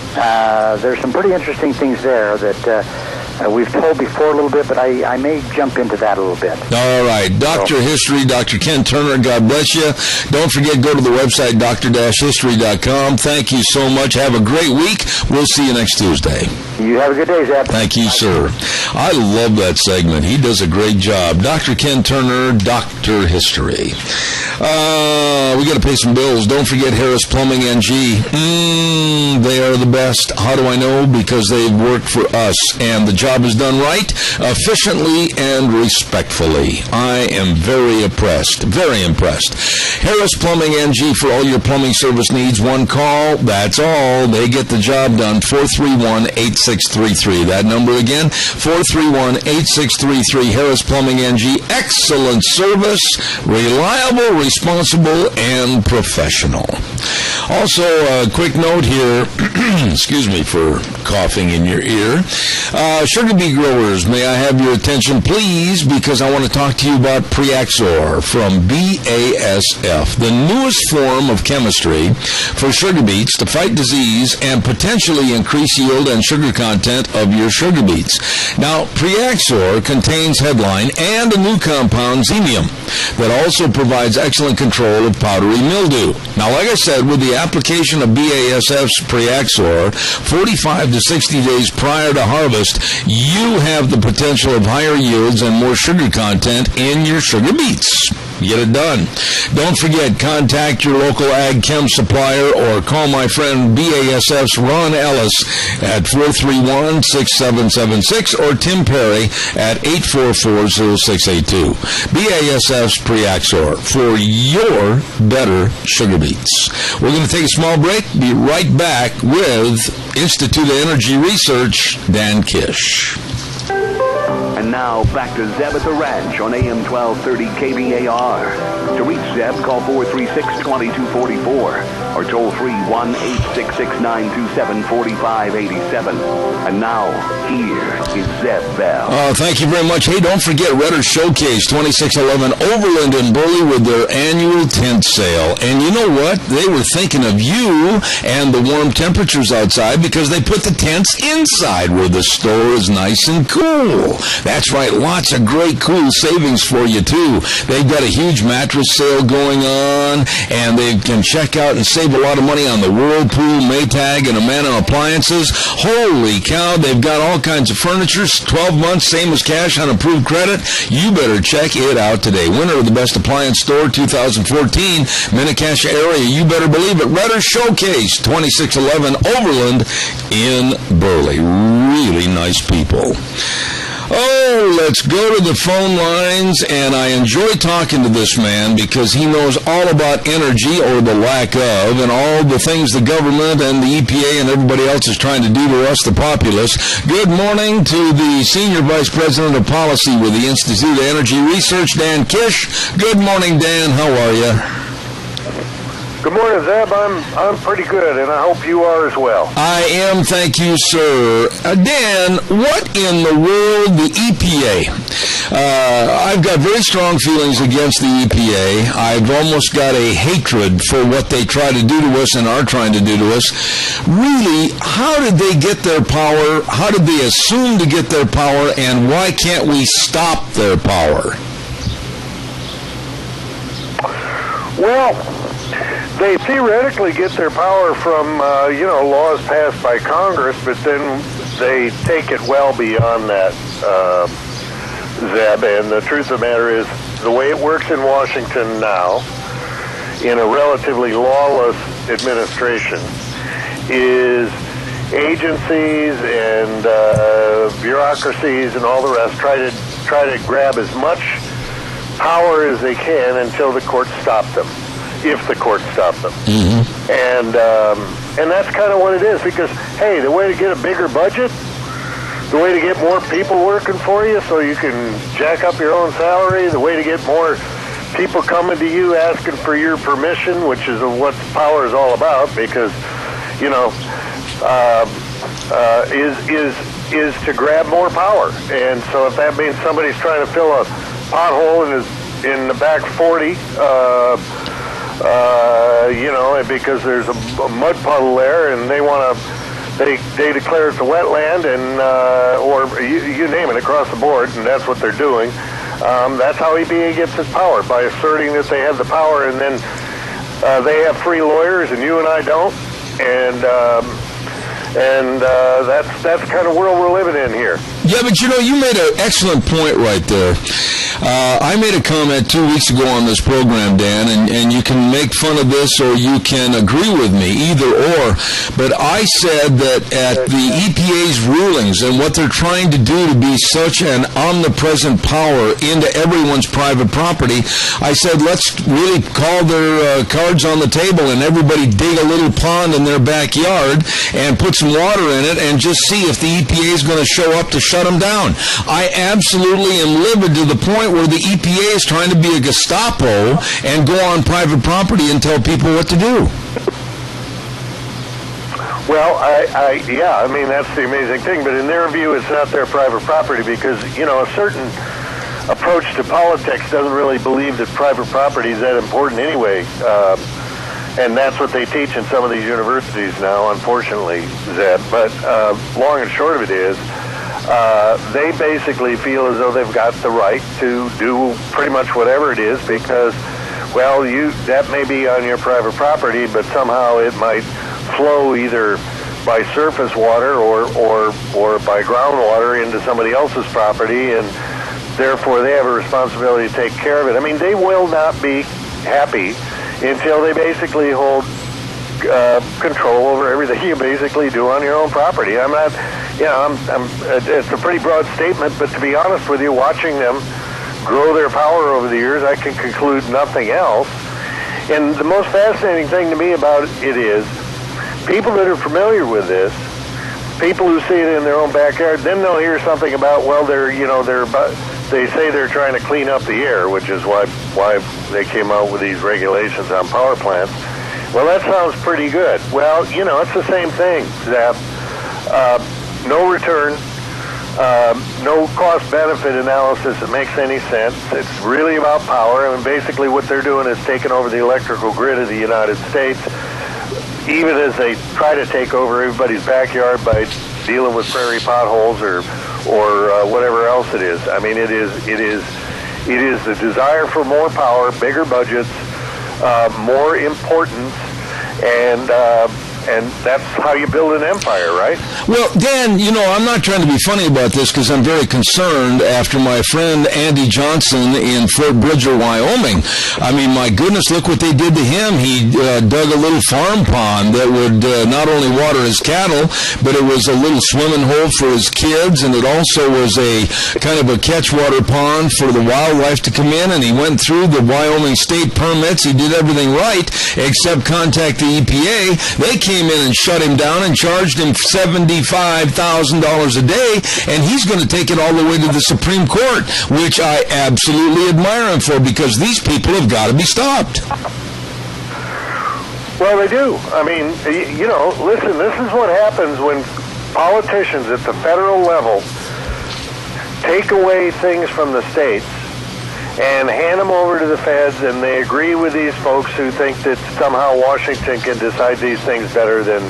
There's some pretty interesting things there that we've told before a little bit, but I may jump into that a little bit. All right. Dr. History, Dr. Ken Turner, God bless you. Don't forget, go to the website, dr-history.com. Thank you so much. Have a great week. We'll see you next Tuesday. You have a good day, Zeb. Thank you, sir. I love that segment. He does a great job. Dr. Ken Turner, Dr. History. We got to pay some bills. Don't forget Harris Plumbing NG. They are the best. How do I know? Because they've worked for us, and the job is done right, efficiently, and respectfully. I am very impressed. Very impressed. Harris Plumbing NG for all your plumbing service needs. One call. That's all. They get the job done. 431-8633. That number again, 431-8633. Harris Plumbing NG. Excellent service. Reliable, responsible, and professional. Also, a quick note here, excuse me for coughing in your ear. Sugar beet growers, may I have your attention, please, because I want to talk to you about Preaxor from BASF, the newest form of chemistry for sugar beets to fight disease and potentially increase yield and sugar content of your sugar beets. Now, Preaxor contains headline and a new compound, xemium, that also provides excellent control of powdery mildew. Now, like I said, with the application of BASF's Preaxor, 45 to 60 days prior to harvest, you have the potential of higher yields and more sugar content in your sugar beets. Get it done. Don't forget, contact your local ag chem supplier or call my friend BASF's Ron Ellis at 431-6776 or Tim Perry at 844-0682. BASF's Preaxor for your better sugar beets. We're going to take a small break. Be right back with Institute of Energy Research, Dan Kish. And now, back to Zeb at the Ranch on AM 1230 KBAR. To reach Zeb, call 436-2244 or toll free 1-866-927-4587. And now, here is Zeb Bell. Thank you very much. Hey, don't forget Redder Showcase 2611 Overland in Burley with their annual tent sale. And you know what? They were thinking of you and the warm temperatures outside because they put the tents inside where the store is nice and cool. That's right, lots of great cool savings for you, too. They've got a huge mattress sale going on, and they can check out and save a lot of money on the Whirlpool, Maytag, and Amana appliances. Holy cow, they've got all kinds of furniture, 12 months, same as cash on approved credit. You better check it out today. Winner of the Best Appliance Store 2014, Minnecash area, you better believe it. Redder Showcase, 2611 Overland in Burley. Really nice people. Oh, let's go to the phone lines, and I enjoy talking to this man because he knows all about energy, or the lack of, and all the things the government and the EPA and everybody else is trying to do to us, the populace. Good morning to the Senior Vice President of Policy with the Institute of Energy Research, Dan Kish. Good morning, Dan. How are you? Good morning, Zeb. I'm pretty good, and I hope you are as well. I am, thank you, sir. Dan, what in the world, the EPA? I've got very strong feelings against the EPA. I've almost got a hatred for what they try to do to us and are trying to do to us. Really, how did they get their power? How did they assume to get their power? And why can't we stop their power? Well, they theoretically get their power from, laws passed by Congress, but then they take it well beyond that, Zeb. And the truth of the matter is, the way it works in Washington now, in a relatively lawless administration, is agencies and bureaucracies and all the rest try to grab as much power as they can until the courts stop them. If the courts stop them. Mm-hmm. And that's kind of what it is, because, hey, the way to get a bigger budget, the way to get more people working for you so you can jack up your own salary, the way to get more people coming to you asking for your permission, which is what power is all about, because, is to grab more power. And so if that means somebody's trying to fill a pothole in the back 40, because there's a mud puddle there, and they declare it's a wetland, and or you name it, across the board, and that's what they're doing. That's how EPA gets its power, by asserting that they have the power, and then they have free lawyers, and you and I don't, and And that's the kind of world we're living in here. Yeah, but you made an excellent point right there. I made a comment 2 weeks ago on this program, Dan, and you can make fun of this or you can agree with me, either or. But I said that at the EPA's rulings and what they're trying to do to be such an omnipresent power into everyone's private property, I said let's really call their cards on the table and everybody dig a little pond in their backyard and put some water in it and just see if the EPA is going to show up to shut them down. I absolutely am livid to the point where the EPA is trying to be a Gestapo and go on private property and tell people what to do. Well, I mean, that's the amazing thing. But in their view, it's not their private property because, a certain approach to politics doesn't really believe that private property is that important anyway. And that's what they teach in some of these universities now, unfortunately, Zeb. But long and short of it is, they basically feel as though they've got the right to do pretty much whatever it is because, well, that may be on your private property, but somehow it might flow either by surface water or by groundwater into somebody else's property, and therefore they have a responsibility to take care of it. I mean, they will not be happy until they basically hold control over everything you basically do on your own property. I'm not, it's a pretty broad statement, but to be honest with you, watching them grow their power over the years, I can conclude nothing else. And the most fascinating thing to me about it is people that are familiar with this, people who see it in their own backyard, then they'll hear something about, well, they say they're trying to clean up the air, which is why they came out with these regulations on power plants. Well, that sounds pretty good. Well, it's the same thing, Zap. No return, no cost-benefit analysis that makes any sense. It's really about power, and basically what they're doing is taking over the electrical grid of the United States, even as they try to take over everybody's backyard by dealing with prairie potholes or whatever else it is. I mean, it is the desire for more power, bigger budgets, more importance, and that's how you build an empire, right? Well, Dan, I'm not trying to be funny about this because I'm very concerned after my friend Andy Johnson in Fort Bridger, Wyoming. I mean, my goodness, look what they did to him. He dug a little farm pond that would not only water his cattle, but it was a little swimming hole for his kids, and it also was a kind of a catchwater pond for the wildlife to come in, and he went through the Wyoming state permits. He did everything right except contact the EPA. They came in and shut him down and charged him $75,000 a day, and he's going to take it all the way to the Supreme Court, which I absolutely admire him for because these people have got to be stopped. Well, they do. I mean, listen, this is what happens when politicians at the federal level take away things from the states and hand them over to the feds, and they agree with these folks who think that somehow Washington can decide these things better than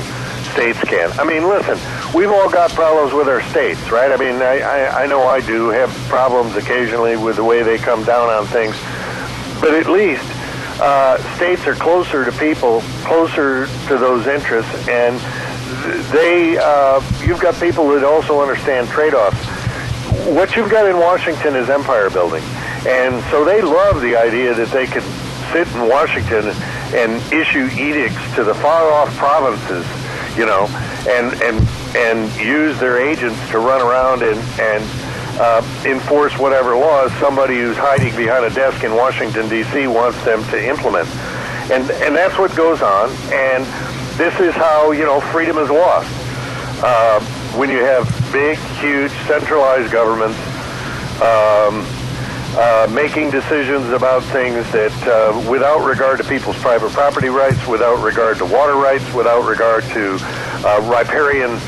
states can. I mean, listen, we've all got problems with our states, right? I mean, I know I do have problems occasionally with the way they come down on things, but at least states are closer to people, closer to those interests, and you've got people that also understand trade-offs. What you've got in Washington is empire building. And so they love the idea that they could sit in Washington and issue edicts to the far-off provinces, and use their agents to run around and enforce whatever laws somebody who's hiding behind a desk in Washington, D.C. wants them to implement. And that's what goes on. And this is how, freedom is lost. When you have big, huge, centralized governments making decisions about things that, without regard to people's private property rights, without regard to water rights, without regard to riparian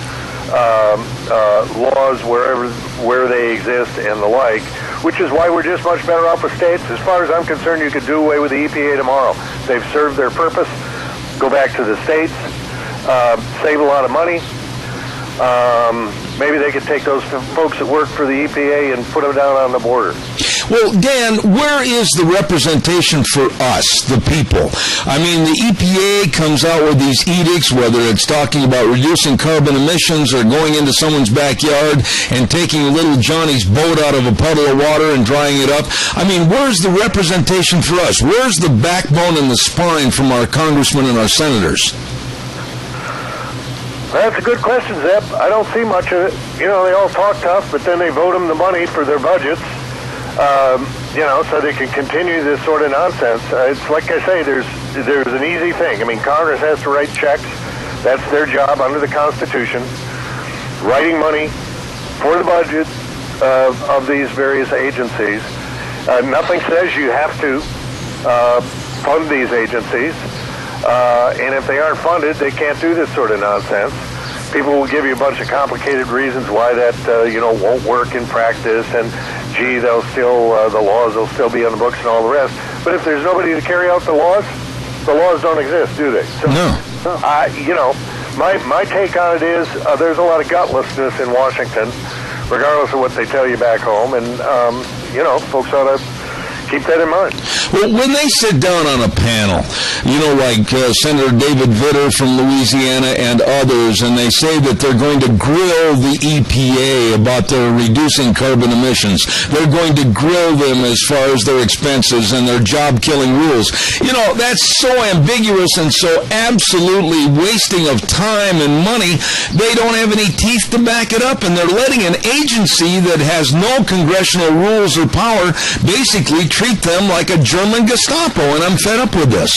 laws where they exist and the like, which is why we're just much better off with states. As far as I'm concerned, you could do away with the EPA tomorrow. They've served their purpose. Go back to the states, save a lot of money. Maybe they could take those folks that work for the EPA and put them down on the border. Well, Dan, where is the representation for us, the people? I mean, the EPA comes out with these edicts, whether it's talking about reducing carbon emissions or going into someone's backyard and taking little Johnny's boat out of a puddle of water and drying it up. I mean, where's the representation for us? Where's the backbone and the spine from our congressmen and our senators? That's a good question, Zeb. I don't see much of it. You know, they all talk tough, but then they vote them the money for their budgets, so they can continue this sort of nonsense. It's like I say, there's an easy thing. I mean, Congress has to write checks. That's their job under the Constitution, writing money for the budget of these various agencies. Nothing says you have to fund these agencies. And if they aren't funded, they can't do this sort of nonsense. People will give you a bunch of complicated reasons why that, won't work in practice, and gee, the laws will still be on the books and all the rest. But if there's nobody to carry out the laws don't exist, do they? So, no. My take on it is there's a lot of gutlessness in Washington, regardless of what they tell you back home, and folks ought to keep that in mind. Well, when they sit down on a panel, like Senator David Vitter from Louisiana and others, and they say that they're going to grill the EPA about their reducing carbon emissions, they're going to grill them as far as their expenses and their job-killing rules. That's so ambiguous and so absolutely wasting of time and money. They don't have any teeth to back it up, and they're letting an agency that has no congressional rules or power basically treat them like a German Gestapo, and I'm fed up with this.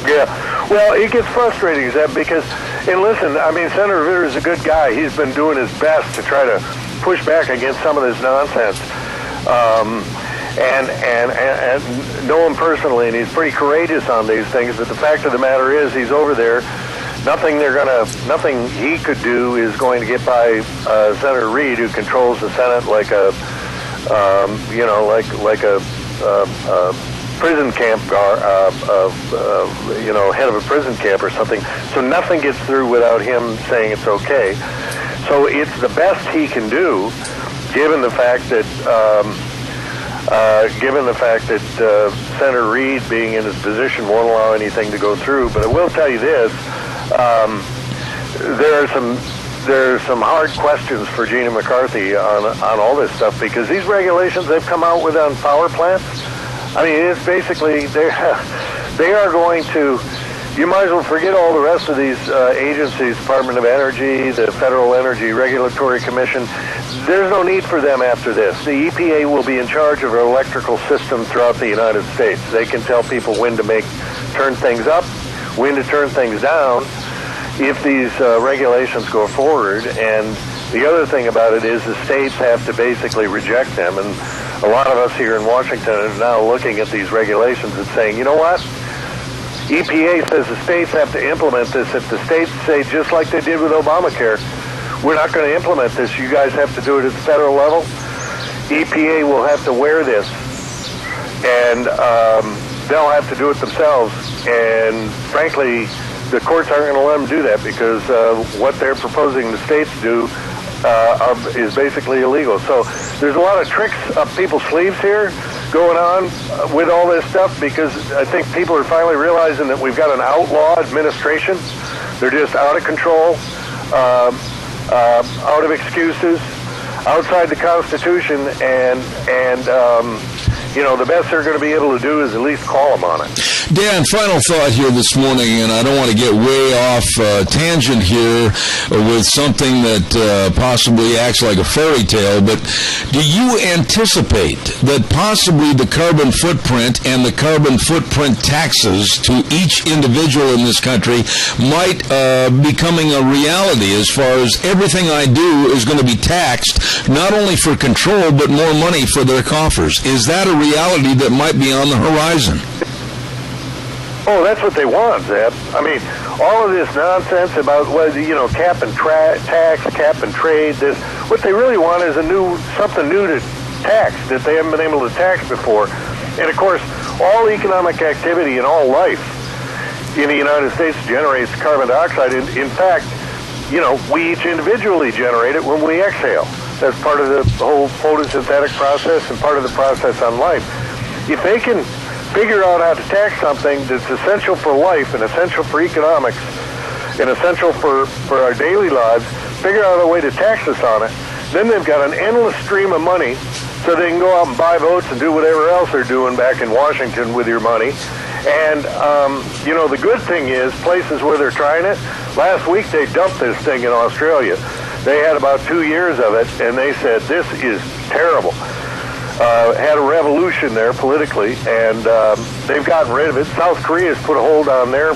Yeah, well, it gets frustrating, Zeb, because, and listen, I mean, Senator Vitter is a good guy. He's been doing his best to try to push back against some of this nonsense, and know him personally, and he's pretty courageous on these things. But the fact of the matter is, he's over there. Nothing he could do is going to get by Senator Reid, who controls the Senate like a prison camp head of a prison camp or something. So nothing gets through without him saying it's okay. So it's the best he can do, given the fact that Senator Reid, being in his position, won't allow anything to go through. But I will tell you this: there are some hard questions for Gina McCarthy on all this stuff, because these regulations they've come out with on power plants, I mean, it's basically they are going to. You might as well forget all the rest of these agencies, Department of Energy, the Federal Energy Regulatory Commission. There's no need for them after this. The EPA will be in charge of our electrical system throughout the United States. They can tell people when to turn things up, when to turn things down, if these regulations go forward. And the other thing about it is the states have to basically reject them. And a lot of us here in Washington are now looking at these regulations and saying, you know what? EPA says the states have to implement this. If the states say, just like they did with Obamacare, we're not going to implement this, you guys have to do it at the federal level, EPA will have to wear this. And they'll have to do it themselves. And frankly, the courts aren't going to let them do that, because what they're proposing the states do is basically illegal. So there's a lot of tricks up people's sleeves here going on with all this stuff, because I think people are finally realizing that we've got an outlaw administration. They're just out of control, out of excuses, outside the Constitution, and the best they're going to be able to do is at least call them on it. Dan, final thought here this morning, and I don't want to get way off tangent here with something that possibly acts like a fairy tale, but do you anticipate that possibly the carbon footprint and the carbon footprint taxes to each individual in this country might becoming a reality, as far as everything I do is going to be taxed, not only for control, but more money for their coffers? Is that a reality that might be on the horizon? Oh, that's what they want, Zeb. I mean, all of this nonsense about cap and tax, cap and trade. What they really want is something new to tax that they haven't been able to tax before. And of course, all economic activity and all life in the United States generates carbon dioxide. In fact, we each individually generate it when we exhale. That's part of the whole photosynthetic process and part of the process on life. If they can figure out how to tax something that's essential for life and essential for economics and essential for our daily lives, figure out a way to tax us on it, then they've got an endless stream of money so they can go out and buy votes and do whatever else they're doing back in Washington with your money. And, the good thing is, places where they're trying it, last week they dumped this thing in Australia. They had about 2 years of it, and they said, this is terrible. Had a revolution there politically, and they've gotten rid of it. South Korea's put a hold on their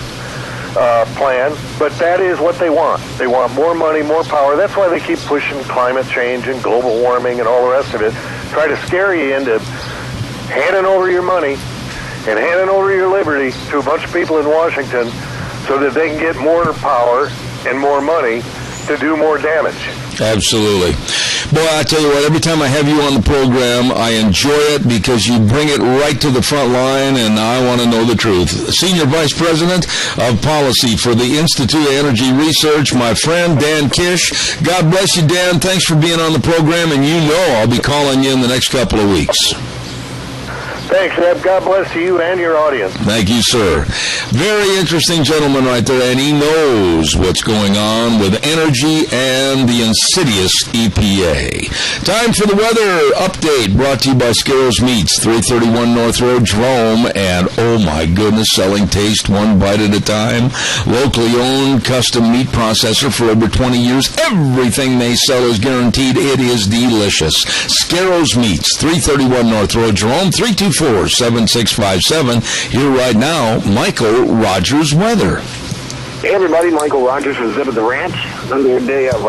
plan, but that is what they want. They want more money, more power. That's why they keep pushing climate change and global warming and all the rest of it. Try to scare you into handing over your money and handing over your liberty to a bunch of people in Washington so that they can get more power and more money to do more damage. Absolutely. Boy, I tell you what, every time I have you on the program, I enjoy it because you bring it right to the front line, and I want to know the truth. Senior Vice President of Policy for the Institute of Energy Research, my friend Dan Kish. God bless you, Dan. Thanks for being on the program, and you know I'll be calling you in the next couple of weeks. Thanks, Ed. God bless you and your audience. Thank you, sir. Very interesting gentleman right there, and he knows what's going on with energy and the insidious EPA. Time for the weather update, brought to you by Scarrows Meats, 331 North Road, Jerome, and oh my goodness, selling taste one bite at a time. Locally owned custom meat processor for over 20 years. Everything they sell is guaranteed. It is delicious. Scarrows Meats, 331 North Road, Jerome, 324-7657. Here right now, Michael Rogers weather. Hey everybody, Michael Rogers with Zip at the Ranch. Another day of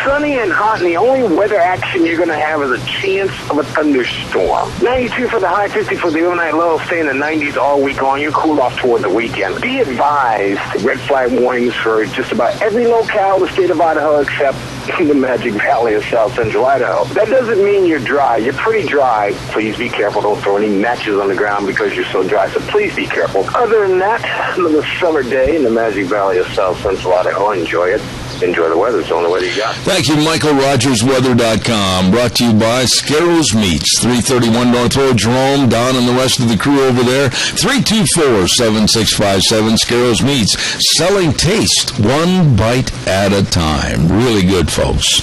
sunny and hot, and the only weather action you're going to have is a chance of a thunderstorm. 92 for the high, 50 for the overnight low, stay in the 90s all week long. You cool off toward the weekend. Be advised, red flag warnings for just about every locale in the state of Idaho except in the Magic Valley of South Central Idaho. That doesn't mean you're dry. You're pretty dry. Please be careful. Don't throw any matches on the ground because you're so dry, so please be careful. Other than that, another summer day in the Magic Valley of South Central Idaho. Enjoy it. Enjoy the weather. It's the only weather you got. Thank you, MichaelRogersWeather.com. Brought to you by Scarrows Meats, 331 North Road, Jerome. Don and the rest of the crew over there. 324-7657, Scarrows Meats. Selling taste one bite at a time. Really good, folks.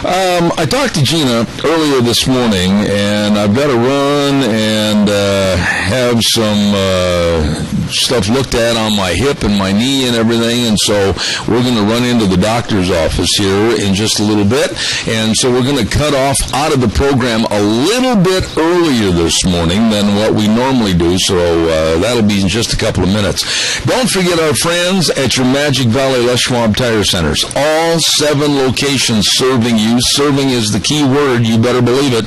I talked to Gina earlier this morning, and I've got to run and have some stuff looked at on my hip and my knee and everything, and so we're going to run into the doctor's office here in just a little bit, and so we're going to cut off out of the program a little bit earlier this morning than what we normally do, so that'll be in just a couple of minutes. Don't forget our friends at your Magic Valley Les Schwab Tire Centers. All 7 locations serving you. Serving is the key word, you better believe it.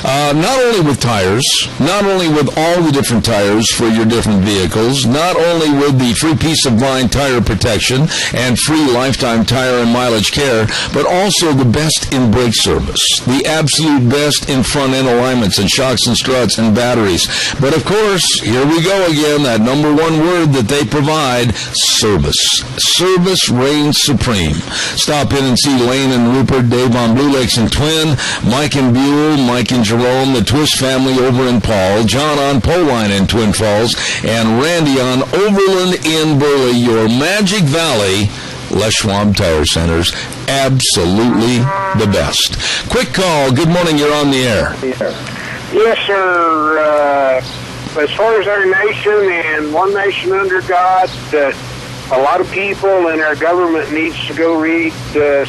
Not only with tires, not only with all the different tires for your different vehicles, not only with the free peace of mind tire protection and free lifetime tire and mileage care, but also the best in brake service, the absolute best in front end alignments and shocks and struts and batteries. But of course, here we go again, that number one word that they provide, service. Service reigns supreme. Stop in and see Lane and Rupert, Dave on Blue Lakes and Twin, Mike and Buell, Mike and Jerome, the Twist family over in Paul, John on Poline in Twin Falls, and Randy on Overland in Burley. Your Magic Valley Les Schwab Tire Centers, absolutely the best. Quick call. Good morning. You're on the air. Yes, sir. As far as our nation and one nation under God, a lot of people and our government needs to go read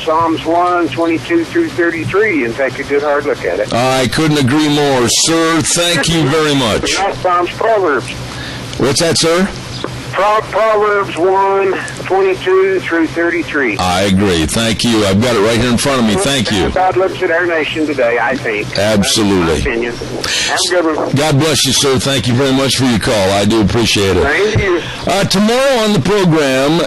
Psalms 1, 22 through 33 and take a good hard look at it. I couldn't agree more, sir. Thank you very much. Not Psalms, Proverbs. What's that, sir? Proverbs 1, 22 through 33. I agree. Thank you. I've got it right here in front of me. Thank you. God looks at our nation today, I think. Absolutely. That's my opinion. Have a good one. God bless you, sir. Thank you very much for your call. I do appreciate it. Thank you. Tomorrow on the program,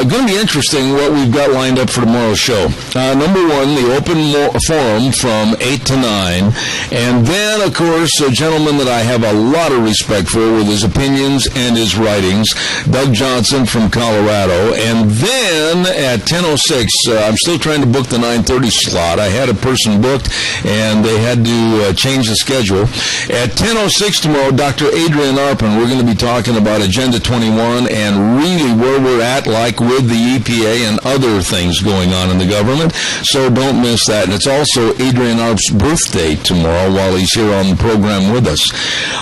going to be interesting what we've got lined up for tomorrow's show. Number one, the open forum from 8 to 9. And then, of course, a gentleman that I have a lot of respect for with his opinions and his writings, Doug Johnson from Colorado. tomorrow. And then at 10:06, I'm still trying to book the 9:30 slot. I had a person booked, and they had to change the schedule. At 10:06 tomorrow, Dr. Adrian Arpin, we're going to be talking about Agenda 21 and really where we're at, like with the EPA and other things going on in the government. So don't miss that. And it's also Adrian Arp's birthday tomorrow while he's here on the program with us.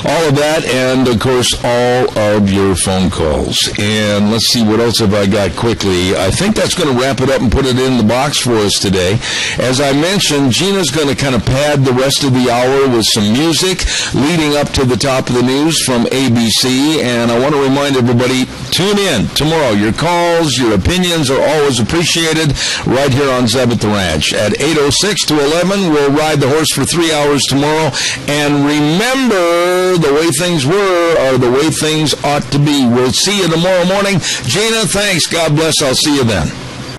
All of that, and of course, all of your phone calls. And let's see, what else have I got quickly? I think that's going to wrap it up and put it in the box for us today. As I mentioned, Gina's going to kind of pad the rest of the hour with some music leading up to the top of the news from ABC. And I want to remind everybody, tune in tomorrow. Your calls, your opinions are always appreciated right here on Zeb at the Ranch. At 8:06 to 11, we'll ride the horse for 3 hours tomorrow. And remember, the way things were are the way things ought to be. We'll see you tomorrow morning. Gina, thanks. God bless. I'll see you then.